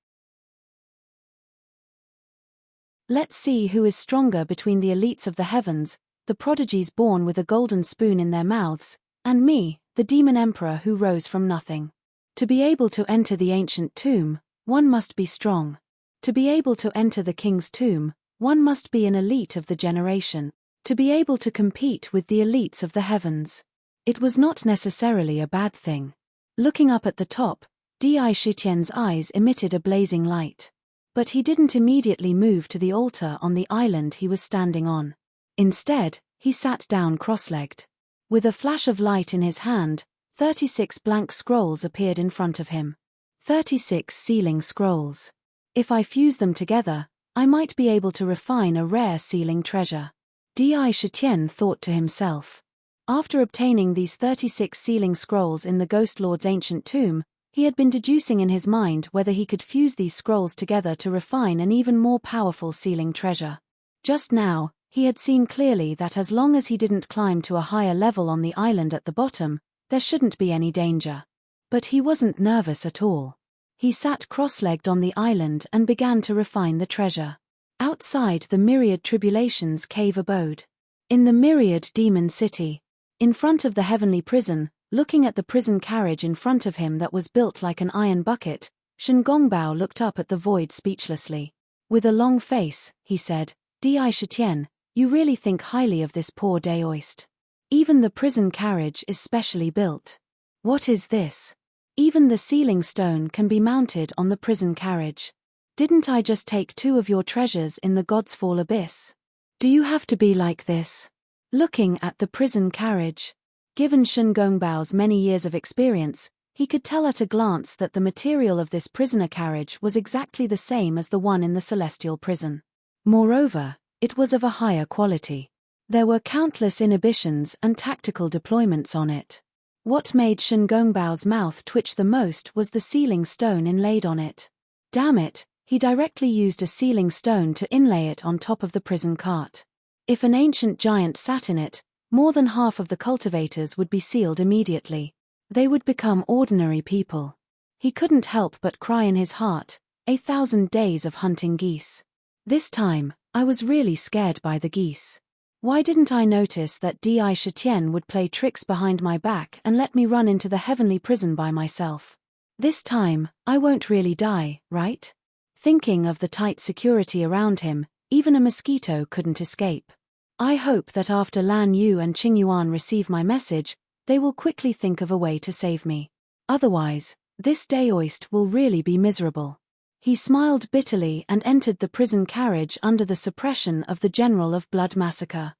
Let's see who is stronger between the elites of the heavens, the prodigies born with a golden spoon in their mouths, and me, the demon emperor who rose from nothing. To be able to enter the ancient tomb, one must be strong. To be able to enter the king's tomb, one must be an elite of the generation. To be able to compete with the elites of the heavens. It was not necessarily a bad thing." Looking up at the top, Di Shitian's eyes emitted a blazing light. But he didn't immediately move to the altar on the island he was standing on. Instead, he sat down cross-legged. With a flash of light in his hand, 36 blank scrolls appeared in front of him. 36 sealing scrolls. If I fuse them together, I might be able to refine a rare sealing treasure. Di Shitian thought to himself. After obtaining these 36 sealing scrolls in the Ghost Lord's ancient tomb, he had been deducing in his mind whether he could fuse these scrolls together to refine an even more powerful sealing treasure. Just now, he had seen clearly that as long as he didn't climb to a higher level on the island at the bottom, there shouldn't be any danger. But he wasn't nervous at all. He sat cross-legged on the island and began to refine the treasure. Outside the Myriad Tribulations cave abode. In the Myriad Demon City. In front of the heavenly prison, looking at the prison carriage in front of him that was built like an iron bucket, Shen Gongbao looked up at the void speechlessly. With a long face, he said, "Di Shitian, you really think highly of this poor Daoist. Even the prison carriage is specially built. What is this? Even the sealing stone can be mounted on the prison carriage. Didn't I just take 2 of your treasures in the God's Fall abyss? Do you have to be like this?" Looking at the prison carriage. Given Shen Gongbao's many years of experience, he could tell at a glance that the material of this prisoner carriage was exactly the same as the one in the celestial prison. Moreover, it was of a higher quality. There were countless inhibitions and tactical deployments on it. What made Shen Gongbao's mouth twitch the most was the sealing stone inlaid on it. Damn it, he directly used a sealing stone to inlay it on top of the prison cart. If an ancient giant sat in it, more than half of the cultivators would be sealed immediately. They would become ordinary people. He couldn't help but cry in his heart, 1,000 days of hunting geese. This time, I was really scared by the geese. Why didn't I notice that Di Shitian would play tricks behind my back and let me run into the heavenly prison by myself? This time, I won't really die, right? Thinking of the tight security around him, even a mosquito couldn't escape. I hope that after Lan Yu and Qingyuan receive my message, they will quickly think of a way to save me. Otherwise, This Daoist will really be miserable. He smiled bitterly and entered the prison carriage under the suppression of the General of Blood massacre.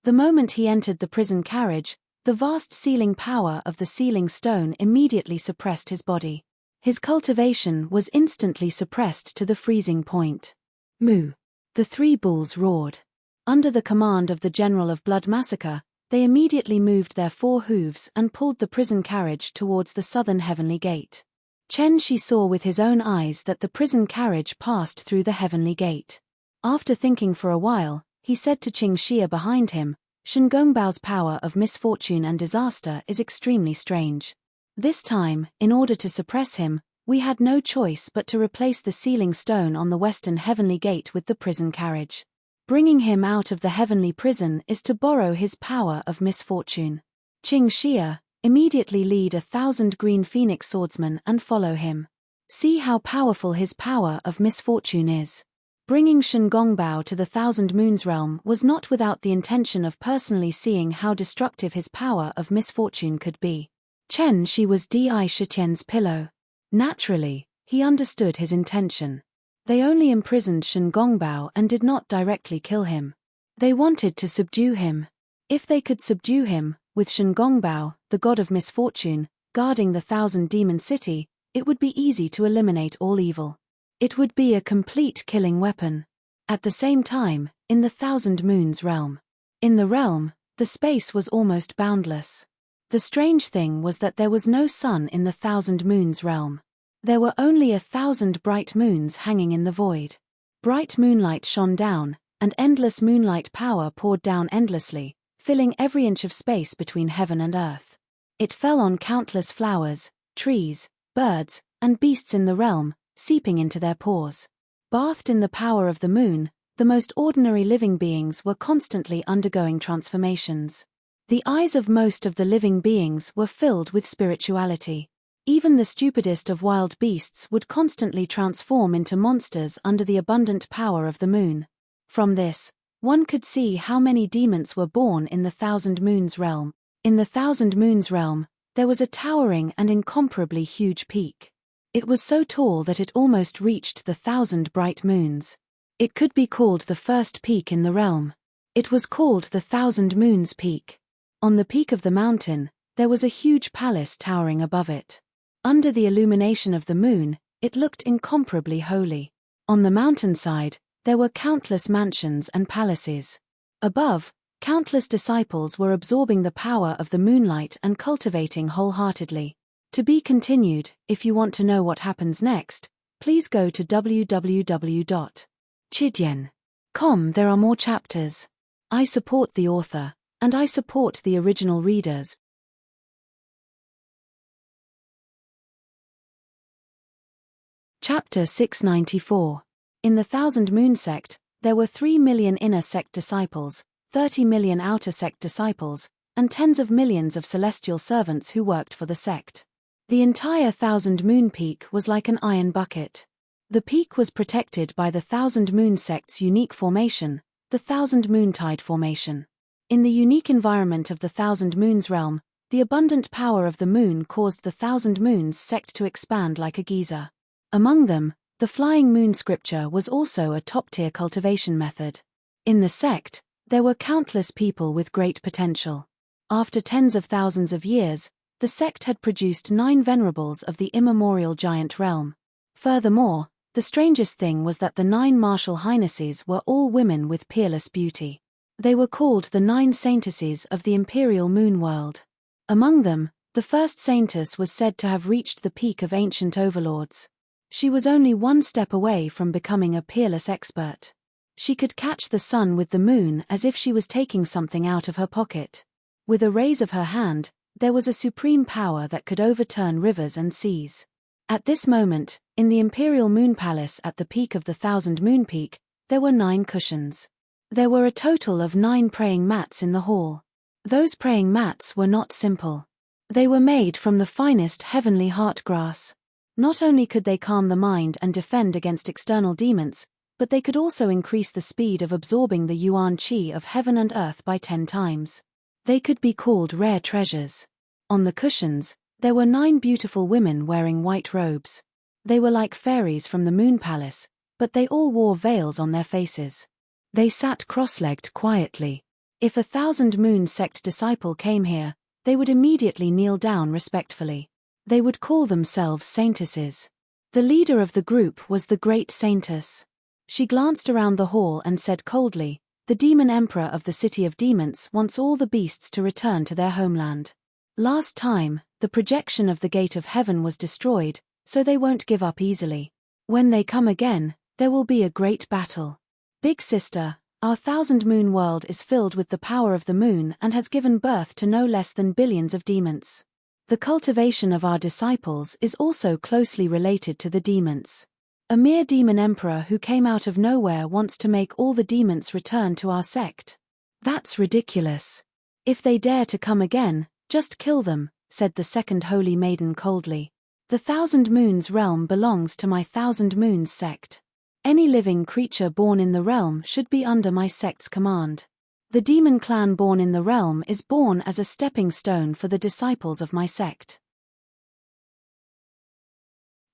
The moment he entered the prison carriage, the vast sealing power of the sealing stone immediately suppressed his body. His cultivation was instantly suppressed to the freezing point. Moo! The three bulls roared. Under the command of the General of Blood massacre, they immediately moved their four hooves and pulled the prison carriage towards the southern heavenly gate. Chen Shi saw with his own eyes that the prison carriage passed through the heavenly gate. After thinking for a while, he said to Qing Xia behind him, Shen Gongbao's power of misfortune and disaster is extremely strange. This time, in order to suppress him, we had no choice but to replace the sealing stone on the western heavenly gate with the prison carriage. Bringing him out of the heavenly prison is to borrow his power of misfortune. Qing Xia, immediately lead 1,000 green phoenix swordsmen and follow him. See how powerful his power of misfortune is. Bringing Shen Gongbao to the Thousand Moons realm was not without the intention of personally seeing how destructive his power of misfortune could be. Chen Shi was Di Shitian's pillow. Naturally, he understood his intention. They only imprisoned Shen Gongbao and did not directly kill him. They wanted to subdue him. If they could subdue him, with Shen Gongbao, the god of misfortune, guarding the Thousand Demon City, it would be easy to eliminate all evil. It would be a complete killing weapon. At the same time, in the Thousand Moons realm. In the realm, the space was almost boundless. The strange thing was that there was no sun in the Thousand Moons realm. There were only 1,000 bright moons hanging in the void. Bright moonlight shone down, and endless moonlight power poured down endlessly, filling every inch of space between heaven and earth. It fell on countless flowers, trees, birds, and beasts in the realm, seeping into their pores. Bathed in the power of the moon, the most ordinary living beings were constantly undergoing transformations. The eyes of most of the living beings were filled with spirituality. Even the stupidest of wild beasts would constantly transform into monsters under the abundant power of the moon. From this, one could see how many demons were born in the Thousand Moons realm. In the Thousand Moons realm, there was a towering and incomparably huge peak. It was so tall that it almost reached the 1,000 bright moons. It could be called the first peak in the realm. It was called the Thousand Moons Peak. On the peak of the mountain, there was a huge palace towering above it. Under the illumination of the moon, it looked incomparably holy. On the mountainside, there were countless mansions and palaces. Above, countless disciples were absorbing the power of the moonlight and cultivating wholeheartedly. To be continued. If you want to know what happens next, please go to www.chidian.com. There are more chapters. I support the author, and I support the original readers. Chapter 694. In the Thousand Moon sect, there were 3 million inner sect disciples, 30 million outer sect disciples, and tens of millions of celestial servants who worked for the sect. The entire Thousand Moon Peak was like an iron bucket. The peak was protected by the Thousand Moon sect's unique formation, the Thousand Moontide formation. In the unique environment of the Thousand Moons realm, the abundant power of the moon caused the Thousand Moons sect to expand like a geyser. Among them, the flying moon scripture was also a top-tier cultivation method. In the sect, there were countless people with great potential. After tens of thousands of years, the sect had produced 9 venerables of the immemorial giant realm. Furthermore, the strangest thing was that the 9 martial highnesses were all women with peerless beauty. They were called the 9 saintesses of the imperial moon world. Among them, the first saintess was said to have reached the peak of ancient overlords. She was only 1 step away from becoming a peerless expert. She could catch the sun with the moon as if she was taking something out of her pocket. With a raise of her hand, there was a supreme power that could overturn rivers and seas. At this moment, in the Imperial Moon Palace at the peak of the Thousand Moon Peak, there were 9 cushions. There were a total of 9 praying mats in the hall. Those praying mats were not simple. They were made from the finest heavenly heart grass. Not only could they calm the mind and defend against external demons, but they could also increase the speed of absorbing the yuan qi of heaven and earth by 10 times. They could be called rare treasures. On the cushions, there were 9 beautiful women wearing white robes. They were like fairies from the Moon Palace, but they all wore veils on their faces. They sat cross-legged quietly. If a 1000 Moon sect disciple came here, they would immediately kneel down respectfully. They would call themselves saintesses. The leader of the group was the great saintess. She glanced around the hall and said coldly, "The demon emperor of the city of demons wants all the beasts to return to their homeland. Last time, the projection of the gate of heaven was destroyed, so they won't give up easily. When they come again, there will be a great battle. Big sister, our 1000 Moon world is filled with the power of the moon and has given birth to no less than billions of demons. The cultivation of our disciples is also closely related to the demons. A mere demon emperor who came out of nowhere wants to make all the demons return to our sect. That's ridiculous. If they dare to come again, just kill them," said the second holy maiden coldly. "The 1000 Moons realm belongs to my 1000 Moons sect. Any living creature born in the realm should be under my sect's command. The demon clan born in the realm is born as a stepping stone for the disciples of my sect.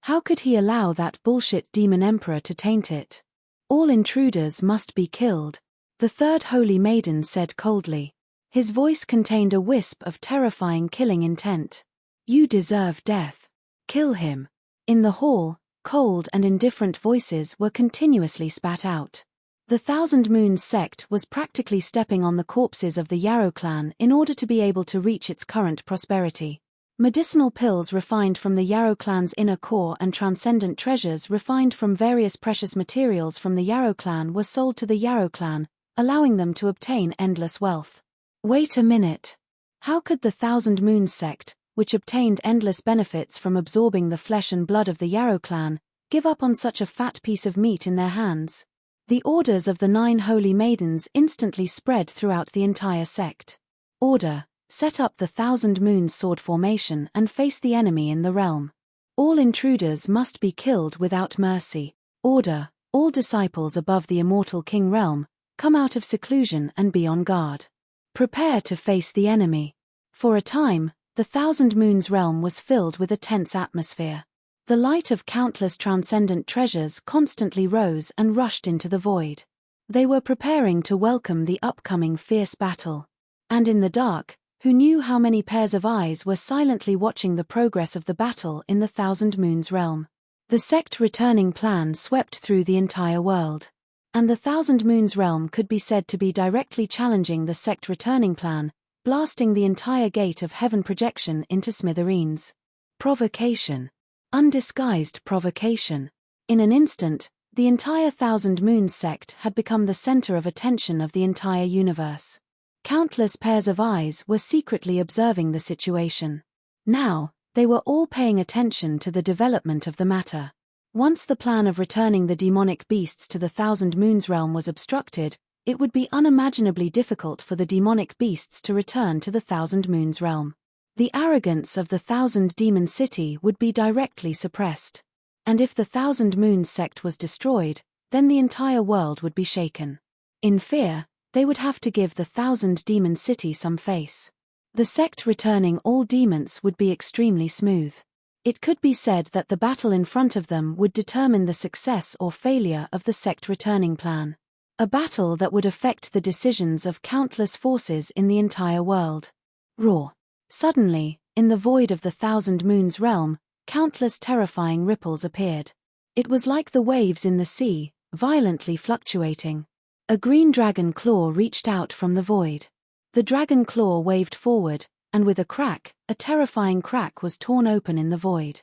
How could he allow that bullshit demon emperor to taint it? All intruders must be killed," the third holy maiden said coldly. His voice contained a wisp of terrifying killing intent. "You deserve death. Kill him." In the hall, cold and indifferent voices were continuously spat out. The 1000 Moons sect was practically stepping on the corpses of the Yarrow clan in order to be able to reach its current prosperity. Medicinal pills refined from the Yarrow clan's inner core and transcendent treasures refined from various precious materials from the Yarrow clan were sold to the Yarrow clan, allowing them to obtain endless wealth. Wait a minute. How could the 1000 Moons sect, which obtained endless benefits from absorbing the flesh and blood of the Yarrow clan, give up on such a fat piece of meat in their hands? The orders of the 9 holy maidens instantly spread throughout the entire sect. Order: set up the 1000 Moons sword formation and face the enemy in the realm. All intruders must be killed without mercy. Order: all disciples above the immortal king realm, come out of seclusion and be on guard. Prepare to face the enemy. For a time, the 1000 Moons realm was filled with a tense atmosphere. The light of countless transcendent treasures constantly rose and rushed into the void. They were preparing to welcome the upcoming fierce battle. And in the dark, who knew how many pairs of eyes were silently watching the progress of the battle in the 1000 Moons realm? The sect returning plan swept through the entire world. And the 1000 Moons realm could be said to be directly challenging the sect returning plan, blasting the entire gate of heaven projection into smithereens. Provocation. Undisguised provocation. In an instant, the entire 1000 Moons sect had become the center of attention of the entire universe. Countless pairs of eyes were secretly observing the situation. Now, they were all paying attention to the development of the matter. Once the plan of returning the demonic beasts to the 1000 Moons realm was obstructed, it would be unimaginably difficult for the demonic beasts to return to the 1000 Moons realm. The arrogance of the 1000 Demon City would be directly suppressed. And if the 1000 Moons sect was destroyed, then the entire world would be shaken. In fear, they would have to give the 1000 Demon City some face. The sect returning all demons would be extremely smooth. It could be said that the battle in front of them would determine the success or failure of the sect returning plan. A battle that would affect the decisions of countless forces in the entire world. Roar. Suddenly, in the void of the 1000 Moons realm, countless terrifying ripples appeared. It was like the waves in the sea, violently fluctuating. A green dragon claw reached out from the void. The dragon claw waved forward, and with a crack, a terrifying crack was torn open in the void.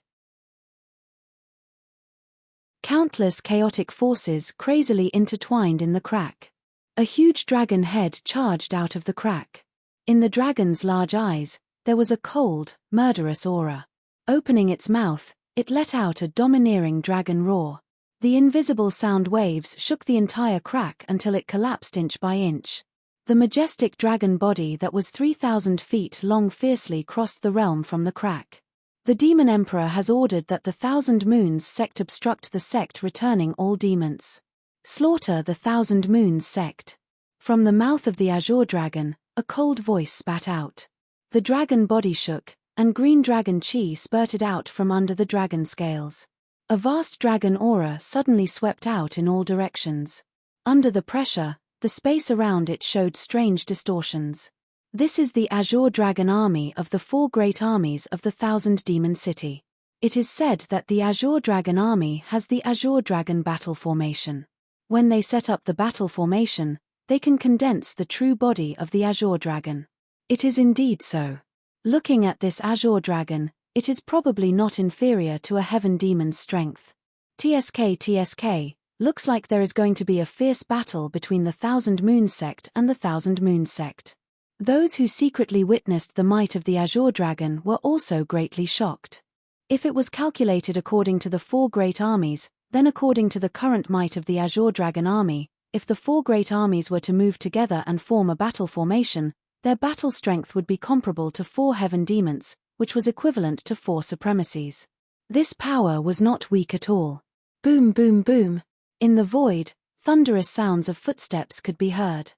Countless chaotic forces crazily intertwined in the crack. A huge dragon head charged out of the crack. In the dragon's large eyes, there was a cold, murderous aura. Opening its mouth, it let out a domineering dragon roar. The invisible sound waves shook the entire crack until it collapsed inch by inch. The majestic dragon body that was 3,000 feet long fiercely crossed the realm from the crack. The demon emperor has ordered that the 1000 Moons sect obstruct the sect returning all demons. Slaughter the 1000 Moons sect. From the mouth of the azure dragon, a cold voice spat out. The dragon body shook, and green dragon chi spurted out from under the dragon scales. A vast dragon aura suddenly swept out in all directions. Under the pressure, the space around it showed strange distortions. This is the Azure Dragon Army of the 4 great armies of the Thousand Demon City. It is said that the Azure Dragon Army has the Azure Dragon battle formation. When they set up the battle formation, they can condense the true body of the Azure Dragon. It is indeed so. Looking at this Azure Dragon, it is probably not inferior to a Heaven Demon's strength. TSK, looks like there is going to be a fierce battle between the Thousand Moons sect and the Thousand Moons sect. Those who secretly witnessed the might of the Azure Dragon were also greatly shocked. If it was calculated according to the 4 great armies, then according to the current might of the Azure Dragon Army, if the 4 great armies were to move together and form a battle formation, their battle strength would be comparable to 4 Heaven Demons, which was equivalent to 4 supremacies. This power was not weak at all. Boom, boom, boom. In the void, thunderous sounds of footsteps could be heard.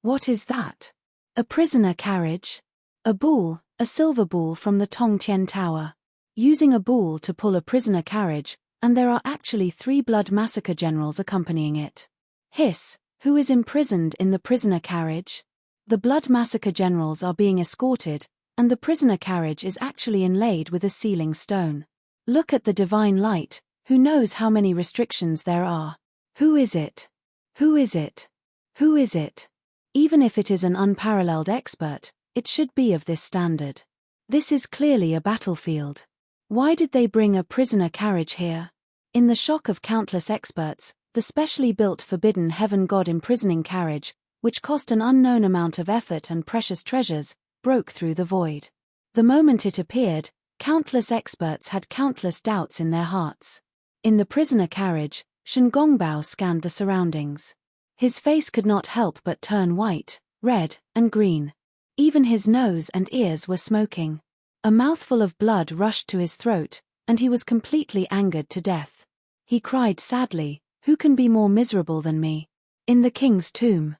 What is that? A prisoner carriage? A bull, a silver bull from the Tongtian Tower. Using a bull to pull a prisoner carriage, and there are actually 3 blood massacre generals accompanying it. Hiss, who is imprisoned in the prisoner carriage? The blood massacre generals are being escorted, and the prisoner carriage is actually inlaid with a sealing stone. Look at the divine light, who knows how many restrictions there are? Who is it? Who is it? Who is it? Even if it is an unparalleled expert, it should be of this standard. This is clearly a battlefield. Why did they bring a prisoner carriage here? In the shock of countless experts, the specially built Forbidden Heaven God imprisoning carriage, which cost an unknown amount of effort and precious treasures, broke through the void. The moment it appeared, countless experts had countless doubts in their hearts. In the prisoner carriage, Shen Gongbao scanned the surroundings. His face could not help but turn white, red, and green. Even his nose and ears were smoking. A mouthful of blood rushed to his throat, and he was completely angered to death. He cried sadly, "Who can be more miserable than me?" In the king's tomb.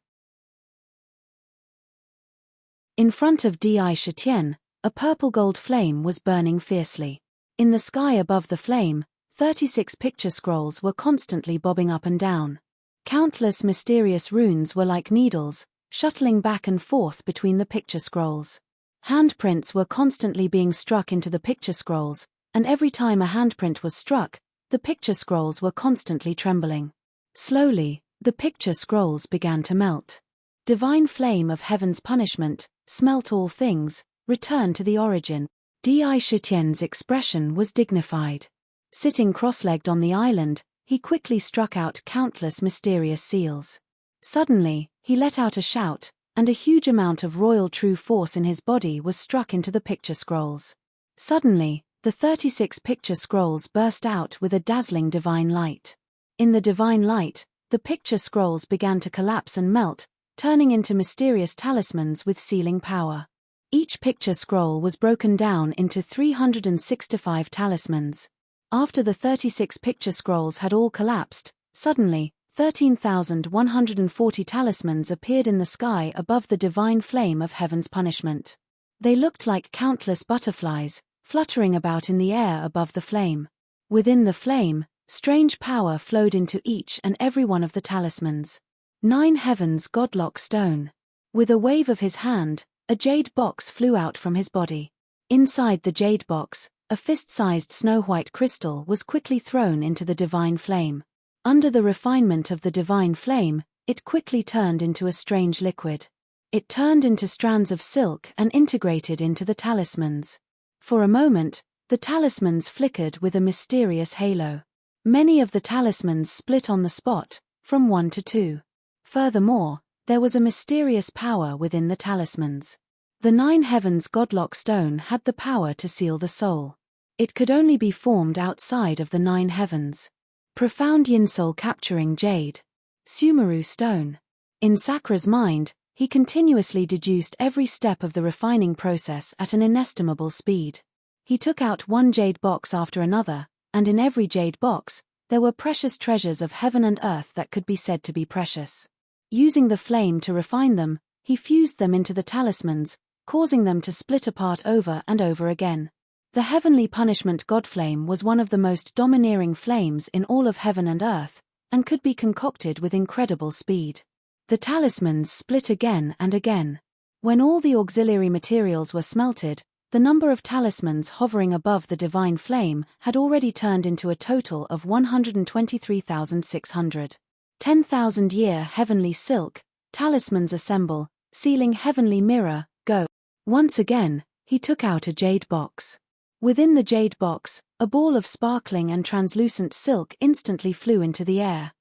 In front of Di Shitian, a purple-gold flame was burning fiercely. In the sky above the flame, 36 picture scrolls were constantly bobbing up and down. Countless mysterious runes were like needles, shuttling back and forth between the picture scrolls. Handprints were constantly being struck into the picture scrolls, and every time a handprint was struck, the picture scrolls were constantly trembling. Slowly, the picture scrolls began to melt. Divine flame of heaven's punishment, smelt all things, return to the origin. Di Shitian's expression was dignified. Sitting cross-legged on the island, he quickly struck out countless mysterious seals. Suddenly, he let out a shout, and a huge amount of royal true force in his body was struck into the picture scrolls. Suddenly, the 36 picture scrolls burst out with a dazzling divine light. In the divine light, the picture scrolls began to collapse and melt, turning into mysterious talismans with sealing power. Each picture scroll was broken down into 365 talismans. After the 36 picture scrolls had all collapsed, suddenly, 13,140 talismans appeared in the sky above the divine flame of heaven's punishment. They looked like countless butterflies, fluttering about in the air above the flame. Within the flame, strange power flowed into each and every one of the talismans. 9 Heaven's Godlock Stone. With a wave of his hand, a jade box flew out from his body. Inside the jade box, a fist-sized snow-white crystal was quickly thrown into the divine flame. Under the refinement of the divine flame, it quickly turned into a strange liquid. It turned into strands of silk and integrated into the talismans. For a moment, the talismans flickered with a mysterious halo. Many of the talismans split on the spot, from 1 to 2. Furthermore, there was a mysterious power within the talismans. The 9 Heaven's Godlock Stone had the power to seal the soul. It could only be formed outside of the 9 Heavens. Profound Yin-soul capturing jade. Sumeru Stone. In Sakra's mind, he continuously deduced every step of the refining process at an inestimable speed. He took out one jade box after another, and in every jade box, there were precious treasures of heaven and earth that could be said to be precious. Using the flame to refine them, he fused them into the talismans, causing them to split apart over and over again. The heavenly punishment godflame was one of the most domineering flames in all of heaven and earth, and could be concocted with incredible speed. The talismans split again and again. When all the auxiliary materials were smelted, the number of talismans hovering above the divine flame had already turned into a total of 123,600. 10,000-year heavenly silk, talismans assemble, sealing heavenly mirror, go. Once again, he took out a jade box. Within the jade box, a ball of sparkling and translucent silk instantly flew into the air.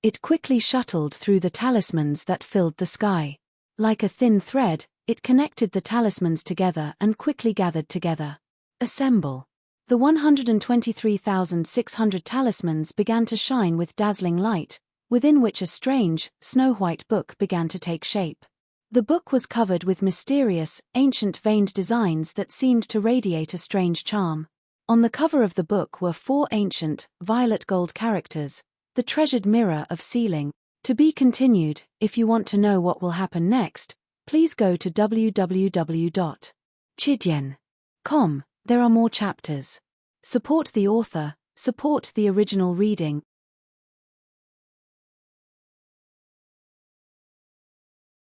It quickly shuttled through the talismans that filled the sky. Like a thin thread, it connected the talismans together and quickly gathered together. Assemble. The 123,600 talismans began to shine with dazzling light, within which a strange, snow-white book began to take shape. The book was covered with mysterious, ancient veined designs that seemed to radiate a strange charm. On the cover of the book were 4 ancient, violet gold characters, the treasured mirror of sealing. To be continued. If you want to know what will happen next, please go to www.chidyen.com. There are more chapters. Support the author, support the original reading.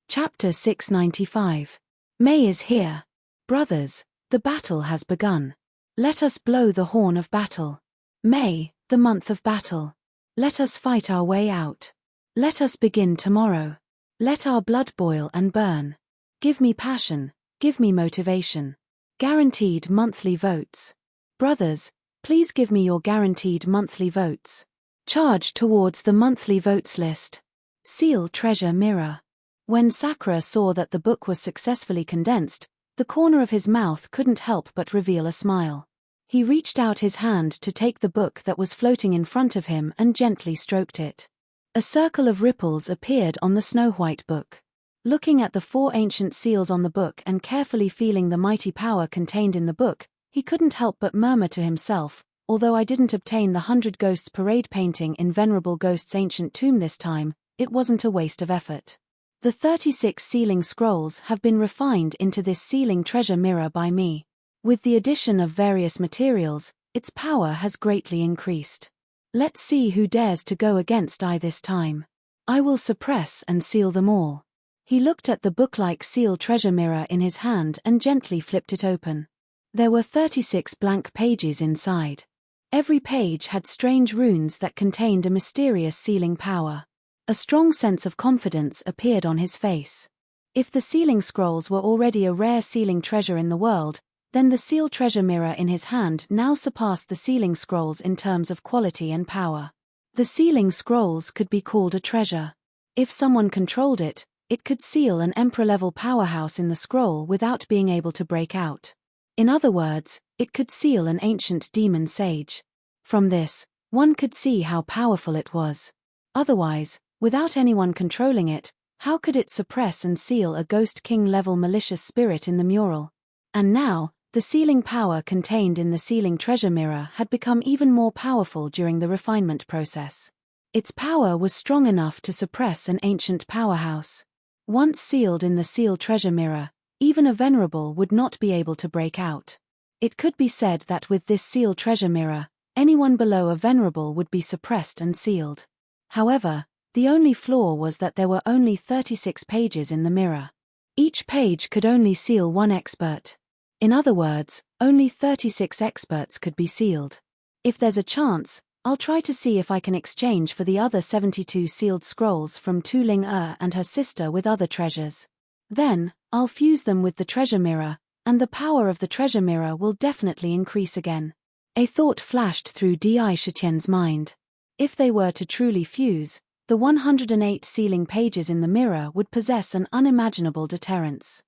Chapter 695. May is here. Brothers, the battle has begun. Let us blow the horn of battle. May, the month of battle. Let us fight our way out. Let us begin tomorrow. Let our blood boil and burn. Give me passion, give me motivation. Guaranteed monthly votes. Brothers, please give me your guaranteed monthly votes. Charge towards the monthly votes list. Seal treasure mirror. When Sakura saw that the book was successfully condensed, the corner of his mouth couldn't help but reveal a smile. He reached out his hand to take the book that was floating in front of him and gently stroked it. A circle of ripples appeared on the snow-white book. Looking at the 4 ancient seals on the book and carefully feeling the mighty power contained in the book, he couldn't help but murmur to himself, although I didn't obtain the 100 Ghosts parade painting in Venerable Ghost's ancient tomb this time, it wasn't a waste of effort. The 36 sealing scrolls have been refined into this sealing treasure mirror by me. With the addition of various materials, its power has greatly increased. Let's see who dares to go against I this time. I will suppress and seal them all. He looked at the book-like seal treasure mirror in his hand and gently flipped it open. There were 36 blank pages inside. Every page had strange runes that contained a mysterious sealing power. A strong sense of confidence appeared on his face. If the sealing scrolls were already a rare sealing treasure in the world, then the seal treasure mirror in his hand now surpassed the sealing scrolls in terms of quality and power. The sealing scrolls could be called a treasure. If someone controlled it, it could seal an emperor-level powerhouse in the scroll without being able to break out. In other words, it could seal an ancient demon sage. From this, one could see how powerful it was. Otherwise, without anyone controlling it, how could it suppress and seal a Ghost King-level malicious spirit in the mural? And now, the sealing power contained in the sealing treasure mirror had become even more powerful during the refinement process. Its power was strong enough to suppress an ancient powerhouse. Once sealed in the seal treasure mirror, even a venerable would not be able to break out. It could be said that with this seal treasure mirror, anyone below a venerable would be suppressed and sealed. However, the only flaw was that there were only 36 pages in the mirror. Each page could only seal one expert. In other words, only 36 experts could be sealed. If there's a chance, I'll try to see if I can exchange for the other 72 sealed scrolls from Tu Ling and her sister with other treasures. Then, I'll fuse them with the treasure mirror, and the power of the treasure mirror will definitely increase again. A thought flashed through Di Shitian's mind. If they were to truly fuse, the 108 sealing pages in the mirror would possess an unimaginable deterrence.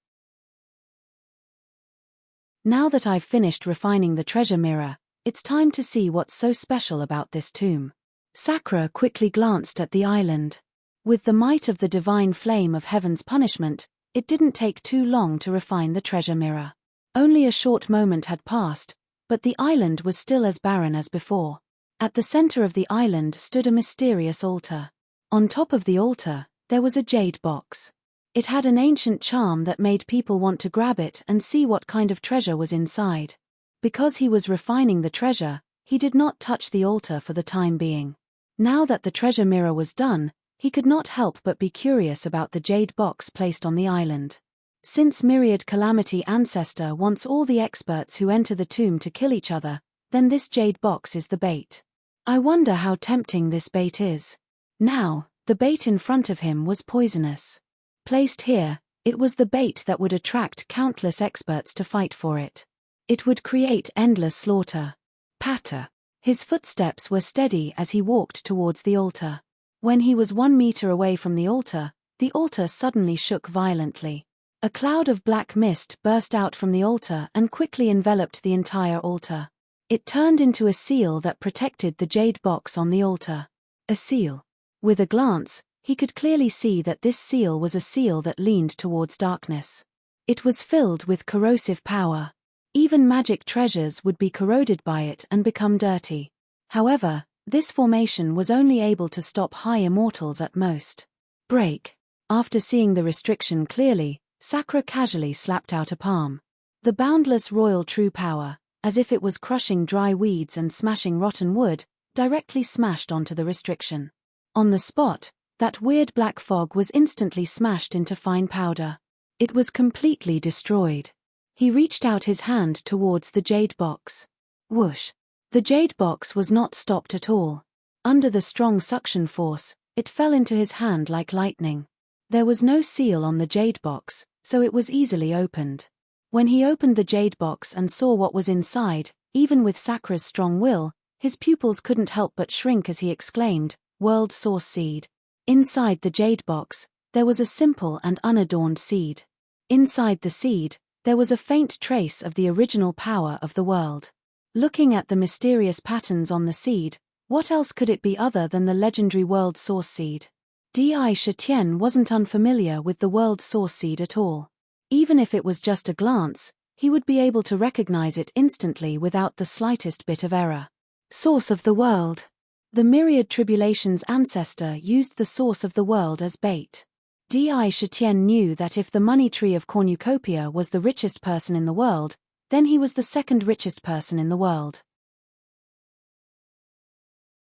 Now that I've finished refining the treasure mirror, it's time to see what's so special about this tomb. Sakura quickly glanced at the island. With the might of the divine flame of heaven's punishment, it didn't take too long to refine the treasure mirror. Only a short moment had passed, but the island was still as barren as before. At the center of the island stood a mysterious altar. On top of the altar, there was a jade box. It had an ancient charm that made people want to grab it and see what kind of treasure was inside. Because he was refining the treasure, he did not touch the altar for the time being. Now that the treasure mirror was done, he could not help but be curious about the jade box placed on the island. Since Myriad Calamity Ancestor wants all the experts who enter the tomb to kill each other, then this jade box is the bait. I wonder how tempting this bait is. Now, the bait in front of him was poisonous. Placed here, it was the bait that would attract countless experts to fight for it. It would create endless slaughter. Patter. His footsteps were steady as he walked towards the altar. When he was 1 meter away from the altar suddenly shook violently. A cloud of black mist burst out from the altar and quickly enveloped the entire altar. It turned into a seal that protected the jade box on the altar. A seal. With a glance, he could clearly see that this seal was a seal that leaned towards darkness. It was filled with corrosive power. Even magic treasures would be corroded by it and become dirty. However, this formation was only able to stop high immortals at most. Break. After seeing the restriction clearly, Sakura casually slapped out a palm. The boundless royal true power, as if it was crushing dry weeds and smashing rotten wood, directly smashed onto the restriction. On the spot, that weird black fog was instantly smashed into fine powder. It was completely destroyed. He reached out his hand towards the jade box. Whoosh! The jade box was not stopped at all. Under the strong suction force, it fell into his hand like lightning. There was no seal on the jade box, so it was easily opened. When he opened the jade box and saw what was inside, even with Sakura's strong will, his pupils couldn't help but shrink as he exclaimed, "World Source Seed." Inside the jade box, there was a simple and unadorned seed. Inside the seed, there was a faint trace of the original power of the world. Looking at the mysterious patterns on the seed, what else could it be other than the legendary World Source Seed? Di Shitian wasn't unfamiliar with the World Source Seed at all. Even if it was just a glance, he would be able to recognize it instantly without the slightest bit of error. Source of the world. The Myriad Tribulations ancestor used the source of the world as bait. Di Shitian knew that if the money tree of cornucopia was the richest person in the world, then he was the second richest person in the world.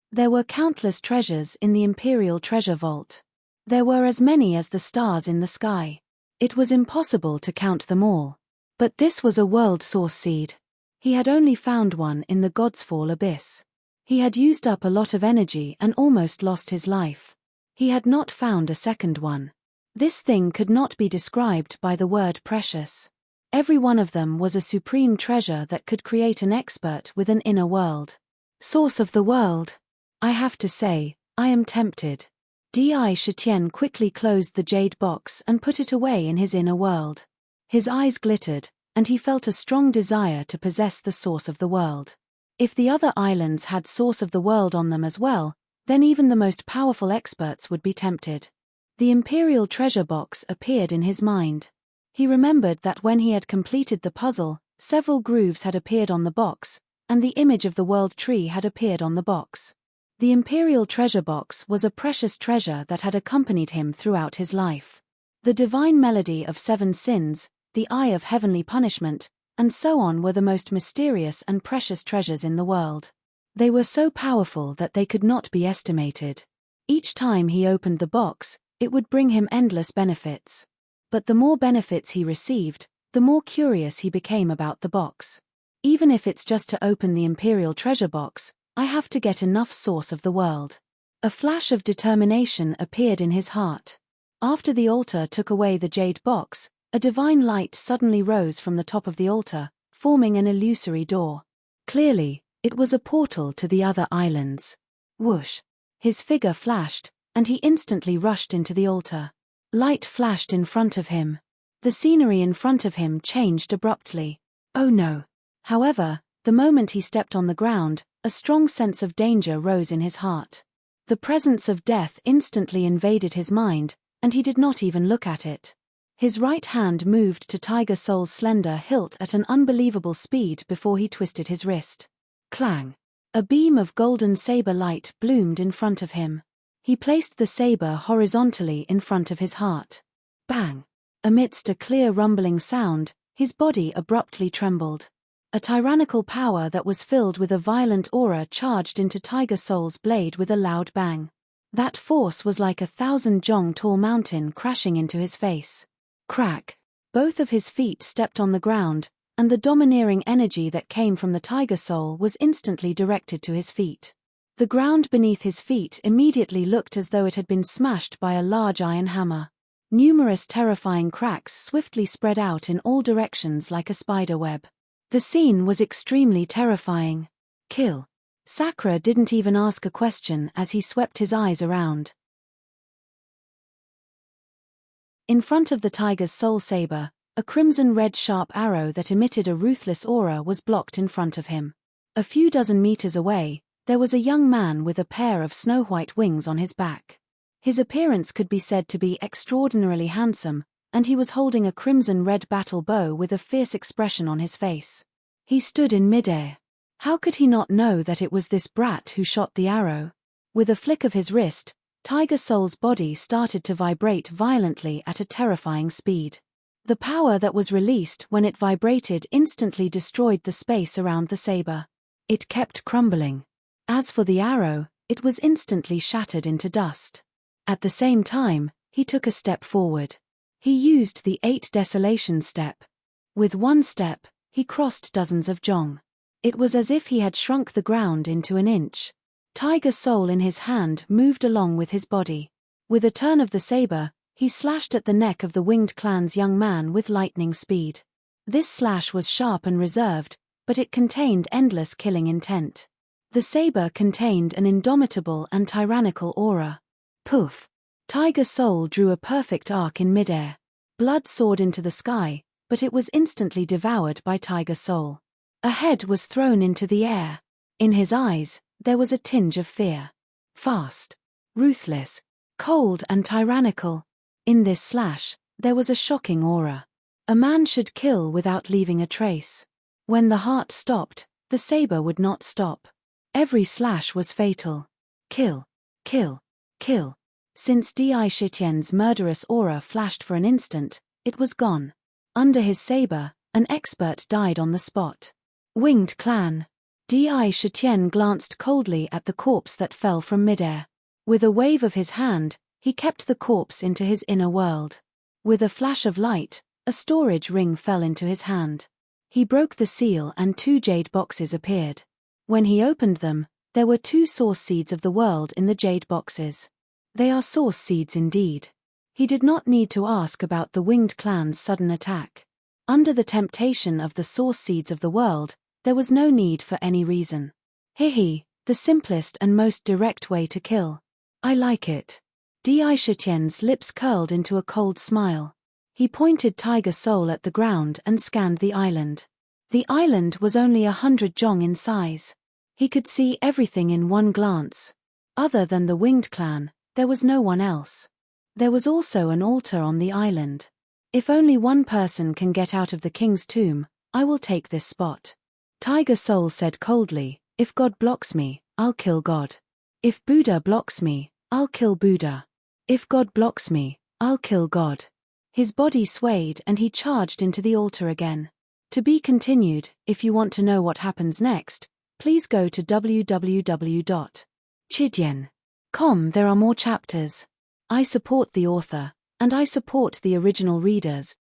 There were countless treasures in the Imperial Treasure Vault. There were as many as the stars in the sky. It was impossible to count them all. But this was a world source seed. He had only found one in the God's Fall abyss. He had used up a lot of energy and almost lost his life. He had not found a second one. This thing could not be described by the word precious. Every one of them was a supreme treasure that could create an expert with an inner world. Source of the world. I have to say, I am tempted. Di Shitian quickly closed the jade box and put it away in his inner world. His eyes glittered, and he felt a strong desire to possess the source of the world. If the other islands had source of the world on them as well, then even the most powerful experts would be tempted. The Imperial Treasure Box appeared in his mind. He remembered that when he had completed the puzzle, several grooves had appeared on the box, and the image of the World Tree had appeared on the box. The Imperial Treasure Box was a precious treasure that had accompanied him throughout his life. The divine melody of 7 sins, the eye of heavenly punishment, and so on were the most mysterious and precious treasures in the world. They were so powerful that they could not be estimated. Each time he opened the box, it would bring him endless benefits. But the more benefits he received, the more curious he became about the box. Even if it's just to open the Imperial Treasure Box, I have to get enough source of the world. A flash of determination appeared in his heart. After the altar took away the jade box, a divine light suddenly rose from the top of the altar, forming an illusory door. Clearly, it was a portal to the other islands. Whoosh! His figure flashed, and he instantly rushed into the altar. Light flashed in front of him. The scenery in front of him changed abruptly. Oh no! However, the moment he stepped on the ground, a strong sense of danger rose in his heart. The presence of death instantly invaded his mind, and he did not even look at it. His right hand moved to Tiger Soul's slender hilt at an unbelievable speed before he twisted his wrist. Clang! A beam of golden saber light bloomed in front of him. He placed the saber horizontally in front of his heart. Bang! Amidst a clear rumbling sound, his body abruptly trembled. A tyrannical power that was filled with a violent aura charged into Tiger Soul's blade with a loud bang. That force was like 1,000-jong-tall mountain crashing into his face. Crack! Both of his feet stepped on the ground, and the domineering energy that came from the Tiger Soul was instantly directed to his feet. The ground beneath his feet immediately looked as though it had been smashed by a large iron hammer. Numerous terrifying cracks swiftly spread out in all directions like a spider web. The scene was extremely terrifying. Kill. Sakura didn't even ask a question as he swept his eyes around. In front of the tiger's soul saber, a crimson-red sharp arrow that emitted a ruthless aura was blocked in front of him. A few dozen meters away, there was a young man with a pair of snow-white wings on his back. His appearance could be said to be extraordinarily handsome, and he was holding a crimson-red battle bow with a fierce expression on his face. He stood in midair. How could he not know that it was this brat who shot the arrow? With a flick of his wrist, Tiger Soul's body started to vibrate violently at a terrifying speed. The power that was released when it vibrated instantly destroyed the space around the saber. It kept crumbling. As for the arrow, it was instantly shattered into dust. At the same time, he took a step forward. He used the 8 desolation step. With one step, he crossed dozens of jong. It was as if he had shrunk the ground into an inch. Tiger Soul in his hand moved along with his body. With a turn of the saber, he slashed at the neck of the Winged Clan's young man with lightning speed. This slash was sharp and reserved, but it contained endless killing intent. The saber contained an indomitable and tyrannical aura. Poof! Tiger Soul drew a perfect arc in midair. Blood soared into the sky, but it was instantly devoured by Tiger Soul. A head was thrown into the air. In his eyes, there was a tinge of fear. Fast, ruthless, cold and tyrannical. In this slash, there was a shocking aura. A man should kill without leaving a trace. When the heart stopped, the saber would not stop. Every slash was fatal. Kill, kill, kill. Since Di Shitian's murderous aura flashed for an instant, it was gone. Under his saber, an expert died on the spot. Winged Clan. Di Shitian glanced coldly at the corpse that fell from midair. With a wave of his hand, he kept the corpse into his inner world. With a flash of light, a storage ring fell into his hand. He broke the seal and 2 jade boxes appeared. When he opened them, there were 2 source seeds of the world in the jade boxes. They are source seeds indeed. He did not need to ask about the Winged Clan's sudden attack. Under the temptation of the source seeds of the world, there was no need for any reason. The simplest and most direct way to kill. I like it. Di Shitian's lips curled into a cold smile. He pointed Tiger Soul at the ground and scanned the island. The island was only 100 jong in size. He could see everything in one glance. Other than the Winged Clan, there was no one else. There was also an altar on the island. If only one person can get out of the king's tomb, I will take this spot. Tiger Soul said coldly, if God blocks me, I'll kill God. If Buddha blocks me, I'll kill Buddha. If God blocks me, I'll kill God. His body swayed and he charged into the altar again. To be continued. If you want to know what happens next, please go to www.chidien.com. There are more chapters. I support the author, and I support the original readers.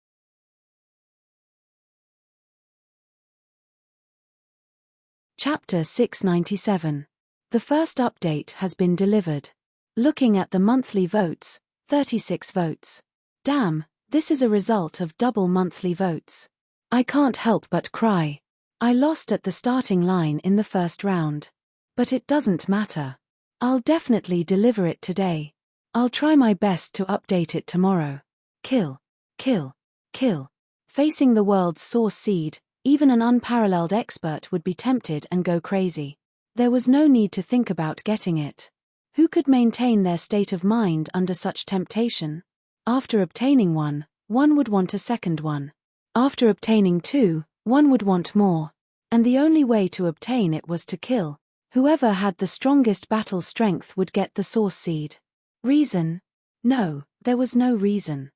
Chapter 697. The first update has been delivered. Looking at the monthly votes, 36 votes. Damn, this is a result of double monthly votes. I can't help but cry. I lost at the starting line in the first round. But it doesn't matter. I'll definitely deliver it today. I'll try my best to update it tomorrow. Kill, kill, kill. Facing the world's source seed, even an unparalleled expert would be tempted and go crazy. There was no need to think about getting it. Who could maintain their state of mind under such temptation? After obtaining one, one would want a second one. After obtaining 2, one would want more. And the only way to obtain it was to kill. Whoever had the strongest battle strength would get the source seed. Reason? No, there was no reason.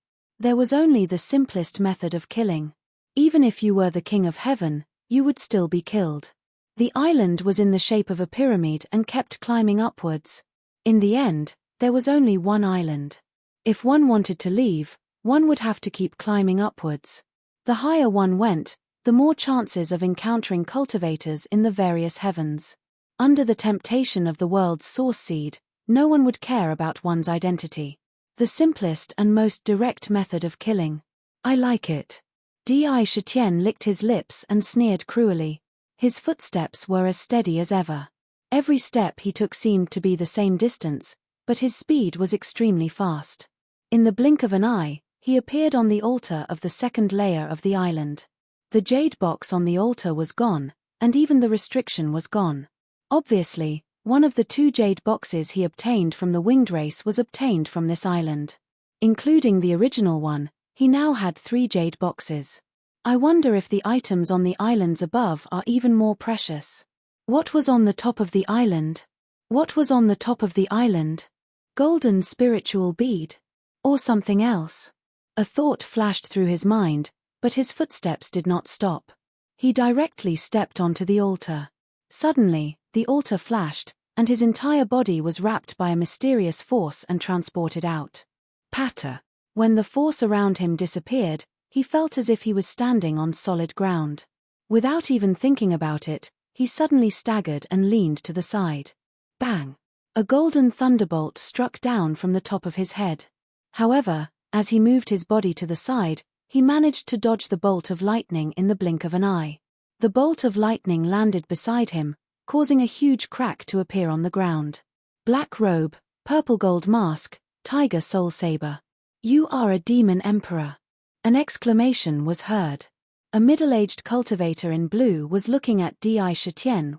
There was only the simplest method of killing. Even if you were the king of heaven, you would still be killed. The island was in the shape of a pyramid and kept climbing upwards. In the end, there was only one island. If one wanted to leave, one would have to keep climbing upwards. The higher one went, the more chances of encountering cultivators in the various heavens. Under the temptation of the world's source seed, no one would care about one's identity. The simplest and most direct method of killing. I like it. Di licked his lips and sneered cruelly. His footsteps were as steady as ever. Every step he took seemed to be the same distance, but his speed was extremely fast. In the blink of an eye, he appeared on the altar of the second layer of the island. The jade box on the altar was gone, and even the restriction was gone. Obviously, one of the 2 jade boxes he obtained from the winged race was obtained from this island. Including the original one, he now had 3 jade boxes. I wonder if the items on the islands above are even more precious. What was on the top of the island? What was on the top of the island? Golden spiritual bead? Or something else? A thought flashed through his mind, but his footsteps did not stop. He directly stepped onto the altar. Suddenly, the altar flashed, and his entire body was wrapped by a mysterious force and transported out. Patter. When the force around him disappeared, he felt as if he was standing on solid ground. Without even thinking about it, he suddenly staggered and leaned to the side. Bang! A golden thunderbolt struck down from the top of his head. However, as he moved his body to the side, he managed to dodge the bolt of lightning in the blink of an eye. The bolt of lightning landed beside him, causing a huge crack to appear on the ground. Black robe, purple gold mask, tiger soul saber. You are a demon emperor. An exclamation was heard. A middle-aged cultivator in blue was looking at Di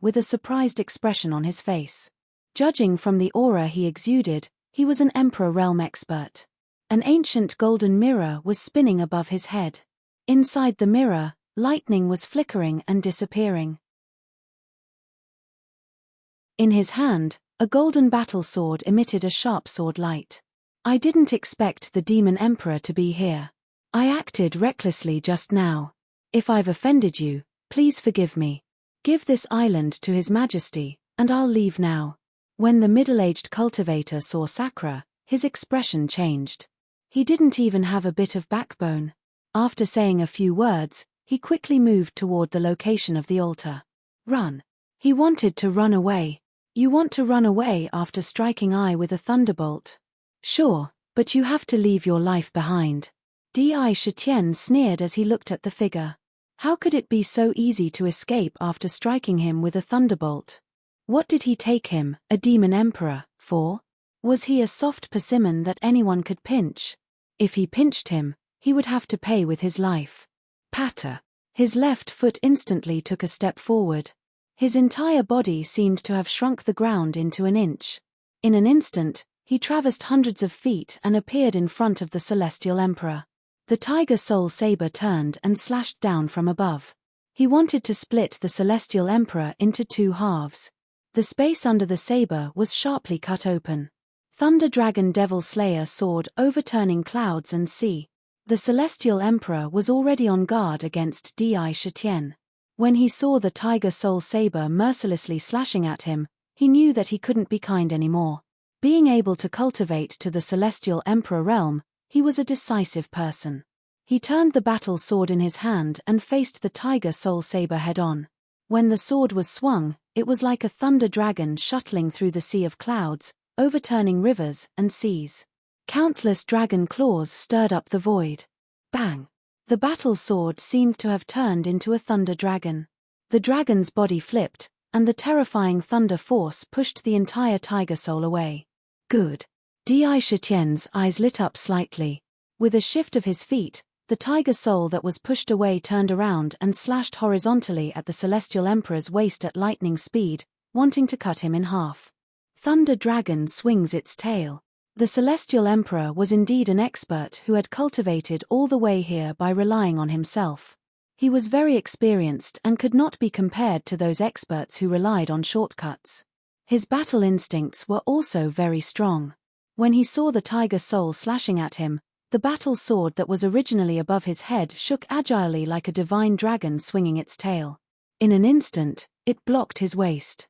with a surprised expression on his face. Judging from the aura he exuded, he was an Emperor realm expert. An ancient golden mirror was spinning above his head. Inside the mirror, lightning was flickering and disappearing. In his hand, a golden battle sword emitted a sharp sword light. I didn't expect the demon emperor to be here. I acted recklessly just now. If I've offended you, please forgive me. Give this island to His Majesty, and I'll leave now. When the middle-aged cultivator saw Sakura, his expression changed. He didn't even have a bit of backbone. After saying a few words, he quickly moved toward the location of the altar. Run. He wanted to run away. You want to run away after striking I with a thunderbolt? Sure, but you have to leave your life behind. Di sneered as he looked at the figure. How could it be so easy to escape after striking him with a thunderbolt? What did he take him, a demon emperor, for? Was he a soft persimmon that anyone could pinch? If he pinched him, he would have to pay with his life. Patter. His left foot instantly took a step forward. His entire body seemed to have shrunk the ground into an inch. In an instant, he traversed hundreds of feet and appeared in front of the Celestial Emperor. The tiger soul saber turned and slashed down from above. He wanted to split the Celestial Emperor into 2 halves. The space under the saber was sharply cut open. Thunder Dragon Devil Slayer sword overturning clouds and sea. The Celestial Emperor was already on guard against Di. When he saw the tiger soul saber mercilessly slashing at him, he knew that he couldn't be kind anymore. Being able to cultivate to the Celestial Emperor realm, he was a decisive person. He turned the battle sword in his hand and faced the tiger soul saber head-on. When the sword was swung, it was like a thunder dragon shuttling through the sea of clouds, overturning rivers and seas. Countless dragon claws stirred up the void. Bang! The battle sword seemed to have turned into a thunder dragon. The dragon's body flipped, and the terrifying thunder force pushed the entire tiger soul away. Good. Di eyes lit up slightly. With a shift of his feet, the tiger soul that was pushed away turned around and slashed horizontally at the Celestial Emperor's waist at lightning speed, wanting to cut him in half. Thunder Dragon swings its tail. The Celestial Emperor was indeed an expert who had cultivated all the way here by relying on himself. He was very experienced and could not be compared to those experts who relied on shortcuts. His battle instincts were also very strong. When he saw the tiger soul slashing at him, The battle sword that was originally above his head shook agilely like a divine dragon swinging its tail. In an instant, it blocked his waist.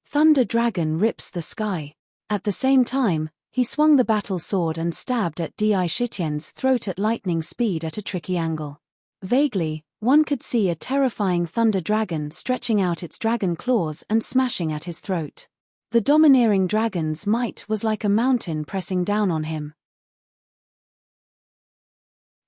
Thunder Dragon rips the sky. At the same time, he swung the battle sword and stabbed at Di Shitian's throat at lightning speed at a tricky angle. Vaguely, one could see a terrifying thunder dragon stretching out its dragon claws and smashing at his throat. The domineering dragon's might was like a mountain pressing down on him.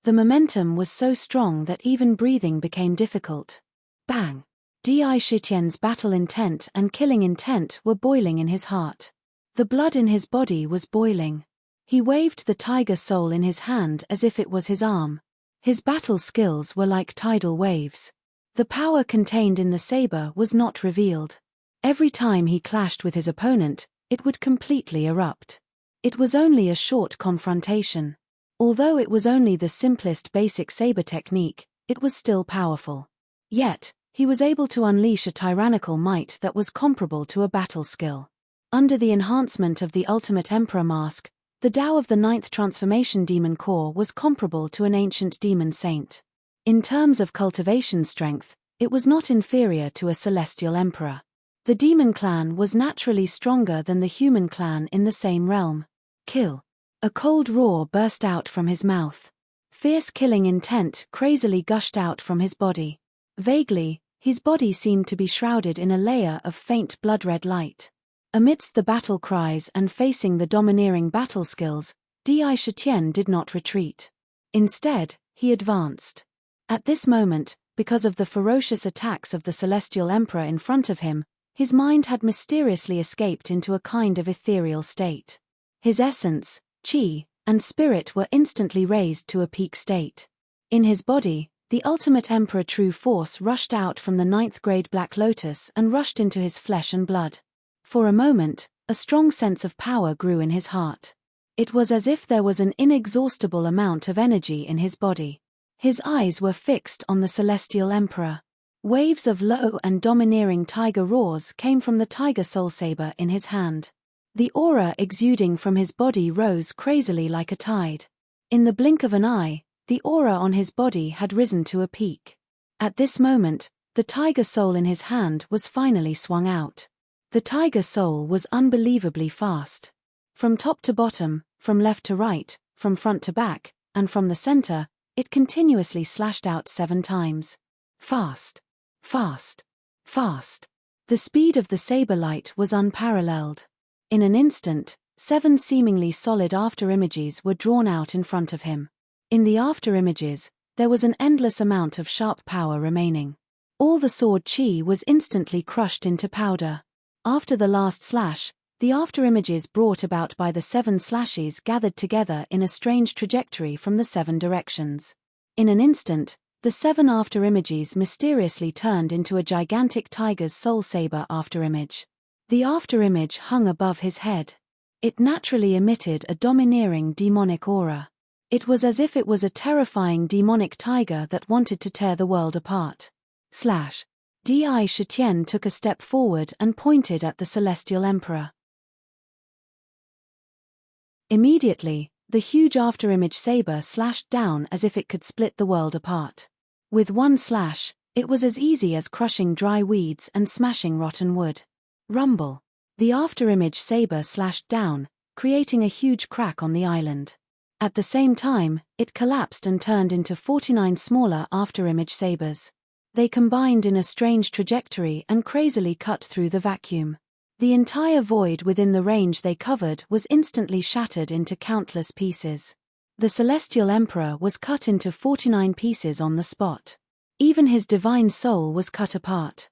The momentum was so strong that even breathing became difficult. Bang! Di Shitian's battle intent and killing intent were boiling in his heart. The blood in his body was boiling. He waved the tiger soul in his hand as if it was his arm. His battle skills were like tidal waves. The power contained in the saber was not revealed. Every time he clashed with his opponent, it would completely erupt. It was only a short confrontation. Although it was only the simplest basic saber technique, it was still powerful. Yet, he was able to unleash a tyrannical might that was comparable to a battle skill. Under the enhancement of the Ultimate Emperor mask, the Tao of the Ninth Transformation Demon Core was comparable to an ancient demon saint. In terms of cultivation strength, it was not inferior to a celestial emperor. The demon clan was naturally stronger than the human clan in the same realm. Kill. A cold roar burst out from his mouth. Fierce killing intent crazily gushed out from his body. Vaguely, his body seemed to be shrouded in a layer of faint blood-red light. Amidst the battle cries and facing the domineering battle skills, Di Shitian did not retreat. Instead, he advanced. At this moment, because of the ferocious attacks of the Celestial Emperor in front of him, his mind had mysteriously escaped into a kind of ethereal state. His essence, chi, and spirit were instantly raised to a peak state. In his body, the Ultimate Emperor True Force rushed out from the 9th grade Black Lotus and rushed into his flesh and blood. For a moment, a strong sense of power grew in his heart. It was as if there was an inexhaustible amount of energy in his body. His eyes were fixed on the Celestial Emperor. Waves of low and domineering tiger roars came from the tiger soul saber in his hand. The aura exuding from his body rose crazily like a tide. In the blink of an eye, the aura on his body had risen to a peak. At this moment, the tiger soul in his hand was finally swung out. The tiger soul was unbelievably fast. From top to bottom, from left to right, from front to back, and from the center, it continuously slashed out 7 times. Fast. Fast. Fast. The speed of the saber light was unparalleled. In an instant, 7 seemingly solid afterimages were drawn out in front of him. In the afterimages, there was an endless amount of sharp power remaining. All the sword chi was instantly crushed into powder. After the last slash, the afterimages brought about by the 7 slashes gathered together in a strange trajectory from the 7 directions. In an instant, the 7 afterimages mysteriously turned into a gigantic tiger's soul saber afterimage. The afterimage hung above his head. It naturally emitted a domineering demonic aura. It was as if it was a terrifying demonic tiger that wanted to tear the world apart. Slash. Di Shitian took a step forward and pointed at the Celestial Emperor. Immediately, the huge afterimage saber slashed down as if it could split the world apart. With one slash, it was as easy as crushing dry weeds and smashing rotten wood. Rumble. The afterimage saber slashed down, creating a huge crack on the island. At the same time, it collapsed and turned into 49 smaller afterimage sabers. They combined in a strange trajectory and crazily cut through the vacuum. The entire void within the range they covered was instantly shattered into countless pieces. The Celestial Emperor was cut into 49 pieces on the spot. Even his divine soul was cut apart.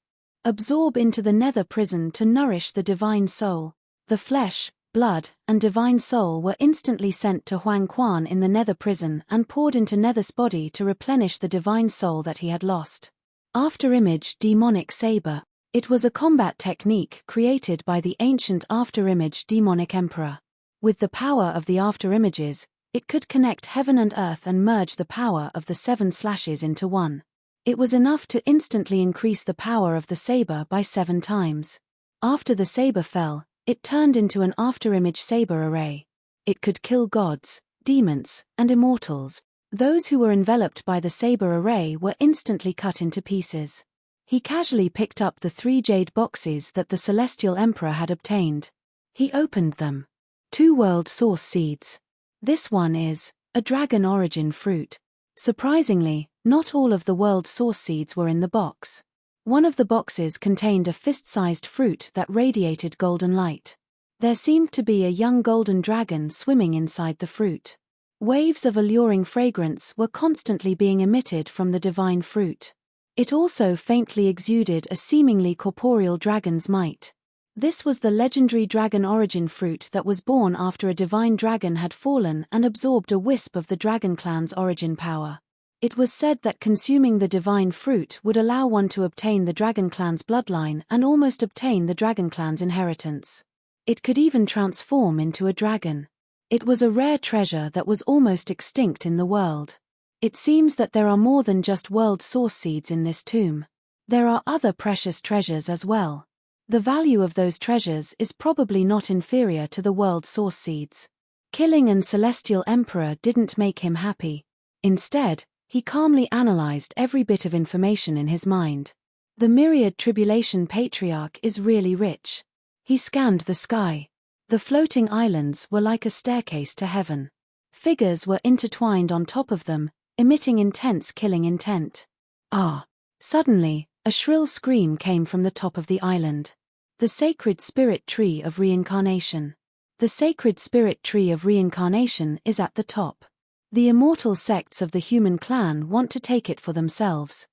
Absorb into the nether prison to nourish the divine soul. The flesh, blood, and divine soul were instantly sent to Huang Quan in the nether prison and poured into Nether's body to replenish the divine soul that he had lost. Afterimage Demonic Saber. It was a combat technique created by the ancient afterimage demonic emperor. With the power of the afterimages, it could connect heaven and earth and merge the power of the 7 slashes into one. It was enough to instantly increase the power of the saber by 7 times. After the saber fell, it turned into an afterimage saber array. It could kill gods, demons, and immortals. Those who were enveloped by the saber array were instantly cut into pieces. He casually picked up the 3 jade boxes that the Celestial Emperor had obtained. He opened them. 2 world source seeds. This one is a dragon origin fruit. Surprisingly, not all of the world source seeds were in the box. One of the boxes contained a fist-sized fruit that radiated golden light. There seemed to be a young golden dragon swimming inside the fruit. Waves of alluring fragrance were constantly being emitted from the divine fruit. It also faintly exuded a seemingly corporeal dragon's might. This was the legendary dragon origin fruit that was born after a divine dragon had fallen and absorbed a wisp of the dragon clan's origin power. It was said that consuming the divine fruit would allow one to obtain the dragon clan's bloodline and almost obtain the dragon clan's inheritance. It could even transform into a dragon. It was a rare treasure that was almost extinct in the world. It seems that there are more than just world source seeds in this tomb. There are other precious treasures as well. The value of those treasures is probably not inferior to the world source seeds. Killing an Celestial Emperor didn't make him happy. Instead, he calmly analyzed every bit of information in his mind. The myriad tribulation patriarch is really rich. He scanned the sky. The floating islands were like a staircase to heaven. Figures were intertwined on top of them, emitting intense killing intent. Ah! Suddenly, a shrill scream came from the top of the island. The sacred spirit tree of reincarnation. The sacred spirit tree of reincarnation is at the top. The immortal sects of the human clan want to take it for themselves.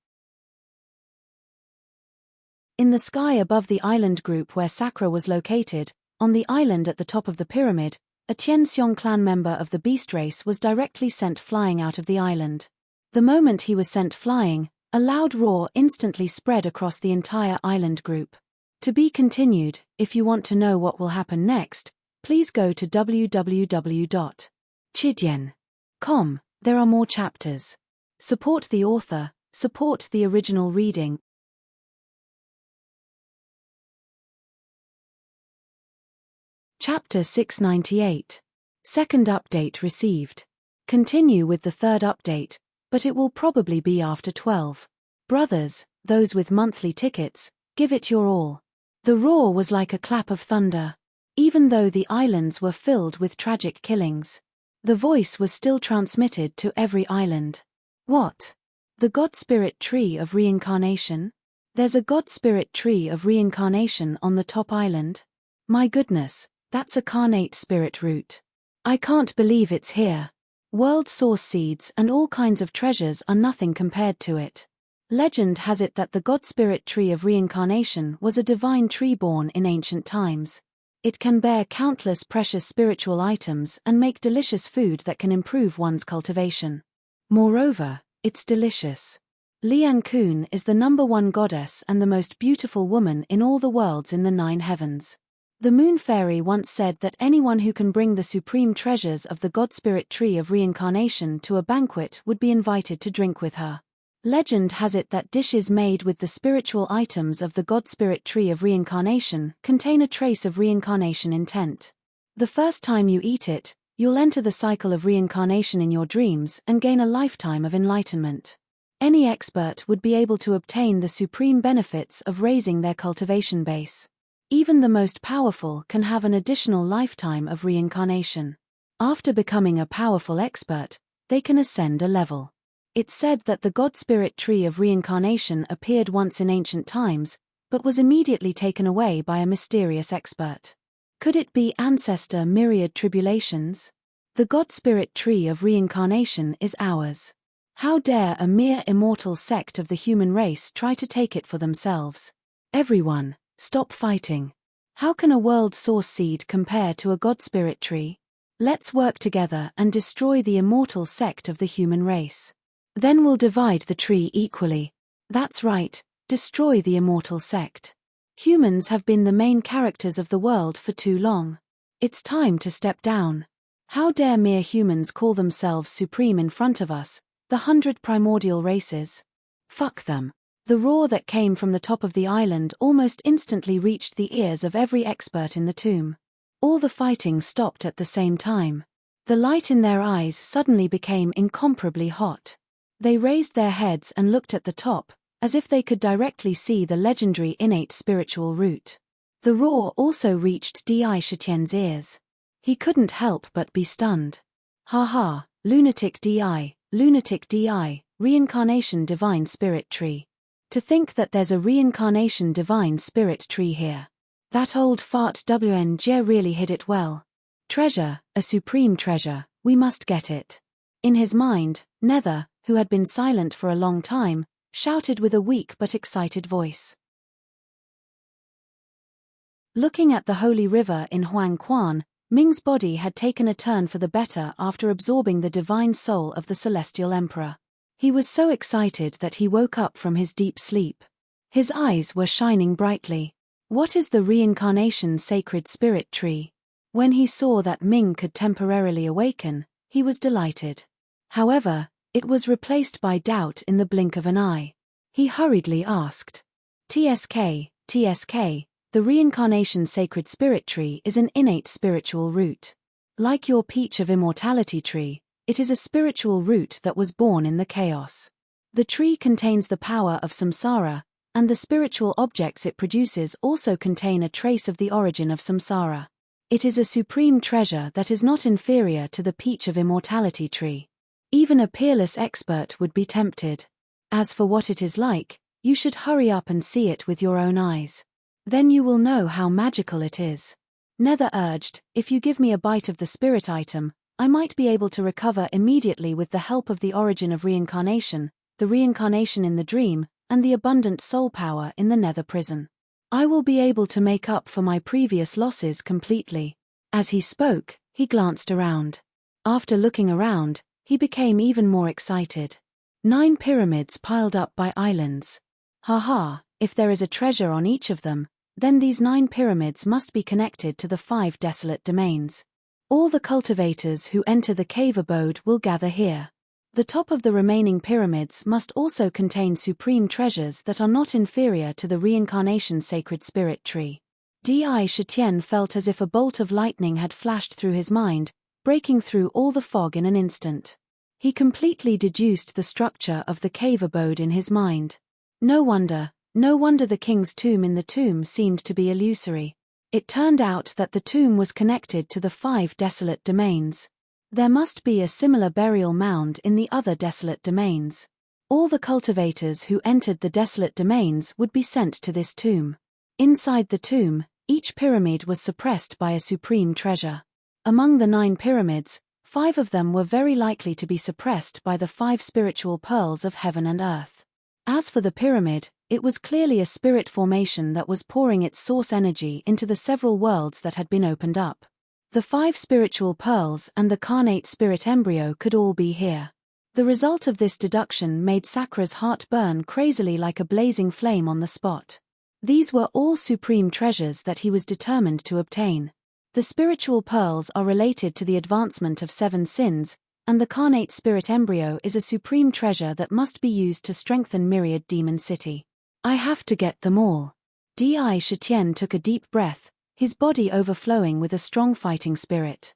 In the sky above the island group where Sakura was located, on the island at the top of the pyramid, a Tianxiong clan member of the beast race was directly sent flying out of the island. The moment he was sent flying, a loud roar instantly spread across the entire island group. To be continued. If you want to know what will happen next, please go to www.chidian.com. There are more chapters. Support the author, support the original reading. Chapter 698. Second update received. Continue with the third update, but it will probably be after 12. Brothers, those with monthly tickets, give it your all. The roar was like a clap of thunder. Even though the islands were filled with tragic killings, the voice was still transmitted to every island. What? The God Spirit Tree of Reincarnation? There's a God Spirit Tree of Reincarnation on the top island? My goodness, that's a carnate spirit root. I can't believe it's here. World source seeds and all kinds of treasures are nothing compared to it. Legend has it that the God Spirit Tree of Reincarnation was a divine tree born in ancient times. It can bear countless precious spiritual items and make delicious food that can improve one's cultivation. Moreover, it's delicious. Lian Kun is the #1 goddess and the most beautiful woman in all the worlds in the 9 heavens. The Moon Fairy once said that anyone who can bring the supreme treasures of the God Spirit Tree of Reincarnation to a banquet would be invited to drink with her. Legend has it that dishes made with the spiritual items of the God Spirit Tree of Reincarnation contain a trace of reincarnation intent. The first time you eat it, you'll enter the cycle of reincarnation in your dreams and gain a lifetime of enlightenment. Any expert would be able to obtain the supreme benefits of raising their cultivation base. Even the most powerful can have an additional lifetime of reincarnation. After becoming a powerful expert, they can ascend a level. It's said that the God Spirit Tree of Reincarnation appeared once in ancient times, but was immediately taken away by a mysterious expert. Could it be ancestor myriad tribulations? The God Spirit Tree of Reincarnation is ours. How dare a mere immortal sect of the human race try to take it for themselves? Everyone, stop fighting. How can a world source seed compare to a God Spirit Tree? Let's work together and destroy the immortal sect of the human race. Then we'll divide the tree equally. That's right, destroy the immortal sect. Humans have been the main characters of the world for too long. It's time to step down. How dare mere humans call themselves supreme in front of us, the 100 primordial races? Fuck them. The roar that came from the top of the island almost instantly reached the ears of every expert in the tomb. All the fighting stopped at the same time. The light in their eyes suddenly became incomparably hot. They raised their heads and looked at the top, as if they could directly see the legendary innate spiritual root. The roar also reached Di Shitian's ears. He couldn't help but be stunned. Ha ha, lunatic Di, reincarnation divine spirit tree. To think that there's a reincarnation divine spirit tree here. That old fart WNG really hid it well. Treasure, a supreme treasure, we must get it. In his mind, Nether, who had been silent for a long time, shouted with a weak but excited voice. Looking at the holy river in Huangquan, Ming's body had taken a turn for the better after absorbing the divine soul of the celestial emperor. He was so excited that he woke up from his deep sleep. His eyes were shining brightly. What is the reincarnation sacred spirit tree? When he saw that Ming could temporarily awaken, he was delighted. However, it was replaced by doubt in the blink of an eye. He hurriedly asked, TSK, the reincarnation sacred spirit tree is an innate spiritual root. Like your peach of immortality tree, it is a spiritual root that was born in the chaos. The tree contains the power of samsara, and the spiritual objects it produces also contain a trace of the origin of samsara. It is a supreme treasure that is not inferior to the peach of immortality tree. Even a peerless expert would be tempted. As for what it is like, you should hurry up and see it with your own eyes. Then you will know how magical it is. Nether urged, if you give me a bite of the spirit item, I might be able to recover immediately with the help of the origin of reincarnation, the reincarnation in the dream, and the abundant soul power in the Nether prison. I will be able to make up for my previous losses completely. As he spoke, he glanced around. After looking around, he became even more excited. 9 pyramids piled up by islands. Ha, if there is a treasure on each of them, then these 9 pyramids must be connected to the 5 desolate domains. All the cultivators who enter the cave abode will gather here. The top of the remaining pyramids must also contain supreme treasures that are not inferior to the reincarnation sacred spirit tree. Di Shitian felt as if a bolt of lightning had flashed through his mind, breaking through all the fog in an instant. He completely deduced the structure of the cave abode in his mind. No wonder the king's tomb in the tomb seemed to be illusory. It turned out that the tomb was connected to the 5 desolate domains. There must be a similar burial mound in the other desolate domains. All the cultivators who entered the desolate domains would be sent to this tomb. Inside the tomb, each pyramid was suppressed by a supreme treasure. Among the 9 pyramids, 5 of them were very likely to be suppressed by the 5 spiritual pearls of heaven and earth. As for the pyramid, it was clearly a spirit formation that was pouring its source energy into the several worlds that had been opened up. The 5 spiritual pearls and the carnate spirit embryo could all be here. The result of this deduction made Sakra's heart burn crazily like a blazing flame on the spot. These were all supreme treasures that he was determined to obtain. The spiritual pearls are related to the advancement of 7 sins, and the carnate spirit embryo is a supreme treasure that must be used to strengthen Myriad Demon City. I have to get them all. Di Shitian took a deep breath, his body overflowing with a strong fighting spirit.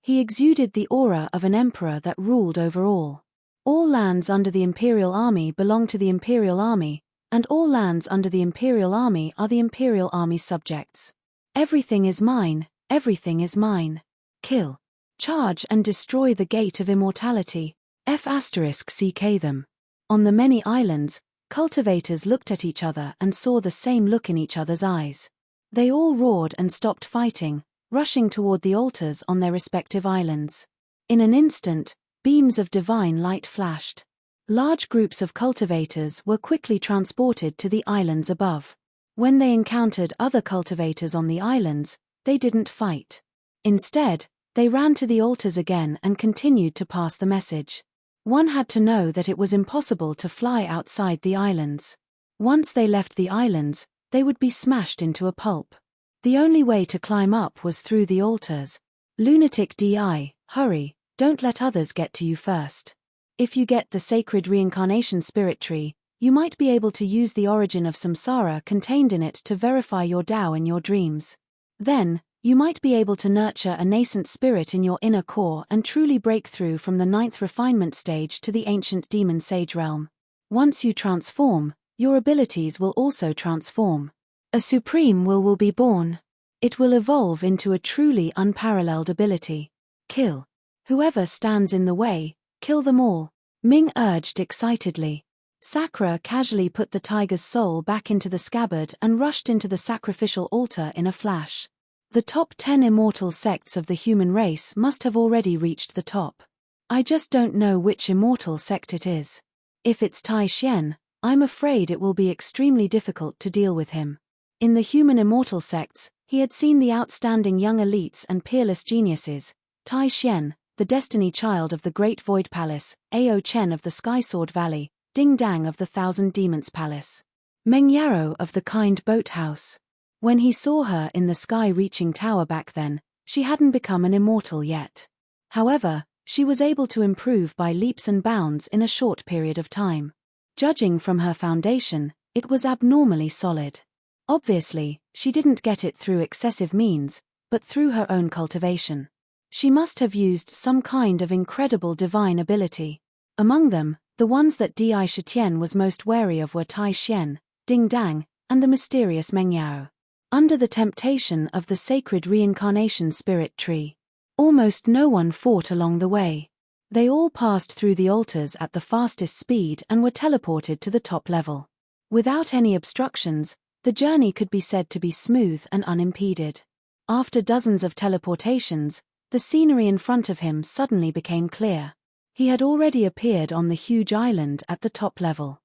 He exuded the aura of an emperor that ruled over all. All lands under the Imperial Army belong to the Imperial Army, and all lands under the Imperial Army are the Imperial Army's subjects. Everything is mine, everything is mine. Kill, charge and destroy the gate of immortality. F***ck them. On the many islands, cultivators looked at each other and saw the same look in each other's eyes. They all roared and stopped fighting, rushing toward the altars on their respective islands. In an instant, beams of divine light flashed. Large groups of cultivators were quickly transported to the islands above. When they encountered other cultivators on the islands, they didn't fight. Instead, they ran to the altars again and continued to pass the message. One had to know that it was impossible to fly outside the islands. Once they left the islands, they would be smashed into a pulp. The only way to climb up was through the altars. Lunatic Di, hurry, don't let others get to you first. If you get the sacred reincarnation spirit tree, you might be able to use the origin of samsara contained in it to verify your Tao in your dreams. Then, You might be able to nurture a nascent spirit in your inner core and truly break through from the 9th refinement stage to the ancient demon sage realm. Once you transform, your abilities will also transform. A supreme will be born. It will evolve into a truly unparalleled ability. Kill. Whoever stands in the way, kill them all, Ming urged excitedly. Sakura casually put the tiger's soul back into the scabbard and rushed into the sacrificial altar in a flash. The top 10 immortal sects of the human race must have already reached the top. I just don't know which immortal sect it is. If it's Tai Xian, I'm afraid it will be extremely difficult to deal with him. In the human immortal sects, he had seen the outstanding young elites and peerless geniuses: Tai Xian, the destiny child of the Great Void Palace; Ao Chen of the Sky Sword Valley; Ding Dang of the Thousand Demons Palace; Meng Yarrow of the Kind Boathouse. When he saw her in the sky-reaching tower back then, she hadn't become an immortal yet. However, she was able to improve by leaps and bounds in a short period of time. Judging from her foundation, it was abnormally solid. Obviously, she didn't get it through excessive means, but through her own cultivation. She must have used some kind of incredible divine ability. Among them, the ones that Di Shitian was most wary of were Tai Xian, Ding Dang, and the mysterious Meng Yao. Under the temptation of the sacred reincarnation spirit tree, almost no one fought along the way. They all passed through the altars at the fastest speed and were teleported to the top level. Without any obstructions, the journey could be said to be smooth and unimpeded. After dozens of teleportations, the scenery in front of him suddenly became clear. He had already appeared on the huge island at the top level.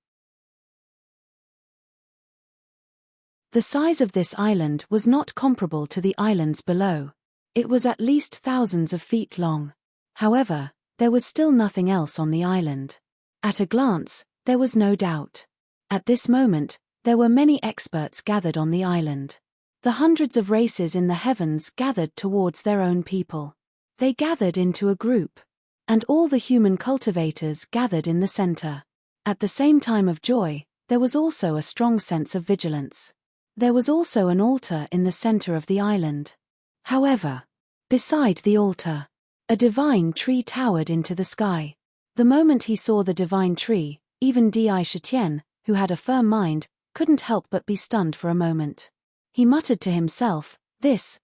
The size of this island was not comparable to the islands below. It was at least thousands of feet long. However, there was still nothing else on the island. At a glance, there was no doubt. At this moment, there were many experts gathered on the island. The hundreds of races in the heavens gathered towards their own people. They gathered into a group. And all the human cultivators gathered in the center. At the same time of joy, there was also a strong sense of vigilance. There was also an altar in the center of the island. However, beside the altar, a divine tree towered into the sky. The moment he saw the divine tree, even Di Shitian, who had a firm mind, couldn't help but be stunned for a moment. He muttered to himself, This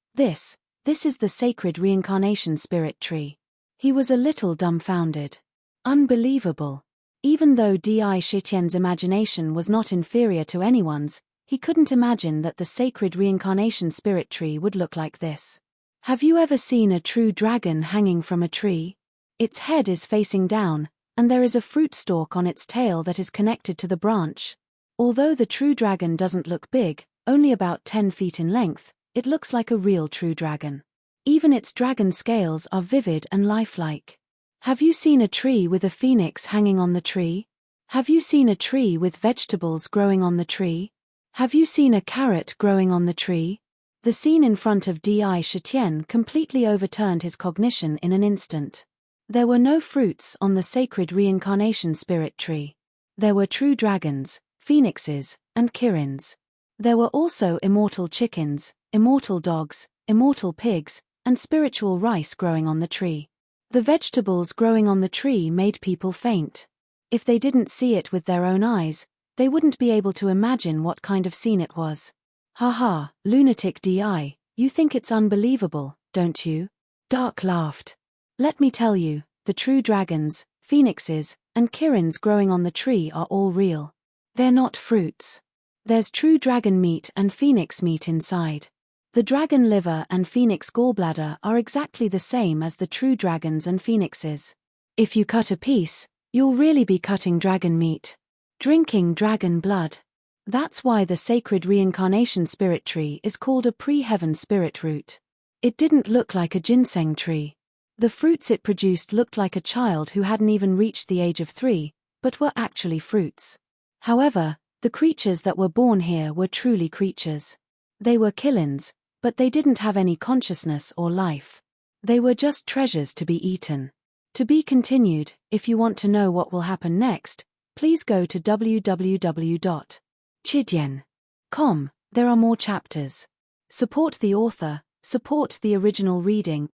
is the sacred reincarnation spirit tree. He was a little dumbfounded. Unbelievable. Even though Di Shitian's imagination was not inferior to anyone's, he couldn't imagine that the sacred reincarnation spirit tree would look like this. Have you ever seen a true dragon hanging from a tree? Its head is facing down, and there is a fruit stalk on its tail that is connected to the branch. Although the true dragon doesn't look big, only about 10 feet in length, it looks like a real true dragon. Even its dragon scales are vivid and lifelike. Have you seen a tree with a phoenix hanging on the tree? Have you seen a tree with vegetables growing on the tree? Have you seen a carrot growing on the tree? The scene in front of Di Shitian completely overturned his cognition in an instant. There were no fruits on the sacred reincarnation spirit tree. There were true dragons, phoenixes, and kirins. There were also immortal chickens, immortal dogs, immortal pigs, and spiritual rice growing on the tree. The vegetables growing on the tree made people faint. If they didn't see it with their own eyes, they wouldn't be able to imagine what kind of scene it was. Haha, lunatic Di, you think it's unbelievable, don't you? Dark laughed. Let me tell you, the true dragons, phoenixes, and kirins growing on the tree are all real. They're not fruits. There's true dragon meat and phoenix meat inside. The dragon liver and phoenix gallbladder are exactly the same as the true dragons and phoenixes. If you cut a piece, you'll really be cutting dragon meat. Drinking dragon blood. That's why the sacred reincarnation spirit tree is called a pre-heaven spirit root. It didn't look like a ginseng tree. The fruits it produced looked like a child who hadn't even reached the age of 3, but were actually fruits. However, the creatures that were born here were truly creatures. They were killins, but they didn't have any consciousness or life. They were just treasures to be eaten. To be continued. If you want to know what will happen next, please go to www.chidian.com. There are more chapters. Support the author, Support the original reading.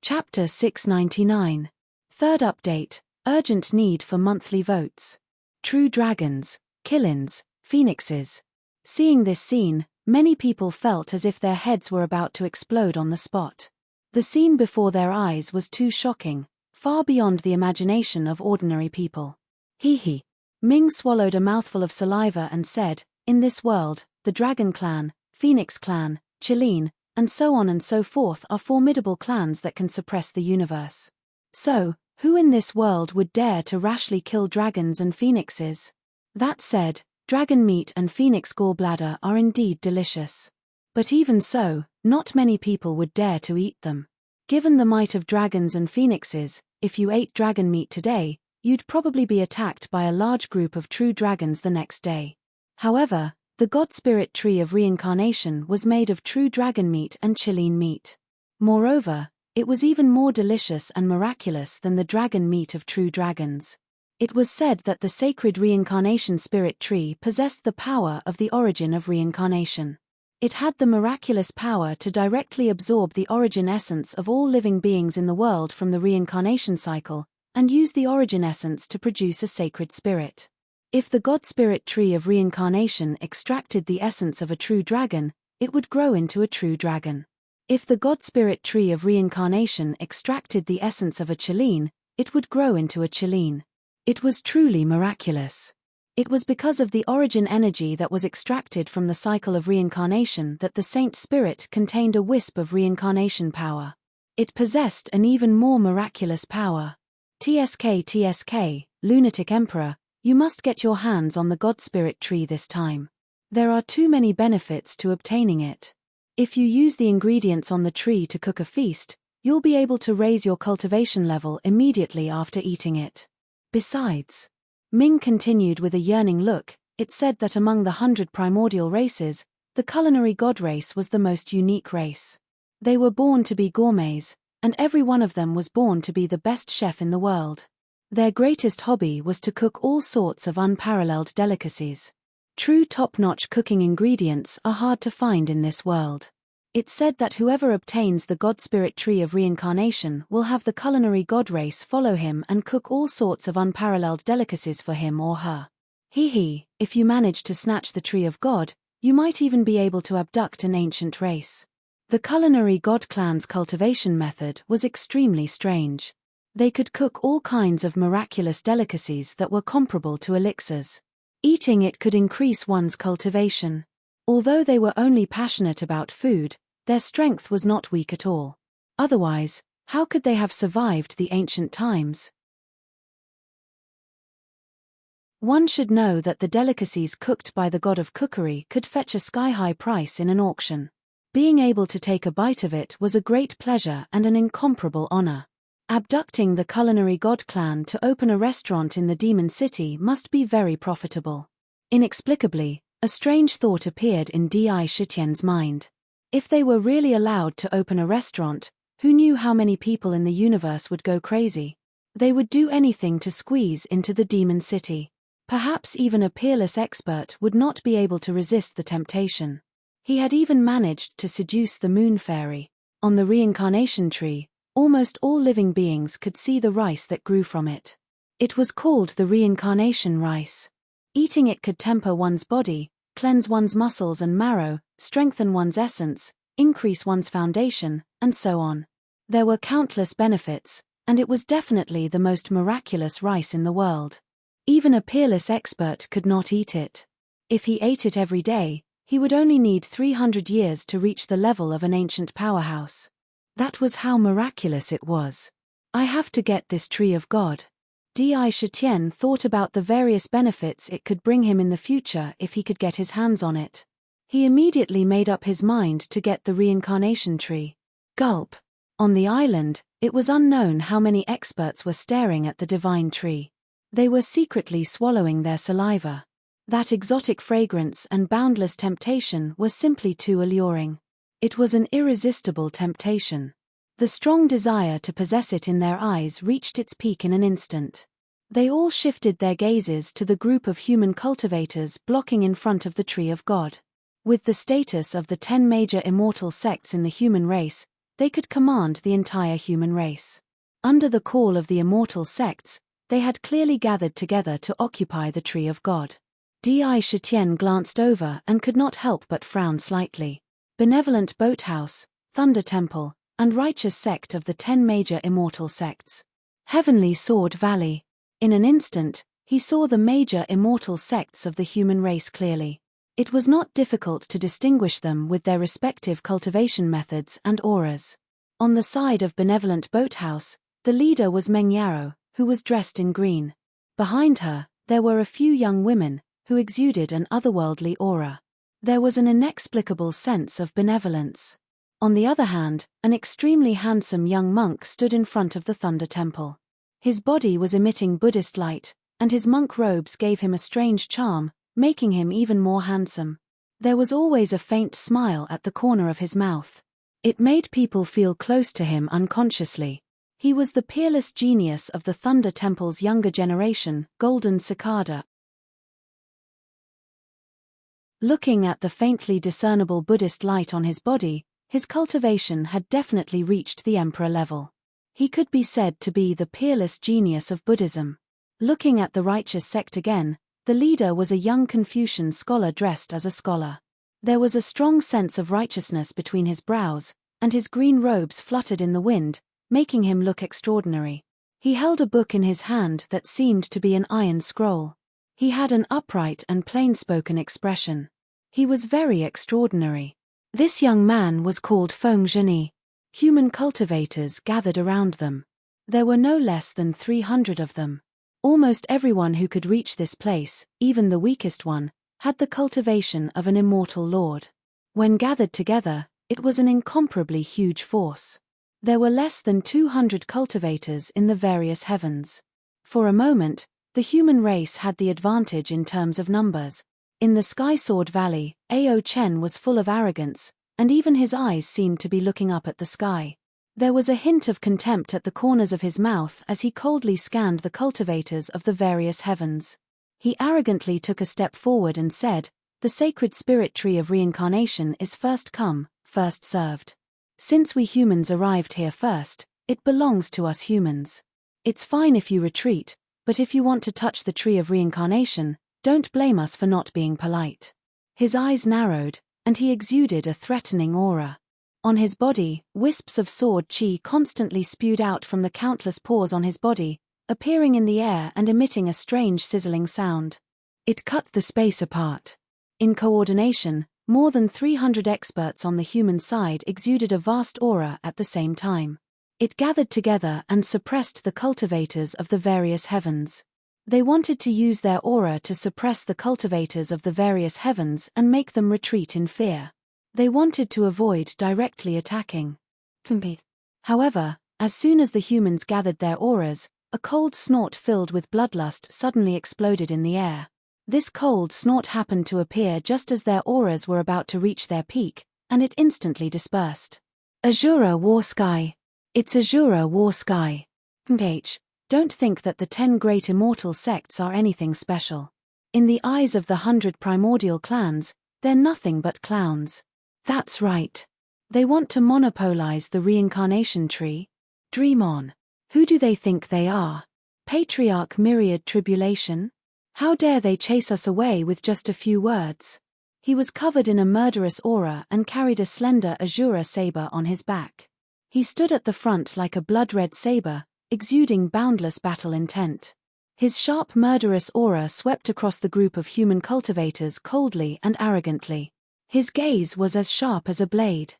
Chapter 699. Third update, urgent need for monthly votes. True dragons, killins, phoenixes. Seeing this scene, many people felt as if their heads were about to explode on the spot. The scene before their eyes was too shocking, far beyond the imagination of ordinary people. Hee. Ming swallowed a mouthful of saliva and said, "In this world, the Dragon Clan, Phoenix Clan, Chileen, and so on and so forth are formidable clans that can suppress the universe. So, who in this world would dare to rashly kill dragons and phoenixes? That said, dragon meat and phoenix gallbladder are indeed delicious. But even so, not many people would dare to eat them. Given the might of dragons and phoenixes, if you ate dragon meat today, you'd probably be attacked by a large group of true dragons the next day. However, the God Spirit Tree of Reincarnation was made of true dragon meat and Chileen meat. Moreover, it was even more delicious and miraculous than the dragon meat of true dragons. It was said that the sacred Reincarnation Spirit Tree possessed the power of the origin of reincarnation. It had the miraculous power to directly absorb the origin essence of all living beings in the world from the reincarnation cycle, and use the origin essence to produce a sacred spirit. If the God Spirit Tree of Reincarnation extracted the essence of a true dragon, it would grow into a true dragon. If the God Spirit Tree of Reincarnation extracted the essence of a Chileen, it would grow into a Chileen. It was truly miraculous. It was because of the origin energy that was extracted from the cycle of reincarnation that the Saint Spirit contained a wisp of reincarnation power. It possessed an even more miraculous power. TSK, Lunatic Emperor, you must get your hands on the God Spirit Tree this time. There are too many benefits to obtaining it. If you use the ingredients on the tree to cook a feast, you'll be able to raise your cultivation level immediately after eating it. Besides, Ming continued with a yearning look, it said that among the 100 primordial races, the culinary god race was the most unique race. They were born to be gourmets, and every one of them was born to be the best chef in the world. Their greatest hobby was to cook all sorts of unparalleled delicacies. True top-notch cooking ingredients are hard to find in this world. It's said that whoever obtains the God Spirit Tree of Reincarnation will have the culinary god race follow him and cook all sorts of unparalleled delicacies for him or her. If you manage to snatch the Tree of God, you might even be able to abduct an ancient race. The culinary god clan's cultivation method was extremely strange. They could cook all kinds of miraculous delicacies that were comparable to elixirs. Eating it could increase one's cultivation. Although they were only passionate about food, their strength was not weak at all. Otherwise, how could they have survived the ancient times? One should know that the delicacies cooked by the god of cookery could fetch a sky-high price in an auction. Being able to take a bite of it was a great pleasure and an incomparable honor. Abducting the culinary god clan to open a restaurant in the Demon City must be very profitable. Inexplicably, a strange thought appeared in Di Shitian's mind. If they were really allowed to open a restaurant, who knew how many people in the universe would go crazy? They would do anything to squeeze into the Demon City. Perhaps even a peerless expert would not be able to resist the temptation. He had even managed to seduce the Moon Fairy. On the reincarnation tree, almost all living beings could see the rice that grew from it. It was called the reincarnation rice. Eating it could temper one's body, cleanse one's muscles and marrow, strengthen one's essence, increase one's foundation, and so on. There were countless benefits, and it was definitely the most miraculous rice in the world. Even a peerless expert could not eat it. If he ate it every day, he would only need 300 years to reach the level of an ancient powerhouse. That was how miraculous it was. I have to get this Tree of God. Di Shitian thought about the various benefits it could bring him in the future if he could get his hands on it. He immediately made up his mind to get the reincarnation tree. Gulp. On the island, it was unknown how many experts were staring at the divine tree. They were secretly swallowing their saliva. That exotic fragrance and boundless temptation were simply too alluring. It was an irresistible temptation. The strong desire to possess it in their eyes reached its peak in an instant. They all shifted their gazes to the group of human cultivators blocking in front of the Tree of God. With the status of the 10 major immortal sects in the human race, they could command the entire human race. Under the call of the immortal sects, they had clearly gathered together to occupy the Tree of God. Di Shitian glanced over and could not help but frown slightly. Benevolent Boathouse, Thunder Temple, and Righteous Sect of the 10 major immortal sects. Heavenly Sword Valley. In an instant, he saw the major immortal sects of the human race clearly. It was not difficult to distinguish them with their respective cultivation methods and auras. On the side of Benevolent Boathouse, the leader was Meng Yarrow, who was dressed in green. Behind her, there were a few young women, who exuded an otherworldly aura. There was an inexplicable sense of benevolence. On the other hand, an extremely handsome young monk stood in front of the Thunder Temple. His body was emitting Buddhist light, and his monk robes gave him a strange charm, making him even more handsome. There was always a faint smile at the corner of his mouth. It made people feel close to him unconsciously. He was the peerless genius of the Thunder Temple's younger generation, Golden Cicada. Looking at the faintly discernible Buddhist light on his body, his cultivation had definitely reached the emperor level. He could be said to be the peerless genius of Buddhism. Looking at the Righteous Sect again, the leader was a young Confucian scholar dressed as a scholar. There was a strong sense of righteousness between his brows, and his green robes fluttered in the wind, making him look extraordinary. He held a book in his hand that seemed to be an iron scroll. He had an upright and plain-spoken expression. He was very extraordinary. This young man was called Feng Zheni. Human cultivators gathered around them. There were no less than 300 of them. Almost everyone who could reach this place, even the weakest one, had the cultivation of an immortal lord. When gathered together, it was an incomparably huge force. There were less than 200 cultivators in the various heavens. For a moment, the human race had the advantage in terms of numbers. In the Sky Sword Valley, Ao Chen was full of arrogance, and even his eyes seemed to be looking up at the sky. There was a hint of contempt at the corners of his mouth as he coldly scanned the cultivators of the various heavens. He arrogantly took a step forward and said, "The sacred spirit tree of reincarnation is first come, first served. Since we humans arrived here first, it belongs to us humans. It's fine if you retreat, but if you want to touch the tree of reincarnation, don't blame us for not being polite." His eyes narrowed, and he exuded a threatening aura. On his body, wisps of sword chi constantly spewed out from the countless pores on his body, appearing in the air and emitting a strange sizzling sound. It cut the space apart. In coordination, more than 300 experts on the human side exuded a vast aura at the same time. It gathered together and suppressed the cultivators of the various heavens. They wanted to use their aura to suppress the cultivators of the various heavens and make them retreat in fear. They wanted to avoid directly attacking. However, as soon as the humans gathered their auras, a cold snort filled with bloodlust suddenly exploded in the air. This cold snort happened to appear just as their auras were about to reach their peak, and it instantly dispersed. Azura War Sky. It's Azura War Sky. Don't think that the 10 great immortal sects are anything special. In the eyes of the 100 primordial clans, they're nothing but clowns. That's right. They want to monopolize the reincarnation tree. Dream on. Who do they think they are? Patriarch Myriad Tribulation? How dare they chase us away with just a few words? He was covered in a murderous aura and carried a slender azura saber on his back. He stood at the front like a blood-red saber, exuding boundless battle intent. His sharp murderous aura swept across the group of human cultivators coldly and arrogantly. His gaze was as sharp as a blade.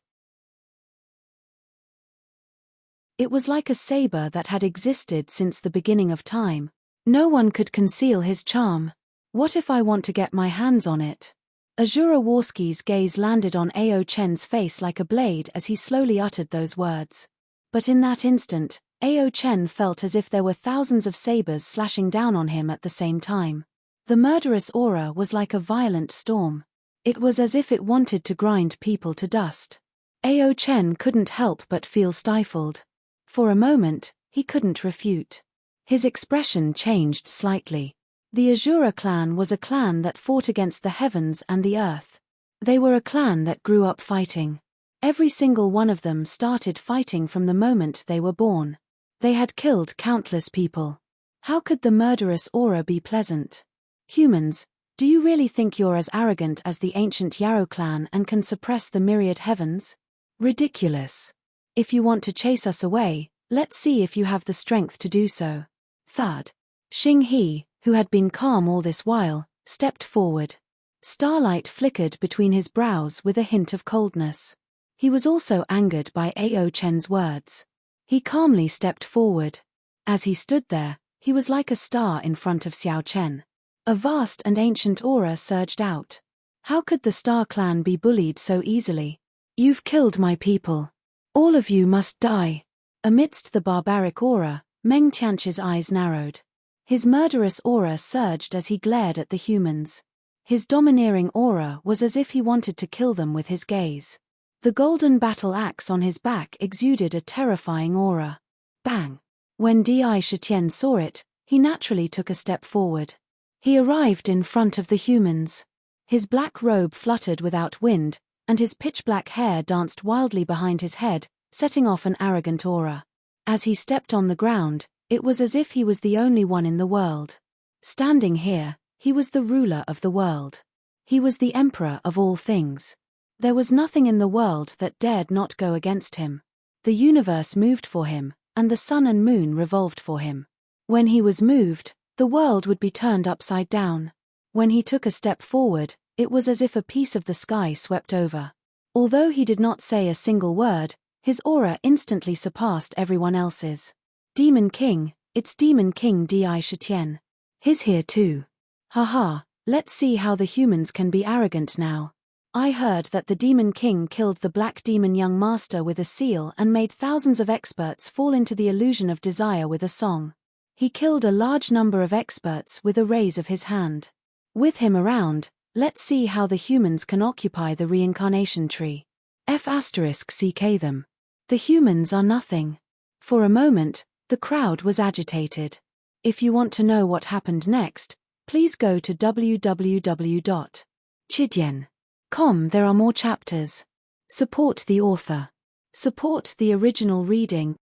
It was like a saber that had existed since the beginning of time. No one could conceal his charm. What if I want to get my hands on it? Azura Warski's gaze landed on Ao Chen's face like a blade as he slowly uttered those words. But in that instant, Ao Chen felt as if there were thousands of sabers slashing down on him at the same time. The murderous aura was like a violent storm. It was as if it wanted to grind people to dust. Ao Chen couldn't help but feel stifled. For a moment, he couldn't refute. His expression changed slightly. The Azura clan was a clan that fought against the heavens and the earth. They were a clan that grew up fighting. Every single one of them started fighting from the moment they were born. They had killed countless people. How could the murderous aura be pleasant? Humans, do you really think you're as arrogant as the ancient Yarrow clan and can suppress the myriad heavens? Ridiculous. If you want to chase us away, let's see if you have the strength to do so. Thud. Xing He, who had been calm all this while, stepped forward. Starlight flickered between his brows with a hint of coldness. He was also angered by Ao Chen's words. He calmly stepped forward. As he stood there, he was like a star in front of Xiao Chen. A vast and ancient aura surged out. How could the Star Clan be bullied so easily? You've killed my people. All of you must die. Amidst the barbaric aura, Meng Tianqi's eyes narrowed. His murderous aura surged as he glared at the humans. His domineering aura was as if he wanted to kill them with his gaze. The golden battle axe on his back exuded a terrifying aura. Bang! When Di Shitian saw it, he naturally took a step forward. He arrived in front of the humans. His black robe fluttered without wind, and his pitch-black hair danced wildly behind his head, setting off an arrogant aura. As he stepped on the ground, it was as if he was the only one in the world. Standing here, he was the ruler of the world. He was the emperor of all things. There was nothing in the world that dared not go against him. The universe moved for him, and the sun and moon revolved for him. When he was moved, the world would be turned upside down. When he took a step forward, it was as if a piece of the sky swept over. Although he did not say a single word, his aura instantly surpassed everyone else's. Demon King, it's Demon King Di Shitian. He's here too. Haha, let's see how the humans can be arrogant now. I heard that the Demon King killed the Black Demon Young Master with a seal and made thousands of experts fall into the illusion of desire with a song. He killed a large number of experts with a raise of his hand. With him around, let's see how the humans can occupy the reincarnation tree. F***ck them. The humans are nothing. For a moment, the crowd was agitated. If you want to know what happened next, please go to www.chidian.com. There are more chapters. Support the author. Support the original reading.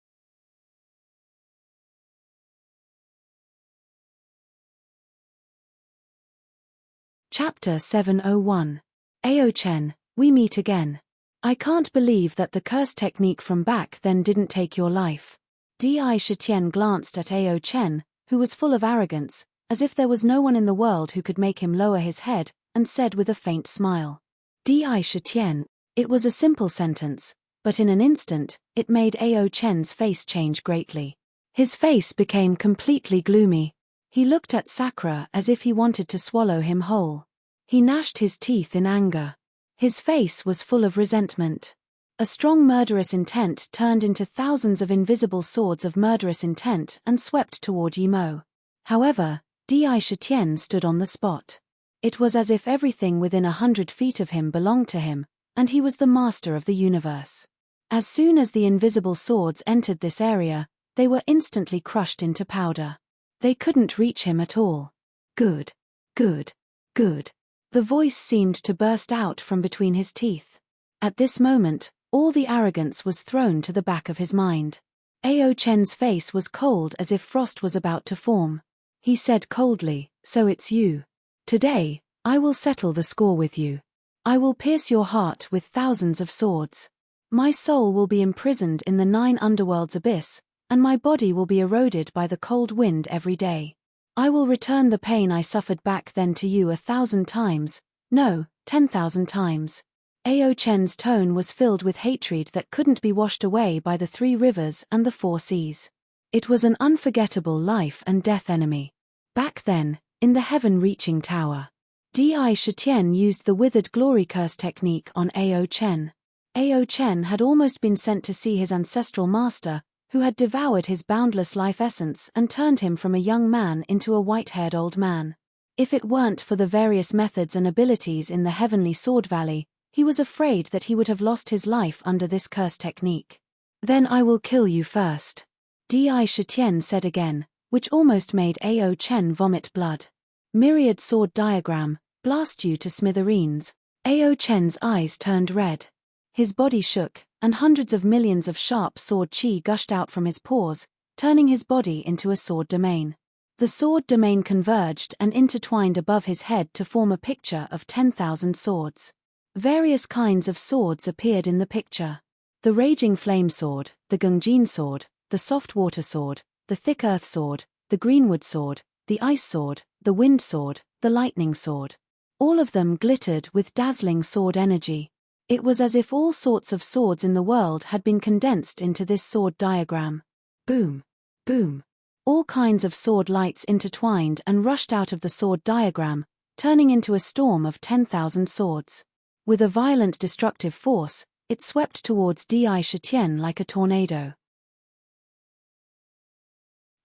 Chapter 701. Ao Chen, we meet again. I can't believe that the curse technique from back then didn't take your life. Di Shitian glanced at Ao Chen, who was full of arrogance, as if there was no one in the world who could make him lower his head, and said with a faint smile. Di Shitian, it was a simple sentence, but in an instant, it made Ao Chen's face change greatly. His face became completely gloomy. He looked at Sakura as if he wanted to swallow him whole. He gnashed his teeth in anger. His face was full of resentment. A strong murderous intent turned into thousands of invisible swords of murderous intent and swept toward Yimo. However, Di Shitian stood on the spot. It was as if everything within 100 feet of him belonged to him, and he was the master of the universe. As soon as the invisible swords entered this area, they were instantly crushed into powder. They couldn't reach him at all. Good. Good. Good. The voice seemed to burst out from between his teeth. At this moment, all the arrogance was thrown to the back of his mind. Ao Chen's face was cold as if frost was about to form. He said coldly, "So it's you. Today, I will settle the score with you. I will pierce your heart with thousands of swords. My soul will be imprisoned in the 9 underworlds abyss, and my body will be eroded by the cold wind every day. I will return the pain I suffered back then to you 1,000 times, no, 10,000 times." Ao Chen's tone was filled with hatred that couldn't be washed away by the 3 rivers and the 4 seas. It was an unforgettable life and death enemy. Back then, in the heaven-reaching tower, Di Shitian used the withered glory curse technique on Ao Chen. Ao Chen had almost been sent to see his ancestral master, who had devoured his boundless life essence and turned him from a young man into a white-haired old man. If it weren't for the various methods and abilities in the Heavenly Sword Valley, he was afraid that he would have lost his life under this curse technique. "Then I will kill you first," Di Shitian said again, which almost made Ao Chen vomit blood. Myriad sword diagram, blast you to smithereens. Ao Chen's eyes turned red. His body shook, and hundreds of millions of sharp sword chi gushed out from his pores, turning his body into a sword domain. The sword domain converged and intertwined above his head to form a picture of 10,000 swords. Various kinds of swords appeared in the picture. The raging flame sword, the Gungjin sword, the soft water sword, the thick earth sword, the greenwood sword, the ice sword, the wind sword, the lightning sword. All of them glittered with dazzling sword energy. It was as if all sorts of swords in the world had been condensed into this sword diagram. Boom! Boom! All kinds of sword lights intertwined and rushed out of the sword diagram, turning into a storm of 10,000 swords. With a violent destructive force, it swept towards Di Shitian like a tornado.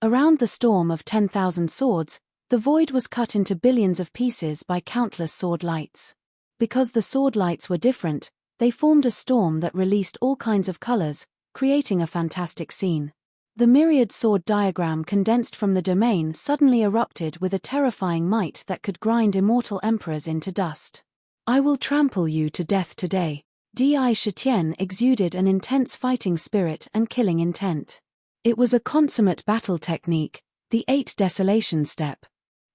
Around the storm of 10,000 swords, the void was cut into billions of pieces by countless sword lights. Because the sword lights were different, they formed a storm that released all kinds of colors, creating a fantastic scene. The myriad sword diagram condensed from the domain suddenly erupted with a terrifying might that could grind immortal emperors into dust. I will trample you to death today. Di Shitian exuded an intense fighting spirit and killing intent. It was a consummate battle technique, the 8 desolation step.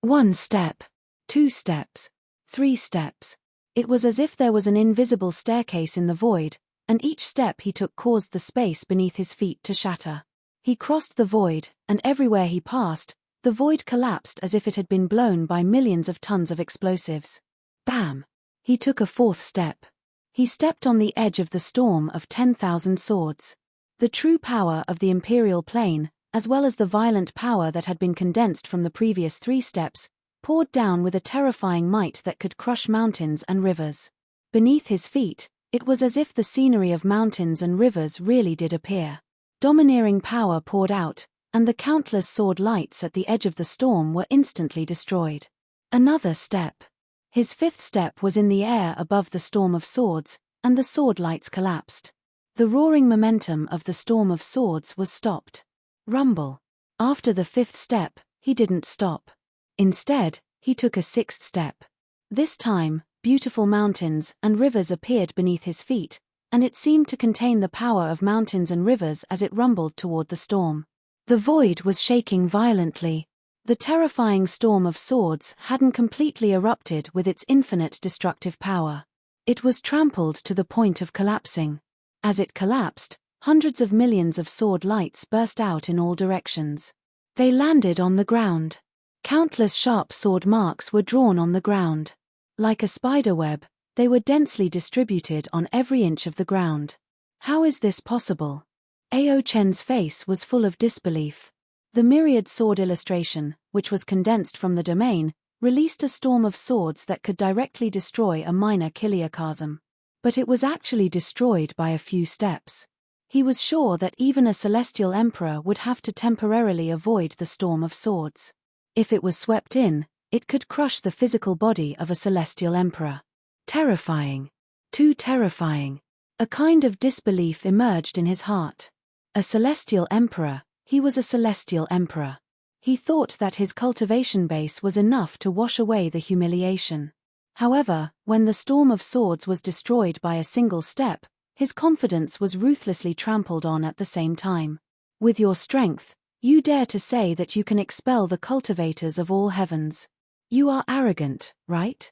1 step, 2 steps, 3 steps. It was as if there was an invisible staircase in the void, and each step he took caused the space beneath his feet to shatter. He crossed the void, and everywhere he passed, the void collapsed as if it had been blown by millions of tons of explosives. Bam! He took a 4th step. He stepped on the edge of the storm of 10,000 swords. The true power of the imperial plane, as well as the violent power that had been condensed from the previous 3 steps, poured down with a terrifying might that could crush mountains and rivers. Beneath his feet, it was as if the scenery of mountains and rivers really did appear. Domineering power poured out, and the countless sword lights at the edge of the storm were instantly destroyed. Another step. His 5th step was in the air above the storm of swords, and the sword lights collapsed. The roaring momentum of the storm of swords was stopped. Rumble. After the 5th step, he didn't stop. Instead, he took a 6th step. This time, beautiful mountains and rivers appeared beneath his feet, and it seemed to contain the power of mountains and rivers as it rumbled toward the storm. The void was shaking violently. The terrifying storm of swords hadn't completely erupted with its infinite destructive power. It was trampled to the point of collapsing. As it collapsed, hundreds of millions of sword lights burst out in all directions. They landed on the ground. Countless sharp sword marks were drawn on the ground. Like a spider web, they were densely distributed on every inch of the ground. How is this possible? Ao Chen's face was full of disbelief. The myriad sword illustration, which was condensed from the domain, released a storm of swords that could directly destroy a minor chiliocosm. But it was actually destroyed by a few steps. He was sure that even a celestial emperor would have to temporarily avoid the storm of swords. If it was swept in, it could crush the physical body of a celestial emperor. Terrifying. Too terrifying. A kind of disbelief emerged in his heart. A celestial emperor, he was a celestial emperor. He thought that his cultivation base was enough to wash away the humiliation. However, when the storm of swords was destroyed by a single step, his confidence was ruthlessly trampled on at the same time. With your strength, you dare to say that you can expel the cultivators of all heavens. You are arrogant, right?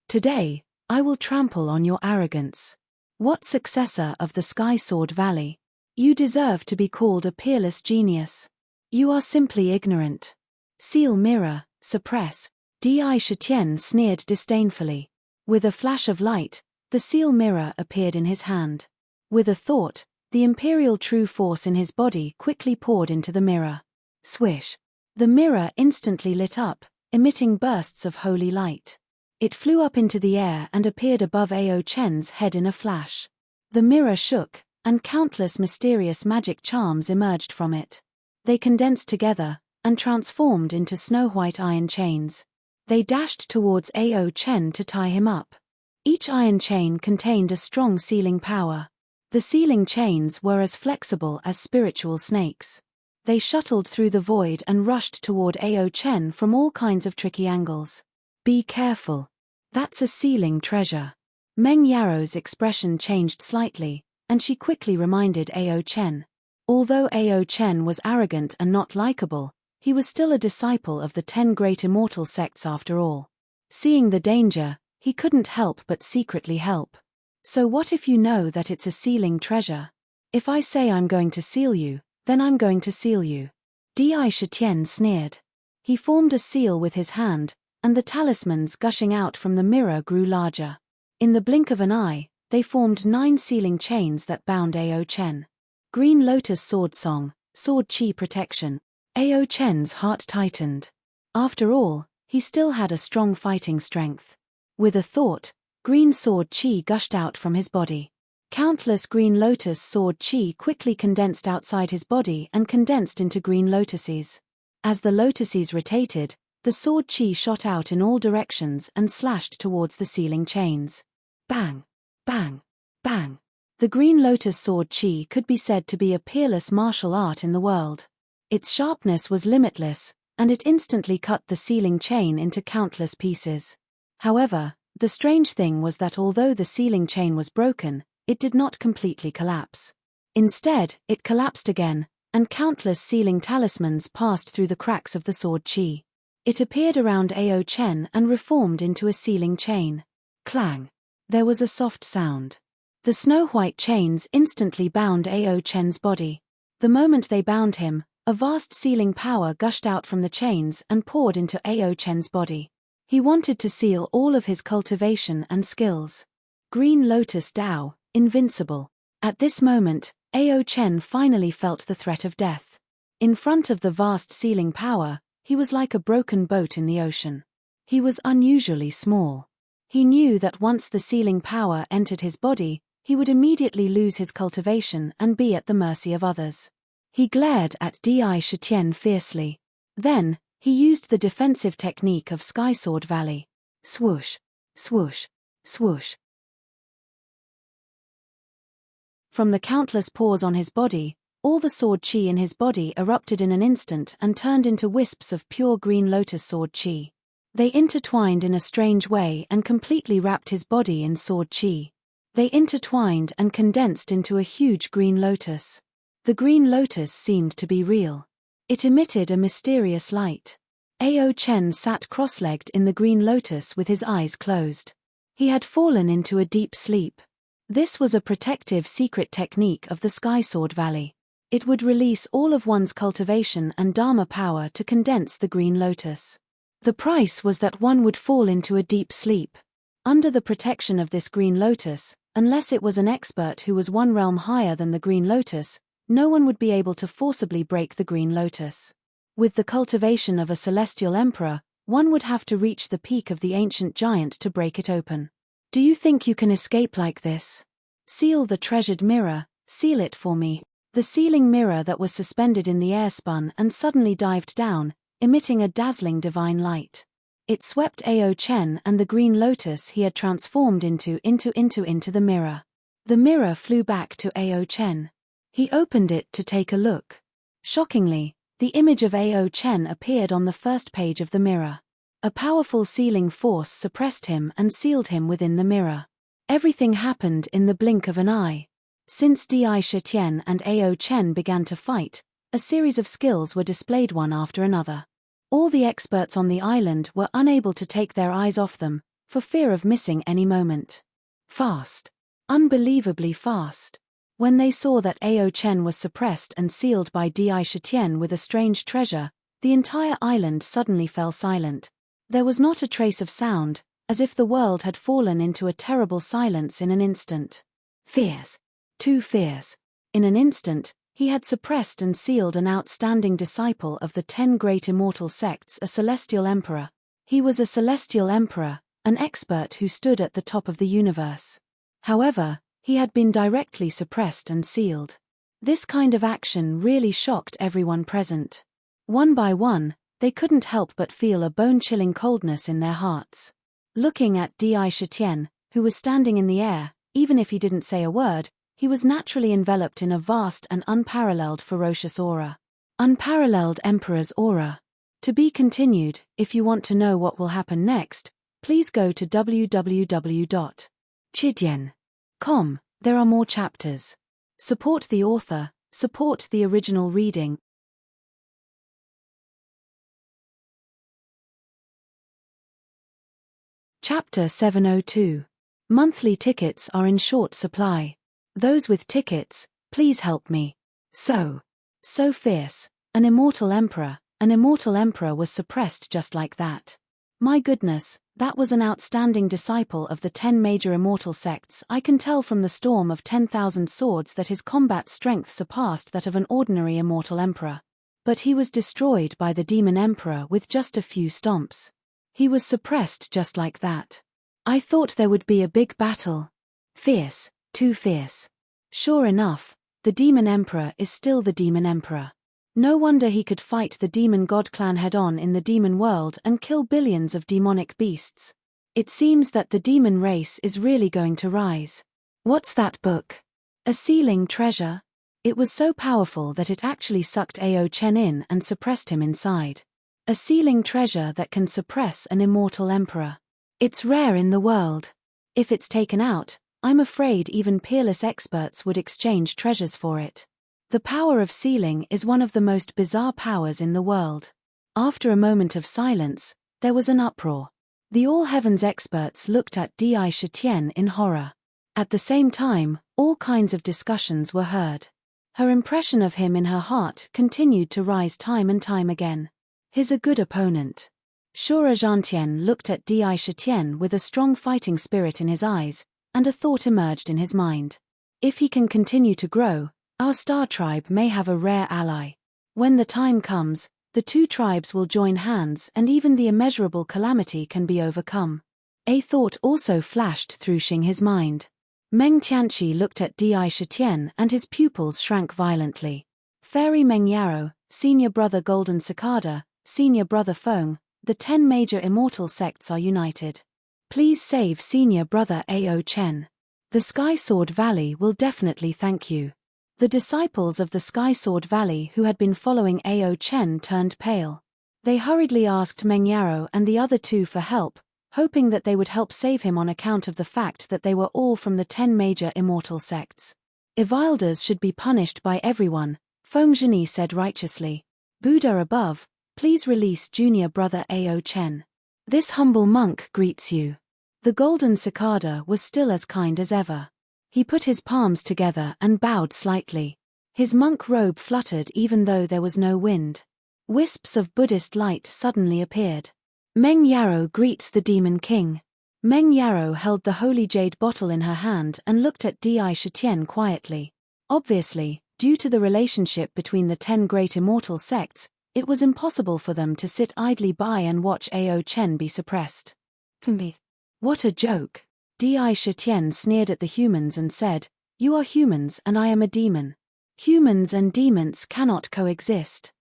Today, I will trample on your arrogance. What successor of the Sky Sword Valley? You deserve to be called a peerless genius. You are simply ignorant. Seal mirror, suppress. Di Shitian sneered disdainfully. With a flash of light, the seal mirror appeared in his hand. With a thought, the imperial true force in his body quickly poured into the mirror. Swish. The mirror instantly lit up, emitting bursts of holy light. It flew up into the air and appeared above Ao Chen's head in a flash. The mirror shook, and countless mysterious magic charms emerged from it. They condensed together, and transformed into snow-white iron chains. They dashed towards Ao Chen to tie him up. Each iron chain contained a strong sealing power. The sealing chains were as flexible as spiritual snakes. They shuttled through the void and rushed toward Ao Chen from all kinds of tricky angles. Be careful. That's a sealing treasure. Meng Yaro's expression changed slightly, and she quickly reminded Ao Chen. Although Ao Chen was arrogant and not likable, he was still a disciple of the 10 great immortal sects after all. Seeing the danger, he couldn't help but secretly help. So what if you know that it's a sealing treasure? If I say I'm going to seal you, then I'm going to seal you. Di Shitian sneered. He formed a seal with his hand, and the talismans gushing out from the mirror grew larger. In the blink of an eye, they formed 9 sealing chains that bound Ao Chen. Green Lotus Sword Song, Sword Chi Protection. Ao Chen's heart tightened. After all, he still had a strong fighting strength. With a thought, green sword chi gushed out from his body. Countless green lotus sword chi quickly condensed outside his body and condensed into green lotuses. As the lotuses rotated, the sword chi shot out in all directions and slashed towards the sealing chains. Bang! Bang! Bang! The green lotus sword chi could be said to be a peerless martial art in the world. Its sharpness was limitless, and it instantly cut the sealing chain into countless pieces. However, the strange thing was that although the sealing chain was broken, it did not completely collapse. Instead, it collapsed again, and countless sealing talismans passed through the cracks of the sword chi. It appeared around Ao Chen and reformed into a sealing chain. Clang! There was a soft sound. The snow-white chains instantly bound Ao Chen's body. The moment they bound him, a vast sealing power gushed out from the chains and poured into Ao Chen's body. He wanted to seal all of his cultivation and skills. Green Lotus Dao, invincible. At this moment, Ao Chen finally felt the threat of death. In front of the vast sealing power, he was like a broken boat in the ocean. He was unusually small. He knew that once the sealing power entered his body, he would immediately lose his cultivation and be at the mercy of others. He glared at Di Shitian fiercely. Then, he used the defensive technique of Sky Sword Valley. Swoosh, swoosh, swoosh. From the countless pores on his body, all the sword chi in his body erupted in an instant and turned into wisps of pure green lotus sword chi. They intertwined in a strange way and completely wrapped his body in sword chi. They intertwined and condensed into a huge green lotus. The green lotus seemed to be real. It emitted a mysterious light. Ao Chen sat cross-legged in the green lotus with his eyes closed. He had fallen into a deep sleep. This was a protective secret technique of the Sky Sword Valley. It would release all of one's cultivation and dharma power to condense the green lotus. The price was that one would fall into a deep sleep. Under the protection of this green lotus, unless it was an expert who was one realm higher than the green lotus, no one would be able to forcibly break the green lotus. With the cultivation of a celestial emperor, one would have to reach the peak of the ancient giant to break it open. Do you think you can escape like this? Seal the treasured mirror, seal it for me. The sealing mirror that was suspended in the air spun and suddenly dived down, emitting a dazzling divine light. It swept Ao Chen and the green lotus he had transformed into the mirror. The mirror flew back to Ao Chen. He opened it to take a look. Shockingly, the image of Ao Chen appeared on the first page of the mirror. A powerful sealing force suppressed him and sealed him within the mirror. Everything happened in the blink of an eye. Since Di Shitian and Ao Chen began to fight, a series of skills were displayed one after another. All the experts on the island were unable to take their eyes off them, for fear of missing any moment. Fast. Unbelievably fast. When they saw that Ao Chen was suppressed and sealed by Di Shitian with a strange treasure, the entire island suddenly fell silent. There was not a trace of sound, as if the world had fallen into a terrible silence in an instant. Fears. Two fears. In an instant, he had suppressed and sealed an outstanding disciple of the 10 great immortal sects, a celestial emperor. He was a celestial emperor, an expert who stood at the top of the universe. However, he had been directly suppressed and sealed. This kind of action really shocked everyone present. One by one, they couldn't help but feel a bone-chilling coldness in their hearts. Looking at Di Shitian, who was standing in the air, even if he didn't say a word, He was naturally enveloped in a vast and unparalleled ferocious aura. Unparalleled Emperor's aura. To be continued. If you want to know what will happen next, please go to www.chidian.com. There are more chapters. Support the author, support the original reading. Chapter 702. Monthly tickets are in short supply. Those with tickets, please help me. So fierce. An immortal emperor was suppressed just like that. My goodness, that was an outstanding disciple of the 10 major immortal sects. I can tell from the storm of 10,000 swords that his combat strength surpassed that of an ordinary immortal emperor. But he was destroyed by the demon emperor with just a few stomps. He was suppressed just like that. I thought there would be a big battle. Fierce, too fierce. Sure enough, the demon emperor is still the demon emperor. No wonder he could fight the demon god clan head-on in the demon world and kill billions of demonic beasts. It seems that the demon race is really going to rise. What's that book? A sealing treasure? It was so powerful that it actually sucked Ao Chen in and suppressed him inside. A sealing treasure that can suppress an immortal emperor. It's rare in the world. If it's taken out, I'm afraid even peerless experts would exchange treasures for it. The power of sealing is one of the most bizarre powers in the world. After a moment of silence, there was an uproar. The All Heavens experts looked at Di Shitian in horror. At the same time, all kinds of discussions were heard. Her impression of him in her heart continued to rise time and time again. He's a good opponent. Shura Zhantian looked at Di Shitian with a strong fighting spirit in his eyes, and a thought emerged in his mind. If he can continue to grow, our star tribe may have a rare ally. When the time comes, the two tribes will join hands and even the immeasurable calamity can be overcome. A thought also flashed through Xinghe's mind. Meng Tianqi looked at Di Shitian and his pupils shrank violently. Fairy Meng Yarrow, senior brother Golden Cicada, senior brother Feng, the 10 major immortal sects are united. Please save senior brother Ao Chen. The Sky Sword Valley will definitely thank you. The disciples of the Sky Sword Valley who had been following Ao Chen turned pale. They hurriedly asked Meng Yarrow and the other two for help, hoping that they would help save him on account of the fact that they were all from the 10 major immortal sects. Evilders should be punished by everyone, Feng Zhini said righteously. Buddha above, please release junior brother Ao Chen. This humble monk greets you. The Golden Cicada was still as kind as ever. He put his palms together and bowed slightly. His monk robe fluttered even though there was no wind. Wisps of Buddhist light suddenly appeared. Meng Yarrow greets the Demon King. Meng Yarrow held the holy jade bottle in her hand and looked at Di Shitian quietly. Obviously, due to the relationship between the 10 great immortal sects, it was impossible for them to sit idly by and watch Ao Chen be suppressed. What a joke. Di Shitian sneered at the humans and said, "You are humans and I am a demon. Humans and demons cannot coexist.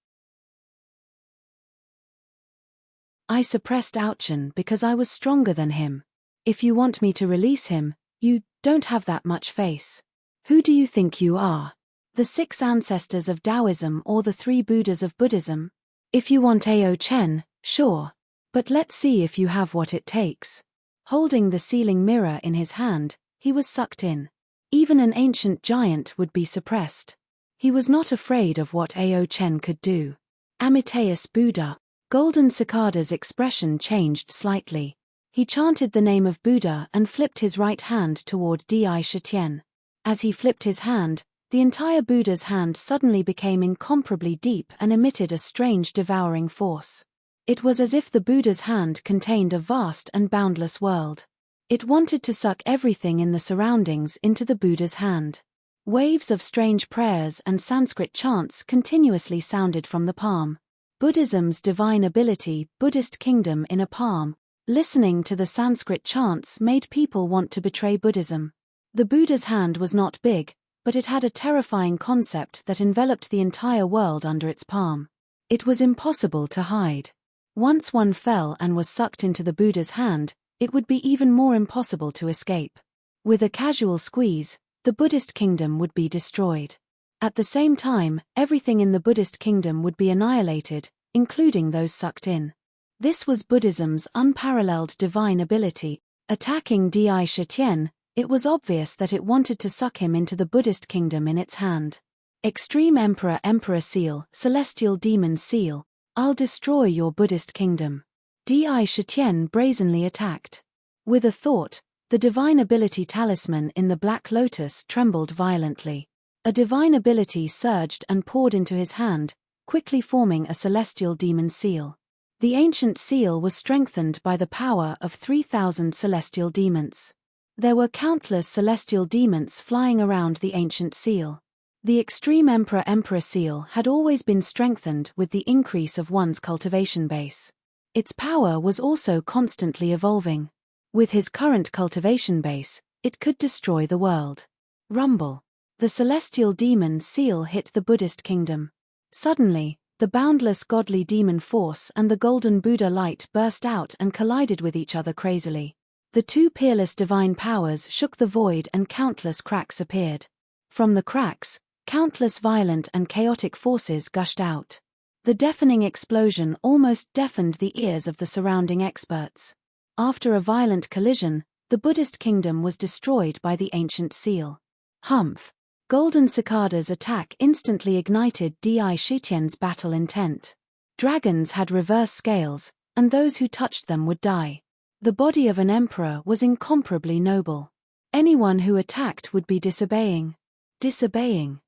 I suppressed Ao Chen because I was stronger than him. If you want me to release him, you don't have that much face. Who do you think you are? The 6 ancestors of Taoism or the 3 Buddhas of Buddhism? If you want Ao Chen, sure. But let's see if you have what it takes." Holding the sealing mirror in his hand, he was sucked in. Even an ancient giant would be suppressed. He was not afraid of what Ao Chen could do. Amiteus Buddha. Golden Cicada's expression changed slightly. He chanted the name of Buddha and flipped his right hand toward Di Shitian. As he flipped his hand, the entire Buddha's hand suddenly became incomparably deep and emitted a strange devouring force. It was as if the Buddha's hand contained a vast and boundless world. It wanted to suck everything in the surroundings into the Buddha's hand. Waves of strange prayers and Sanskrit chants continuously sounded from the palm. Buddhism's divine ability, Buddhist kingdom in a palm. Listening to the Sanskrit chants made people want to betray Buddhism. The Buddha's hand was not big, but it had a terrifying concept that enveloped the entire world under its palm. It was impossible to hide. Once one fell and was sucked into the Buddha's hand, it would be even more impossible to escape. With a casual squeeze, the Buddhist kingdom would be destroyed. At the same time, everything in the Buddhist kingdom would be annihilated, including those sucked in. This was Buddhism's unparalleled divine ability. Attacking Dai Shitian, it was obvious that it wanted to suck him into the Buddhist kingdom in its hand. Extreme Emperor Emperor Seal, Celestial Demon Seal, I'll destroy your Buddhist kingdom. Dai Shitian brazenly attacked. With a thought, the divine ability talisman in the Black Lotus trembled violently. A divine ability surged and poured into his hand, quickly forming a celestial demon seal. The ancient seal was strengthened by the power of 3,000 celestial demons. There were countless celestial demons flying around the ancient seal. The extreme Emperor Emperor seal had always been strengthened with the increase of one's cultivation base. Its power was also constantly evolving. With his current cultivation base, it could destroy the world. Rumble. The celestial demon seal hit the Buddhist kingdom. Suddenly, the boundless godly demon force and the golden Buddha light burst out and collided with each other crazily. The two peerless divine powers shook the void and countless cracks appeared. From the cracks, countless violent and chaotic forces gushed out. The deafening explosion almost deafened the ears of the surrounding experts. After a violent collision, the Buddhist kingdom was destroyed by the ancient seal. Humph! Golden Cicada's attack instantly ignited Dai Shitian's battle intent. Dragons had reverse scales, and those who touched them would die. The body of an emperor was incomparably noble. Anyone who attacked would be disobeying. Disobeying.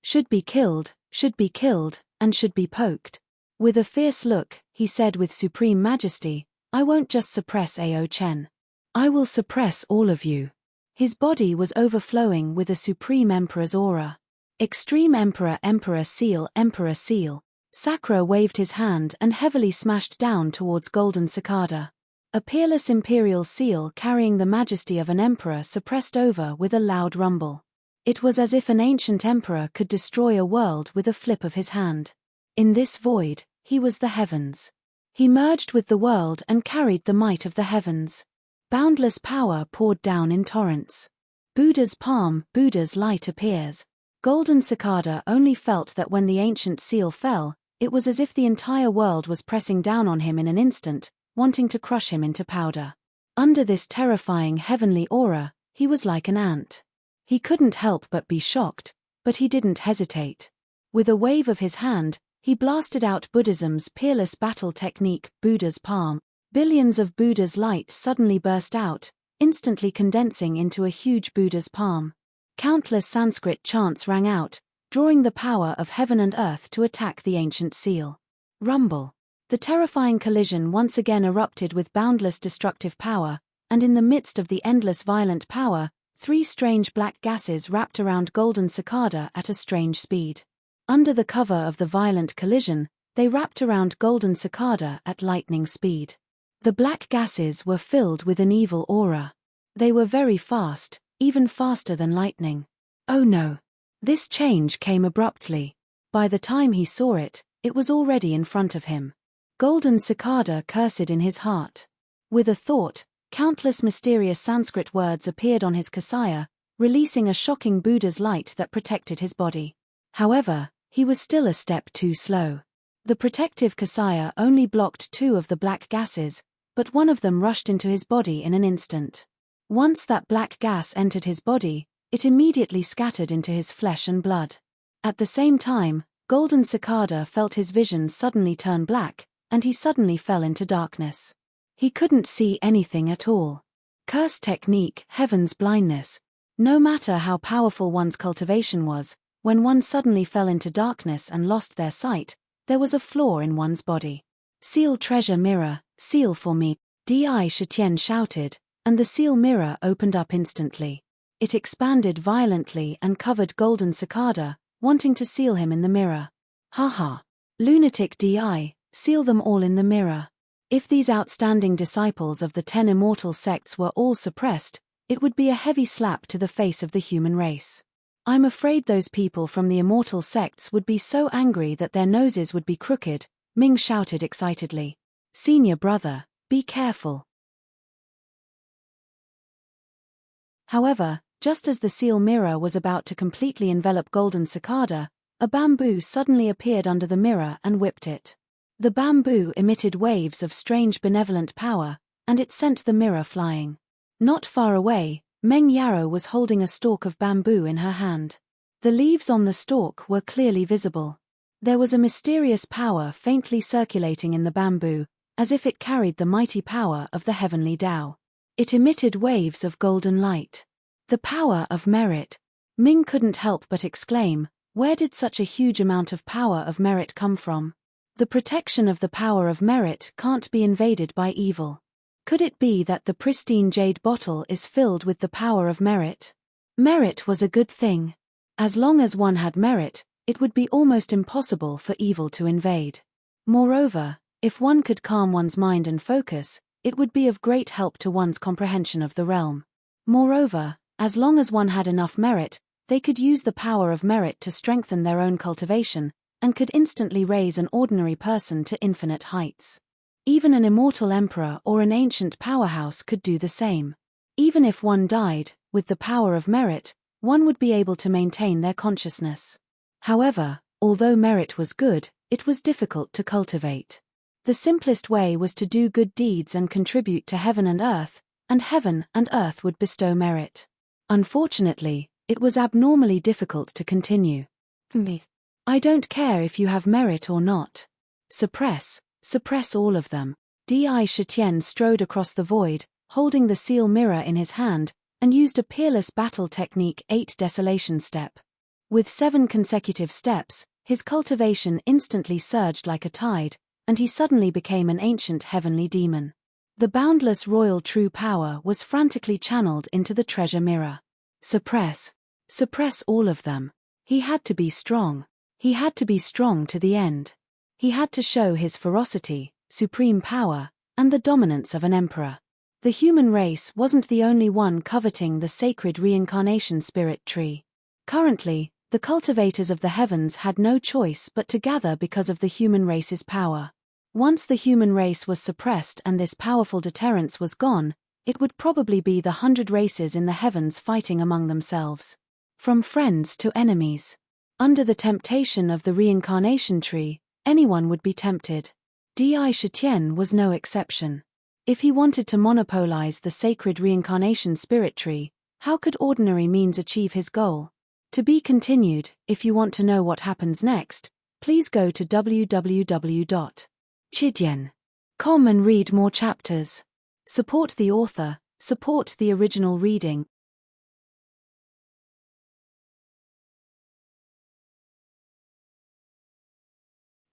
Should be killed, and should be poked. With a fierce look, he said with supreme majesty, I won't just suppress Ao Chen. I will suppress all of you. His body was overflowing with a supreme emperor's aura. Extreme Emperor Emperor Seal. Sakura waved his hand and heavily smashed down towards Golden Cicada. A peerless imperial seal carrying the majesty of an emperor suppressed over with a loud rumble. It was as if an ancient emperor could destroy a world with a flip of his hand. In this void, he was the heavens. He merged with the world and carried the might of the heavens. Boundless power poured down in torrents. Buddha's palm, Buddha's light appears. Golden Cicada only felt that when the ancient seal fell, it was as if the entire world was pressing down on him in an instant, wanting to crush him into powder. Under this terrifying heavenly aura, he was like an ant. He couldn't help but be shocked, but he didn't hesitate. With a wave of his hand, he blasted out Buddhism's peerless battle technique, Buddha's palm. Billions of Buddha's light suddenly burst out, instantly condensing into a huge Buddha's palm. Countless Sanskrit chants rang out, drawing the power of heaven and earth to attack the ancient seal. Rumble. The terrifying collision once again erupted with boundless destructive power, and in the midst of the endless violent power, three strange black gases wrapped around Golden Cicada at a strange speed. Under the cover of the violent collision, they wrapped around Golden Cicada at lightning speed. The black gases were filled with an evil aura. They were very fast, even faster than lightning. Oh no! This change came abruptly. By the time he saw it, it was already in front of him. Golden Cicada cursed in his heart. With a thought, countless mysterious Sanskrit words appeared on his kasaya, releasing a shocking Buddha's light that protected his body. However, he was still a step too slow. The protective kasaya only blocked two of the black gases, but one of them rushed into his body in an instant. Once that black gas entered his body, it immediately scattered into his flesh and blood. At the same time, Golden Cicada felt his vision suddenly turn black, and he suddenly fell into darkness. He couldn't see anything at all. Curse technique, heaven's blindness. No matter how powerful one's cultivation was, when one suddenly fell into darkness and lost their sight, there was a flaw in one's body. Seal treasure mirror, seal for me, Dai Shitian shouted, and the seal mirror opened up instantly. It expanded violently and covered Golden Cicada, wanting to seal him in the mirror. Haha. Lunatic Di, seal them all in the mirror. If these outstanding disciples of the 10 immortal sects were all suppressed, it would be a heavy slap to the face of the human race. I'm afraid those people from the immortal sects would be so angry that their noses would be crooked, Ming shouted excitedly. Senior brother, be careful. However, just as the seal mirror was about to completely envelop Golden Cicada, a bamboo suddenly appeared under the mirror and whipped it. The bamboo emitted waves of strange benevolent power, and it sent the mirror flying. Not far away, Meng Yarrow was holding a stalk of bamboo in her hand. The leaves on the stalk were clearly visible. There was a mysterious power faintly circulating in the bamboo, as if it carried the mighty power of the heavenly Tao. It emitted waves of golden light. The power of merit. Ming couldn't help but exclaim, where did such a huge amount of power of merit come from? The protection of the power of merit can't be invaded by evil. Could it be that the pristine jade bottle is filled with the power of merit? Merit was a good thing. As long as one had merit, it would be almost impossible for evil to invade. Moreover, if one could calm one's mind and focus, it would be of great help to one's comprehension of the realm. Moreover, as long as one had enough merit, they could use the power of merit to strengthen their own cultivation, and could instantly raise an ordinary person to infinite heights. Even an immortal emperor or an ancient powerhouse could do the same. Even if one died, with the power of merit, one would be able to maintain their consciousness. However, although merit was good, it was difficult to cultivate. The simplest way was to do good deeds and contribute to heaven and earth would bestow merit. Unfortunately, it was abnormally difficult to continue. I don't care if you have merit or not. Suppress all of them. Di Shitian strode across the void, holding the seal mirror in his hand, and used a peerless battle technique 8 desolation step. With 7 consecutive steps, his cultivation instantly surged like a tide, and he suddenly became an ancient heavenly demon. The boundless royal true power was frantically channeled into the treasure mirror. Suppress all of them. He had to be strong. He had to be strong to the end. He had to show his ferocity, supreme power, and the dominance of an emperor. The human race wasn't the only one coveting the sacred reincarnation spirit tree. Currently, the cultivators of the heavens had no choice but to gather because of the human race's power. Once the human race was suppressed and this powerful deterrence was gone, it would probably be the 100 races in the heavens fighting among themselves. From friends to enemies. Under the temptation of the reincarnation tree, anyone would be tempted. Di Shitian was no exception. If he wanted to monopolize the sacred reincarnation spirit tree, how could ordinary means achieve his goal? To be continued. If you want to know what happens next, please go to www.chidian.com and read more chapters. Support the author, support the original reading.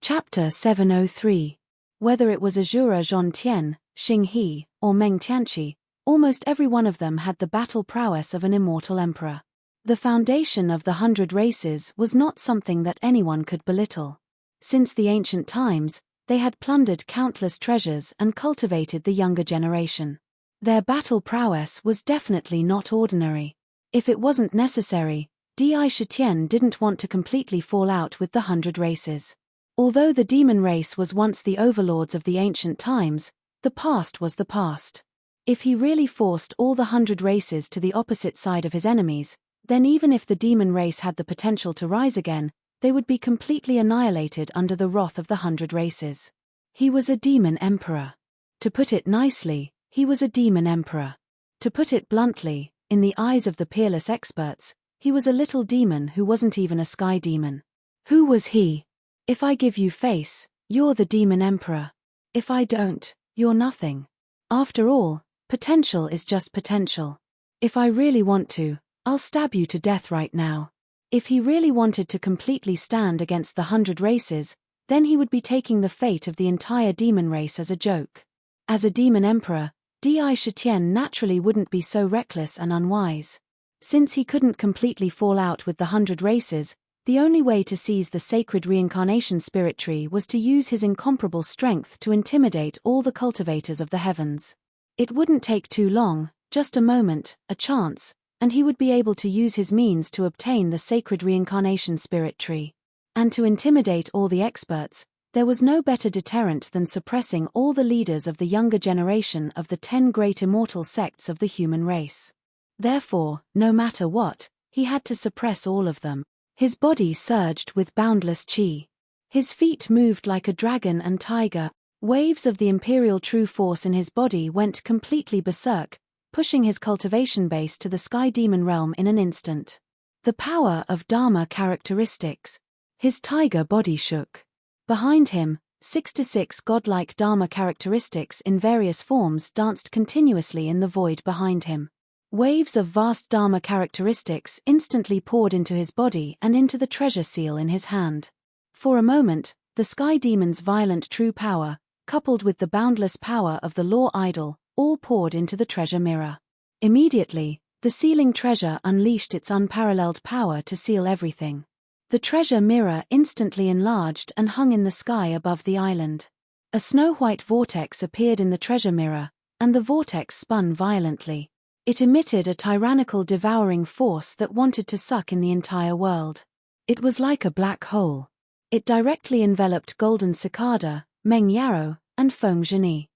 Chapter 703. Whether it was Azura Zhongtian, Xing He, or Meng Tianqi, almost every one of them had the battle prowess of an immortal emperor. The foundation of the 100 races was not something that anyone could belittle. Since the ancient times, they had plundered countless treasures and cultivated the younger generation. Their battle prowess was definitely not ordinary. If it wasn't necessary, Di Shitian didn't want to completely fall out with the 100 races. Although the demon race was once the overlords of the ancient times, the past was the past. If he really forced all the 100 races to the opposite side of his enemies, then even if the demon race had the potential to rise again, they would be completely annihilated under the wrath of the 100 races. He was a demon emperor. To put it nicely, he was a demon emperor. To put it bluntly, in the eyes of the peerless experts, he was a little demon who wasn't even a sky demon. Who was he? If I give you face, you're the demon emperor. If I don't, you're nothing. After all, potential is just potential. If I really want to, I'll stab you to death right now. If he really wanted to completely stand against the 100 races, then he would be taking the fate of the entire demon race as a joke. As a demon emperor, Di Shitian naturally wouldn't be so reckless and unwise. Since he couldn't completely fall out with the 100 races, the only way to seize the sacred reincarnation spirit tree was to use his incomparable strength to intimidate all the cultivators of the heavens. It wouldn't take too long, just a moment, a chance, and he would be able to use his means to obtain the sacred reincarnation spirit tree. And to intimidate all the experts, there was no better deterrent than suppressing all the leaders of the younger generation of the 10 great immortal sects of the human race. Therefore, no matter what, he had to suppress all of them. His body surged with boundless qi. His feet moved like a dragon and tiger. Waves of the imperial true force in his body went completely berserk, pushing his cultivation base to the sky demon realm in an instant. The power of Dharma characteristics. His tiger body shook. Behind him, 66 godlike Dharma characteristics in various forms danced continuously in the void behind him. Waves of vast Dharma characteristics instantly poured into his body and into the treasure seal in his hand. For a moment, the sky demon's violent true power, coupled with the boundless power of the law idol, all poured into the treasure mirror. Immediately, the sealing treasure unleashed its unparalleled power to seal everything. The treasure mirror instantly enlarged and hung in the sky above the island. A snow-white vortex appeared in the treasure mirror, and the vortex spun violently. It emitted a tyrannical devouring force that wanted to suck in the entire world. It was like a black hole. It directly enveloped Golden Cicada, Meng Yarrow, and Feng Zheni.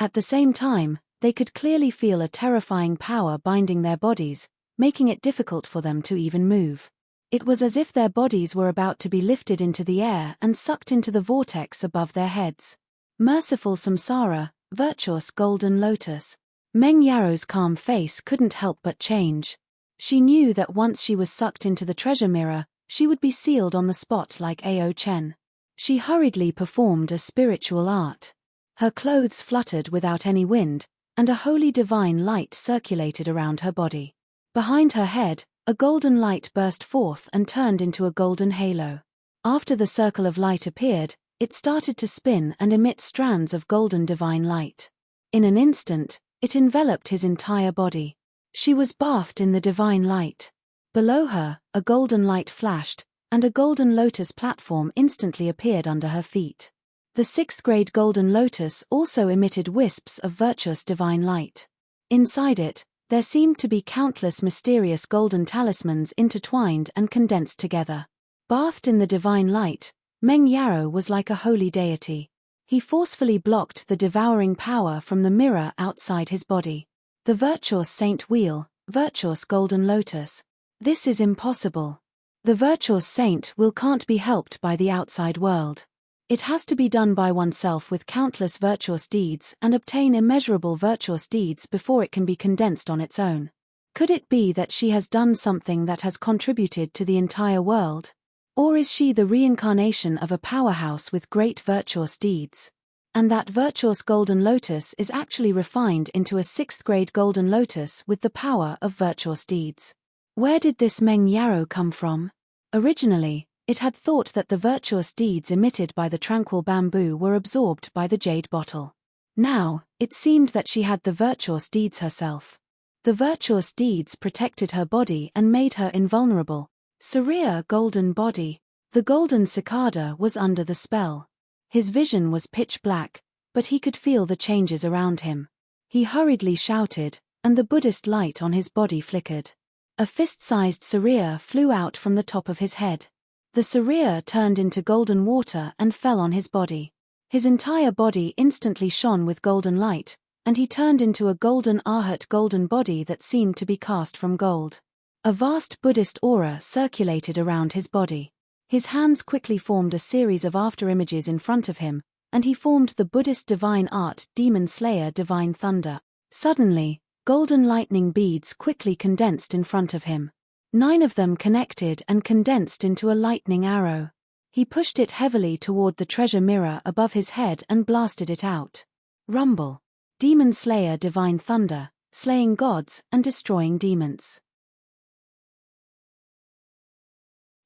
At the same time, they could clearly feel a terrifying power binding their bodies, making it difficult for them to even move. It was as if their bodies were about to be lifted into the air and sucked into the vortex above their heads. Merciful Samsara, virtuous Golden Lotus. Meng Yarrow's calm face couldn't help but change. She knew that once she was sucked into the treasure mirror, she would be sealed on the spot like Ao Chen. She hurriedly performed a spiritual art. Her clothes fluttered without any wind, and a holy divine light circulated around her body. Behind her head, a golden light burst forth and turned into a golden halo. After the circle of light appeared, it started to spin and emit strands of golden divine light. In an instant, it enveloped his entire body. She was bathed in the divine light. Below her, a golden light flashed, and a golden lotus platform instantly appeared under her feet. The 6th grade golden lotus also emitted wisps of virtuous divine light. Inside it, there seemed to be countless mysterious golden talismans intertwined and condensed together. Bathed in the divine light, Meng Yarrow was like a holy deity. He forcefully blocked the devouring power from the mirror outside his body. The virtuous saint wheel, virtuous golden lotus. This is impossible. The virtuous saint will can't be helped by the outside world. It has to be done by oneself with countless virtuous deeds and obtain immeasurable virtuous deeds before it can be condensed on its own. Could it be that she has done something that has contributed to the entire world? Or is she the reincarnation of a powerhouse with great virtuous deeds? And that virtuous golden lotus is actually refined into a 6th grade golden lotus with the power of virtuous deeds. Where did this Meng Yarrow come from? Originally, it had thought that the virtuous deeds emitted by the tranquil bamboo were absorbed by the jade bottle. Now, it seemed that she had the virtuous deeds herself. The virtuous deeds protected her body and made her invulnerable. Surya golden body. The golden cicada was under the spell. His vision was pitch black, but he could feel the changes around him. He hurriedly shouted, and the Buddhist light on his body flickered. A fist-sized Surya flew out from the top of his head. The Surya turned into golden water and fell on his body. His entire body instantly shone with golden light, and he turned into a golden arhat golden body that seemed to be cast from gold. A vast Buddhist aura circulated around his body. His hands quickly formed a series of after-images in front of him, and he formed the Buddhist divine art Demon Slayer Divine Thunder. Suddenly, golden lightning beads quickly condensed in front of him. 9 of them connected and condensed into a lightning arrow. He pushed it heavily toward the treasure mirror above his head and blasted it out. Rumble. Demon Slayer Divine Thunder, slaying gods and destroying demons.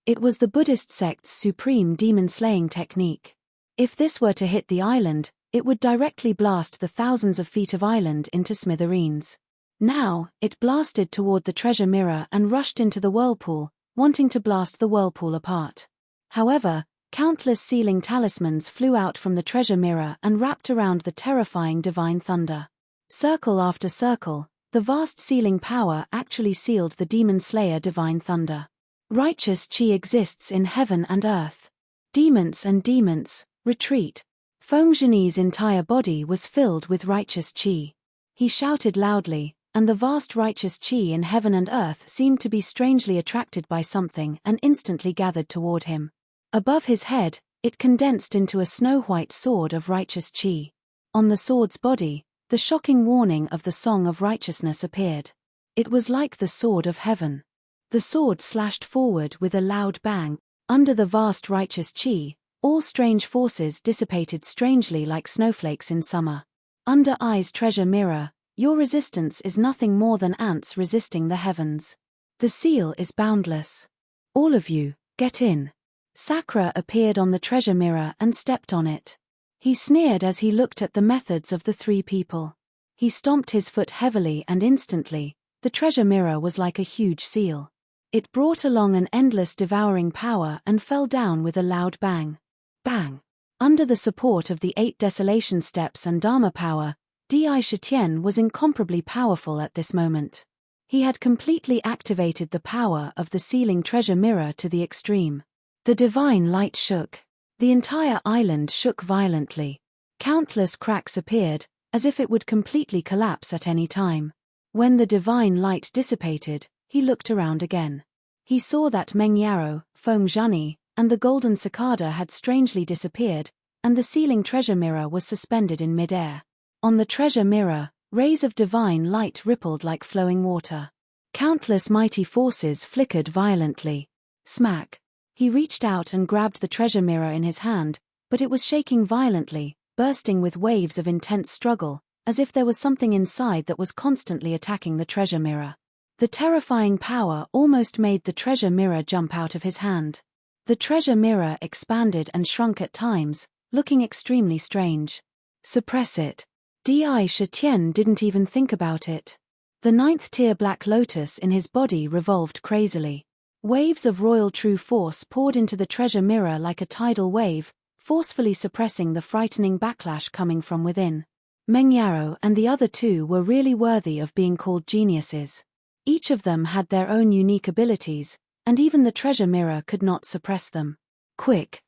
It was the Buddhist sect's supreme demon-slaying technique. If this were to hit the island, it would directly blast the thousands of feet of island into smithereens. Now, it blasted toward the treasure mirror and rushed into the whirlpool, wanting to blast the whirlpool apart. However, countless sealing talismans flew out from the treasure mirror and wrapped around the terrifying divine thunder. Circle after circle, the vast sealing power actually sealed the demon slayer divine thunder. Righteous qi exists in heaven and earth. Demons and demons, retreat. Feng Zheni's entire body was filled with righteous qi. He shouted loudly, and the vast righteous chi in heaven and earth seemed to be strangely attracted by something and instantly gathered toward him. Above his head, it condensed into a snow-white sword of righteous chi. On the sword's body, the shocking warning of the Song of Righteousness appeared. It was like the sword of heaven. The sword slashed forward with a loud bang. Under the vast righteous chi, all strange forces dissipated strangely like snowflakes in summer. Under I's treasure mirror, your resistance is nothing more than ants resisting the heavens. The seal is boundless. All of you, get in. Sakura appeared on the treasure mirror and stepped on it. He sneered as he looked at the methods of the three people. He stomped his foot heavily and instantly, the treasure mirror was like a huge seal. It brought along an endless devouring power and fell down with a loud bang. Bang! Under the support of the 8 desolation steps and Dharma power, Di Shitian was incomparably powerful at this moment. He had completely activated the power of the sealing treasure mirror to the extreme. The divine light shook. The entire island shook violently. Countless cracks appeared, as if it would completely collapse at any time. When the divine light dissipated, he looked around again. He saw that Meng Yarrow, Feng Zhani, and the golden cicada had strangely disappeared, and the sealing treasure mirror was suspended in mid-air. On the treasure mirror, rays of divine light rippled like flowing water. Countless mighty forces flickered violently. Smack! He reached out and grabbed the treasure mirror in his hand, but it was shaking violently, bursting with waves of intense struggle, as if there was something inside that was constantly attacking the treasure mirror. The terrifying power almost made the treasure mirror jump out of his hand. The treasure mirror expanded and shrunk at times, looking extremely strange. Suppress it. Di Shitian didn't even think about it. The 9th-tier black lotus in his body revolved crazily. Waves of royal true force poured into the treasure mirror like a tidal wave, forcefully suppressing the frightening backlash coming from within. Meng Yarrow and the other two were really worthy of being called geniuses. Each of them had their own unique abilities, and even the treasure mirror could not suppress them. Quick!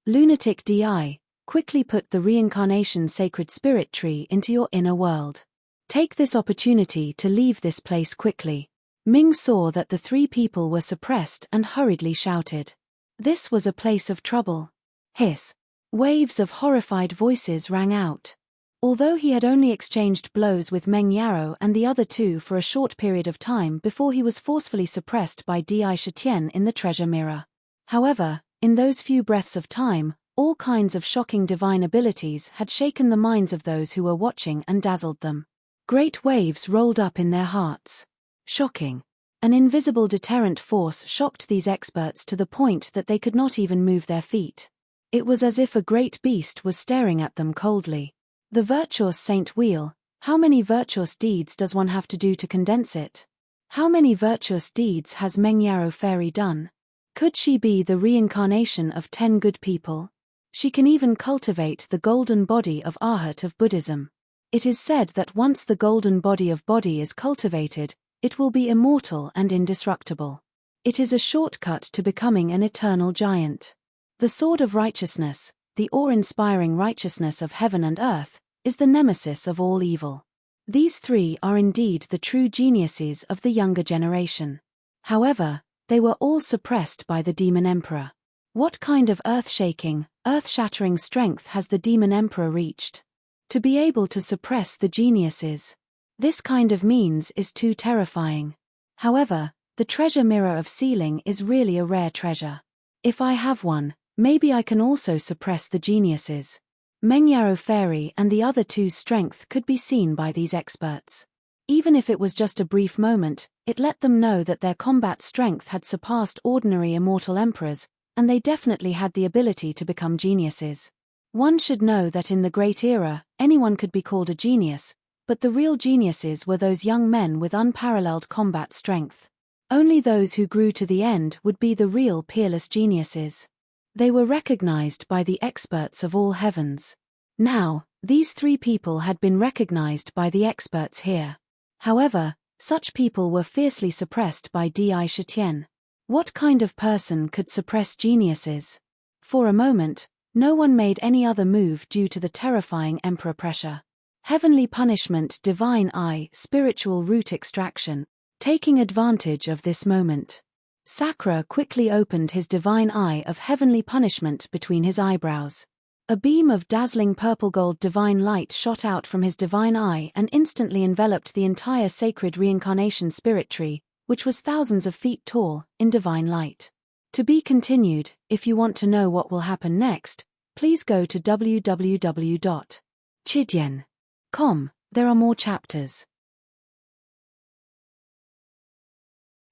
Lunatic Di, quickly put the reincarnation sacred spirit tree into your inner world. Take this opportunity to leave this place quickly. Ming saw that the three people were suppressed and hurriedly shouted. This was a place of trouble. Hiss! Waves of horrified voices rang out. Although he had only exchanged blows with Meng Yarrow and the other two for a short period of time before he was forcefully suppressed by Di Shitian in the treasure mirror. However, in those few breaths of time, all kinds of shocking divine abilities had shaken the minds of those who were watching and dazzled them. Great waves rolled up in their hearts. Shocking. An invisible deterrent force shocked these experts to the point that they could not even move their feet. It was as if a great beast was staring at them coldly. The virtuous Saint Wheel, how many virtuous deeds does one have to do to condense it? How many virtuous deeds has Meng Yarrow Fairy done? Could she be the reincarnation of 10 good people? She can even cultivate the golden body of Arhat of Buddhism. It is said that once the golden body of body is cultivated, it will be immortal and indestructible. It is a shortcut to becoming an eternal giant. The sword of righteousness, the awe-inspiring righteousness of heaven and earth, is the nemesis of all evil. These three are indeed the true geniuses of the younger generation. However, they were all suppressed by the Demon Emperor. What kind of earth-shaking, earth-shattering strength has the Demon Emperor reached? To be able to suppress the geniuses. This kind of means is too terrifying. However, the treasure mirror of sealing is really a rare treasure. If I have one, maybe I can also suppress the geniuses. Meng Yarrow Fairy and the other two's strength could be seen by these experts. Even if it was just a brief moment, it let them know that their combat strength had surpassed ordinary immortal emperors, and they definitely had the ability to become geniuses. One should know that in the Great Era, anyone could be called a genius, but the real geniuses were those young men with unparalleled combat strength. Only those who grew to the end would be the real peerless geniuses. They were recognized by the experts of all heavens. Now, these three people had been recognized by the experts here. However, such people were fiercely suppressed by Di Shitian. What kind of person could suppress geniuses? For a moment, No one made any other move due to the terrifying emperor pressure. Heavenly punishment, divine eye, spiritual root extraction. Taking advantage of this moment, Sakura quickly opened his divine eye of heavenly punishment between his eyebrows. A beam of dazzling purple-gold divine light shot out from his divine eye and instantly enveloped the entire sacred reincarnation spirit tree, which was thousands of feet tall, in divine light. To be continued. If you want to know what will happen next, please go to www.chidian.com. There are more chapters.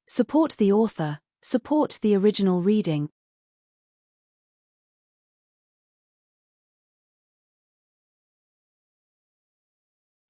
Support the author, support the original reading.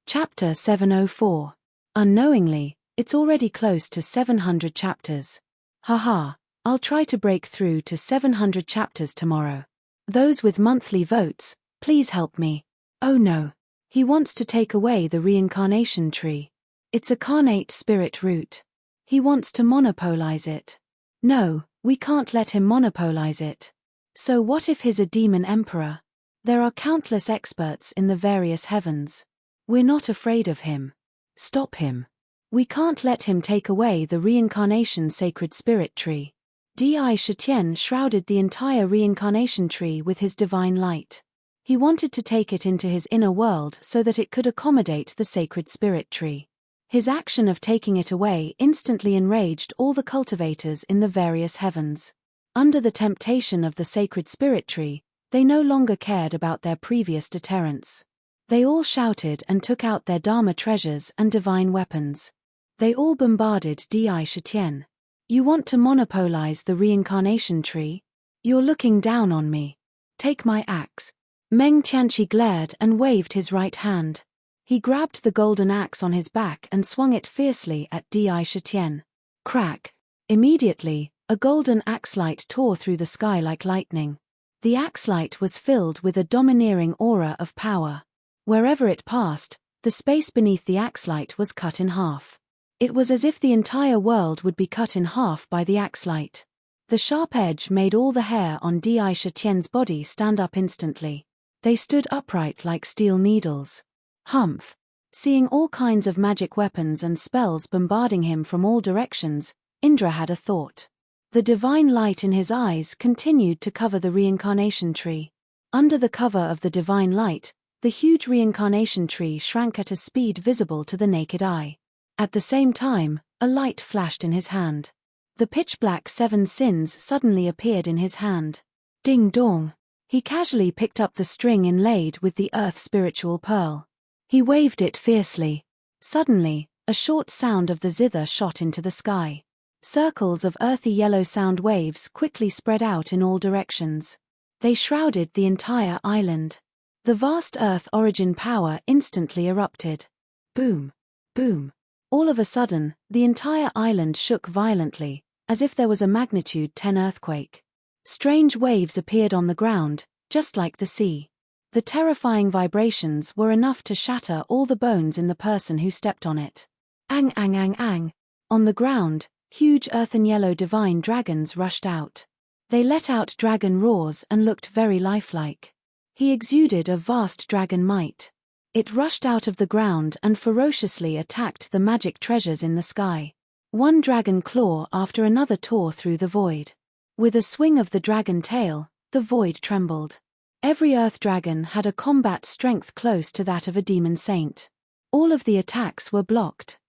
Chapter 704. Unknowingly, it's already close to 700 chapters. Haha, I'll try to break through to 700 chapters tomorrow. Those with monthly votes, please help me. Oh no. He wants to take away the reincarnation tree. It's a carnate spirit root. He wants to monopolize it. No, we can't let him monopolize it. So what if he's a demon emperor? There are countless experts in the various heavens. We're not afraid of him. Stop him. We can't let him take away the reincarnation sacred spirit tree. Di Shitian shrouded the entire reincarnation tree with his divine light. He wanted to take it into his inner world so that it could accommodate the sacred spirit tree. His action of taking it away instantly enraged all the cultivators in the various heavens. Under the temptation of the sacred spirit tree, they no longer cared about their previous deterrents. They all shouted and took out their Dharma treasures and divine weapons. They all bombarded Di Shitian. You want to monopolize the reincarnation tree? You're looking down on me. Take my axe. Meng Tianqi glared and waved his right hand. He grabbed the golden axe on his back and swung it fiercely at Di Shitian. Crack! Immediately, a golden axe light tore through the sky like lightning. The axe light was filled with a domineering aura of power. Wherever it passed, the space beneath the axe light was cut in half. It was as if the entire world would be cut in half by the axe light. The sharp edge made all the hair on Di Shitian's body stand up instantly. They stood upright like steel needles. Humph! Seeing all kinds of magic weapons and spells bombarding him from all directions, Indra had a thought. The divine light in his eyes continued to cover the reincarnation tree. Under the cover of the divine light, the huge reincarnation tree shrank at a speed visible to the naked eye. At the same time, a light flashed in his hand. The pitch-black 7 sins suddenly appeared in his hand. Ding dong! He casually picked up the string inlaid with the earth spiritual pearl. He waved it fiercely. Suddenly, a short sound of the zither shot into the sky. Circles of earthy yellow sound waves quickly spread out in all directions. They shrouded the entire island. The vast earth origin power instantly erupted. Boom! Boom! All of a sudden, the entire island shook violently, as if there was a magnitude 10 earthquake. Strange waves appeared on the ground, just like the sea. The terrifying vibrations were enough to shatter all the bones in the person who stepped on it. Ang ang ang ang! On the ground, huge earthen yellow divine dragons rushed out. They let out dragon roars and looked very lifelike. He exuded a vast dragon might. It rushed out of the ground and ferociously attacked the magic treasures in the sky. One dragon claw after another tore through the void. With a swing of the dragon tail, the void trembled. Every earth dragon had a combat strength close to that of a demon saint. All of the attacks were blocked.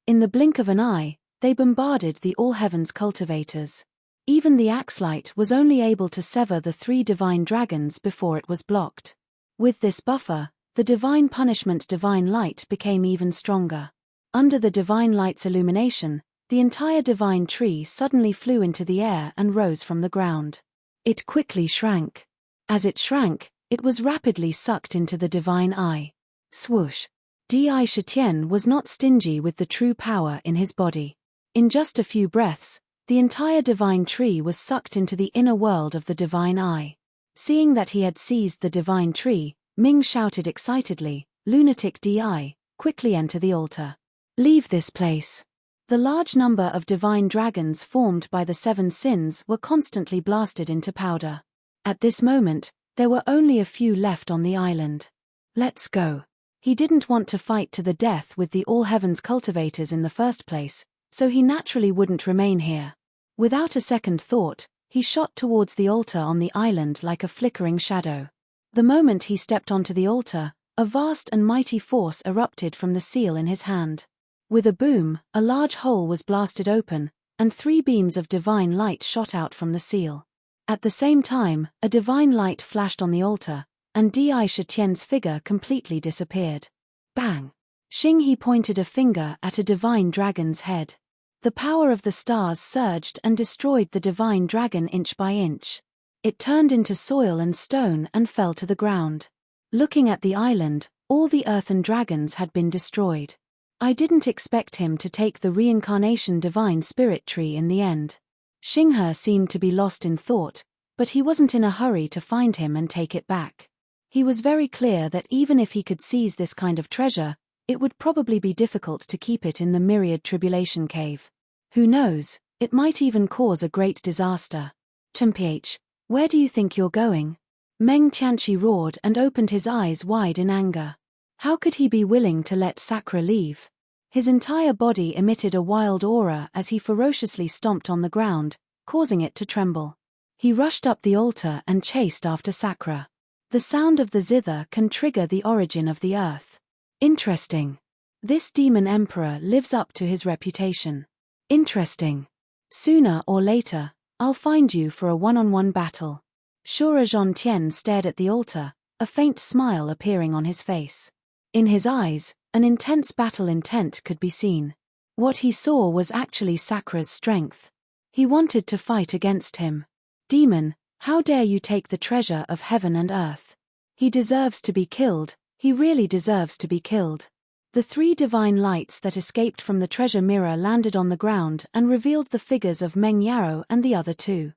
In the blink of an eye, they bombarded the all heavens cultivators. Even the axelight was only able to sever the 3 divine dragons before it was blocked. With this buffer, the divine punishment divine light became even stronger. Under the divine light's illumination, the entire divine tree suddenly flew into the air and rose from the ground. It quickly shrank. As it shrank, it was rapidly sucked into the divine eye. Swoosh! Di Shitian was not stingy with the true power in his body. In just a few breaths, the entire divine tree was sucked into the inner world of the divine eye. Seeing that he had seized the divine tree, Ming shouted excitedly, "Lunatic Di, quickly enter the altar. Leave this place." The large number of divine dragons formed by the 7 sins were constantly blasted into powder. At this moment, there were only a few left on the island. Let's go. He didn't want to fight to the death with the All Heavens cultivators in the first place, so he naturally wouldn't remain here. Without a second thought, he shot towards the altar on the island like a flickering shadow. The moment he stepped onto the altar, a vast and mighty force erupted from the seal in his hand. With a boom, a large hole was blasted open, and 3 beams of divine light shot out from the seal. At the same time, a divine light flashed on the altar, and Di Shitian's figure completely disappeared. Bang! Xing He pointed a finger at a divine dragon's head. The power of the stars surged and destroyed the divine dragon inch by inch. It turned into soil and stone and fell to the ground. Looking at the island, all the earthen dragons had been destroyed. I didn't expect him to take the reincarnation divine spirit tree in the end. Xinghe seemed to be lost in thought, but he wasn't in a hurry to find him and take it back. He was very clear that even if he could seize this kind of treasure, it would probably be difficult to keep it in the Myriad Tribulation Cave. Who knows, it might even cause a great disaster. Mph, where do you think you're going? Meng Tianqi roared and opened his eyes wide in anger. How could he be willing to let Sakura leave? His entire body emitted a wild aura as he ferociously stomped on the ground, causing it to tremble. He rushed up the altar and chased after Sakura. The sound of the zither can trigger the origin of the earth. Interesting. This demon emperor lives up to his reputation. Interesting. Sooner or later, I'll find you for a one-on-one battle. Shura Zhongtian stared at the altar, a faint smile appearing on his face. In his eyes, an intense battle intent could be seen. What he saw was actually Sakura's strength. He wanted to fight against him. Demon, how dare you take the treasure of heaven and earth? He deserves to be killed, he really deserves to be killed. The 3 divine lights that escaped from the treasure mirror landed on the ground and revealed the figures of Meng Yaro and the other 2.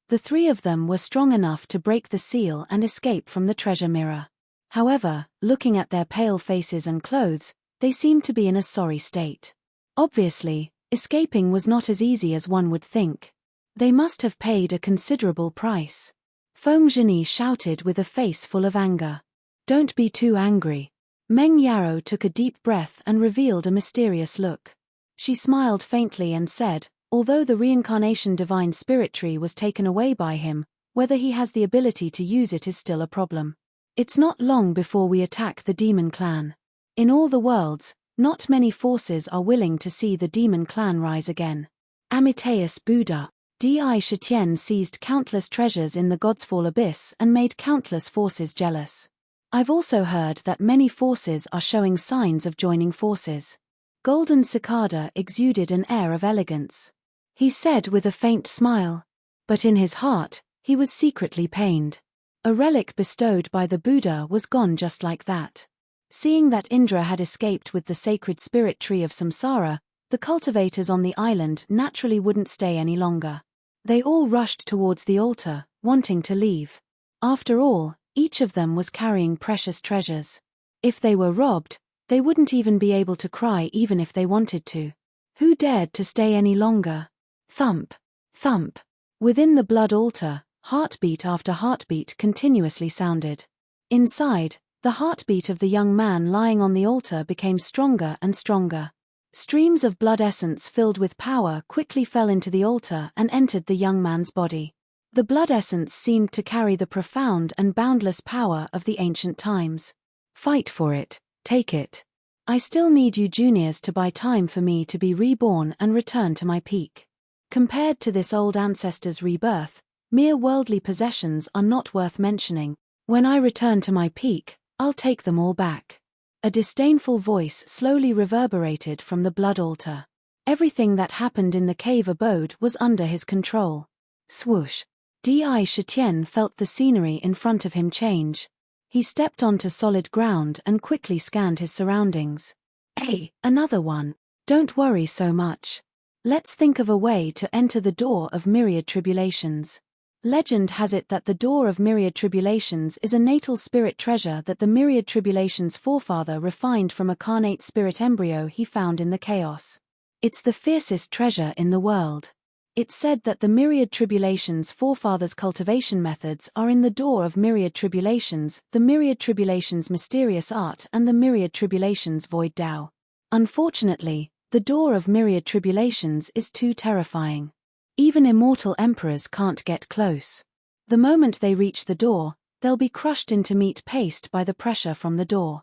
The 3 of them were strong enough to break the seal and escape from the treasure mirror. However, looking at their pale faces and clothes, they seemed to be in a sorry state. Obviously, escaping was not as easy as one would think. They must have paid a considerable price. Feng Zhini shouted with a face full of anger. Don't be too angry. Meng Yaro took a deep breath and revealed a mysterious look. She smiled faintly and said, although the reincarnation divine spirit tree was taken away by him, whether he has the ability to use it is still a problem. It's not long before we attack the demon clan. In all the worlds, not many forces are willing to see the demon clan rise again. Amiteus Buddha. Di Shitian seized countless treasures in the Godsfall abyss and made countless forces jealous. I've also heard that many forces are showing signs of joining forces. Golden Cicada exuded an air of elegance. He said with a faint smile. But in his heart, he was secretly pained. A relic bestowed by the Buddha was gone just like that. Seeing that Indra had escaped with the sacred spirit tree of Samsara, the cultivators on the island naturally wouldn't stay any longer. They all rushed towards the altar, wanting to leave. After all, each of them was carrying precious treasures. If they were robbed, they wouldn't even be able to cry even if they wanted to. Who dared to stay any longer? Thump, thump. Within the blood altar, heartbeat after heartbeat continuously sounded. Inside, the heartbeat of the young man lying on the altar became stronger and stronger. Streams of blood essence filled with power quickly fell into the altar and entered the young man's body. The blood essence seemed to carry the profound and boundless power of the ancient times. Fight for it, take it. I still need you juniors to buy time for me to be reborn and return to my peak. Compared to this old ancestor's rebirth, mere worldly possessions are not worth mentioning. When I return to my peak, I'll take them all back. A disdainful voice slowly reverberated from the blood altar. Everything that happened in the cave abode was under his control. Swoosh. Di Shitian felt the scenery in front of him change. He stepped onto solid ground and quickly scanned his surroundings. Hey, another one. Don't worry so much. Let's think of a way to enter the door of myriad tribulations. Legend has it that the door of myriad tribulations is a natal spirit treasure that the myriad tribulations forefather refined from a carnate spirit embryo he found in the chaos. It's the fiercest treasure in the world. It's said that the myriad tribulations forefathers' cultivation methods are in the door of myriad tribulations, the myriad tribulations mysterious art and the myriad tribulations void Tao. Unfortunately, the door of myriad tribulations is too terrifying. Even immortal emperors can't get close. The moment they reach the door, they'll be crushed into meat paste by the pressure from the door.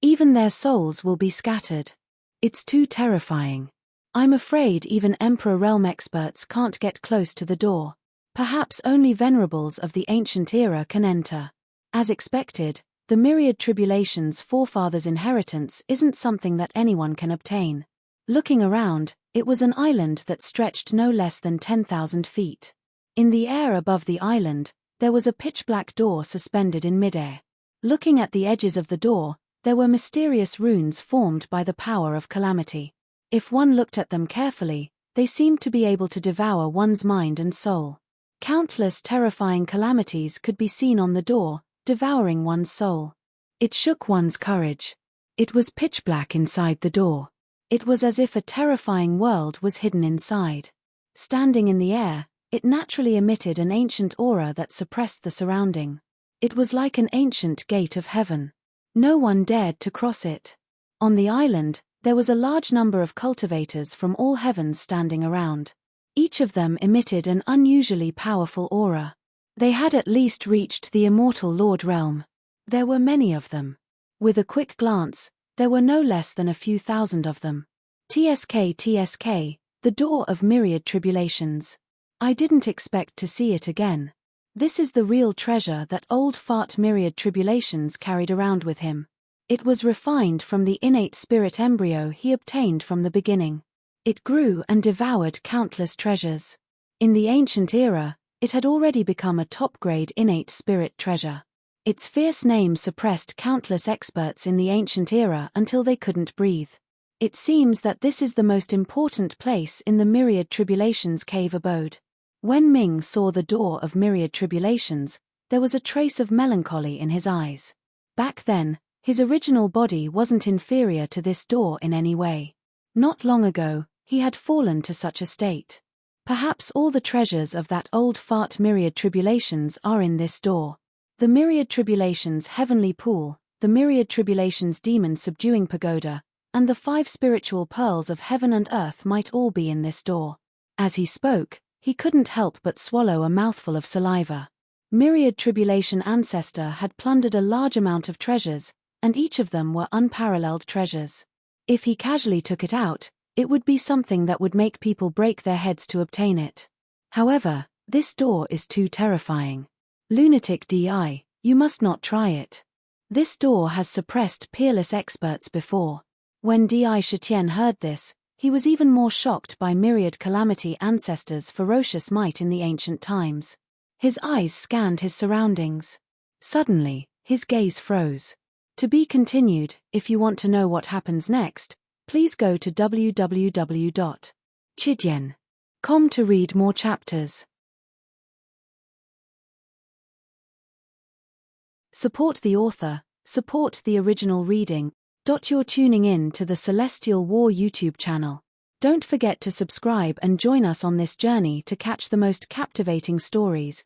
Even their souls will be scattered. It's too terrifying. I'm afraid even Emperor realm experts can't get close to the door. Perhaps only venerables of the ancient era can enter. As expected, the myriad tribulations forefathers' inheritance isn't something that anyone can obtain. Looking around, it was an island that stretched no less than 10,000 feet. In the air above the island, there was a pitch-black door suspended in midair. Looking at the edges of the door, there were mysterious runes formed by the power of calamity. If one looked at them carefully, they seemed to be able to devour one's mind and soul. Countless terrifying calamities could be seen on the door, devouring one's soul. It shook one's courage. It was pitch black inside the door. It was as if a terrifying world was hidden inside. Standing in the air, it naturally emitted an ancient aura that suppressed the surrounding. It was like an ancient gate of heaven. No one dared to cross it. On the island, there was a large number of cultivators from all heavens standing around. Each of them emitted an unusually powerful aura. They had at least reached the immortal Lord realm. There were many of them. With a quick glance, there were no less than a few thousand of them. TSK, the door of myriad tribulations. I didn't expect to see it again. This is the real treasure that old fart myriad tribulations carried around with him. It was refined from the innate spirit embryo he obtained from the beginning. It grew and devoured countless treasures. In the ancient era, it had already become a top-grade innate spirit treasure. Its fierce name suppressed countless experts in the ancient era until they couldn't breathe. It seems that this is the most important place in the myriad tribulations cave abode. When Ming saw the door of myriad tribulations, there was a trace of melancholy in his eyes. Back then, his original body wasn't inferior to this door in any way. Not long ago, he had fallen to such a state. Perhaps all the treasures of that old fart myriad tribulations are in this door. The myriad tribulations heavenly pool, the myriad tribulations demon subduing pagoda, and the 5 spiritual pearls of heaven and earth might all be in this door. As he spoke, he couldn't help but swallow a mouthful of saliva. Myriad tribulation ancestor had plundered a large amount of treasures, and each of them were unparalleled treasures. If he casually took it out, it would be something that would make people break their heads to obtain it. However, this door is too terrifying. Lunatic DI, you must not try it. This door has suppressed peerless experts before. When Di Shitian heard this, he was even more shocked by myriad calamity ancestors' ferocious might in the ancient times. His eyes scanned his surroundings. Suddenly, his gaze froze. To be continued. If you want to know what happens next, please go to www.chidian.com to read more chapters. Support the author, support the original reading. You're tuning in to the Celestial War YouTube channel. Don't forget to subscribe and join us on this journey to catch the most captivating stories,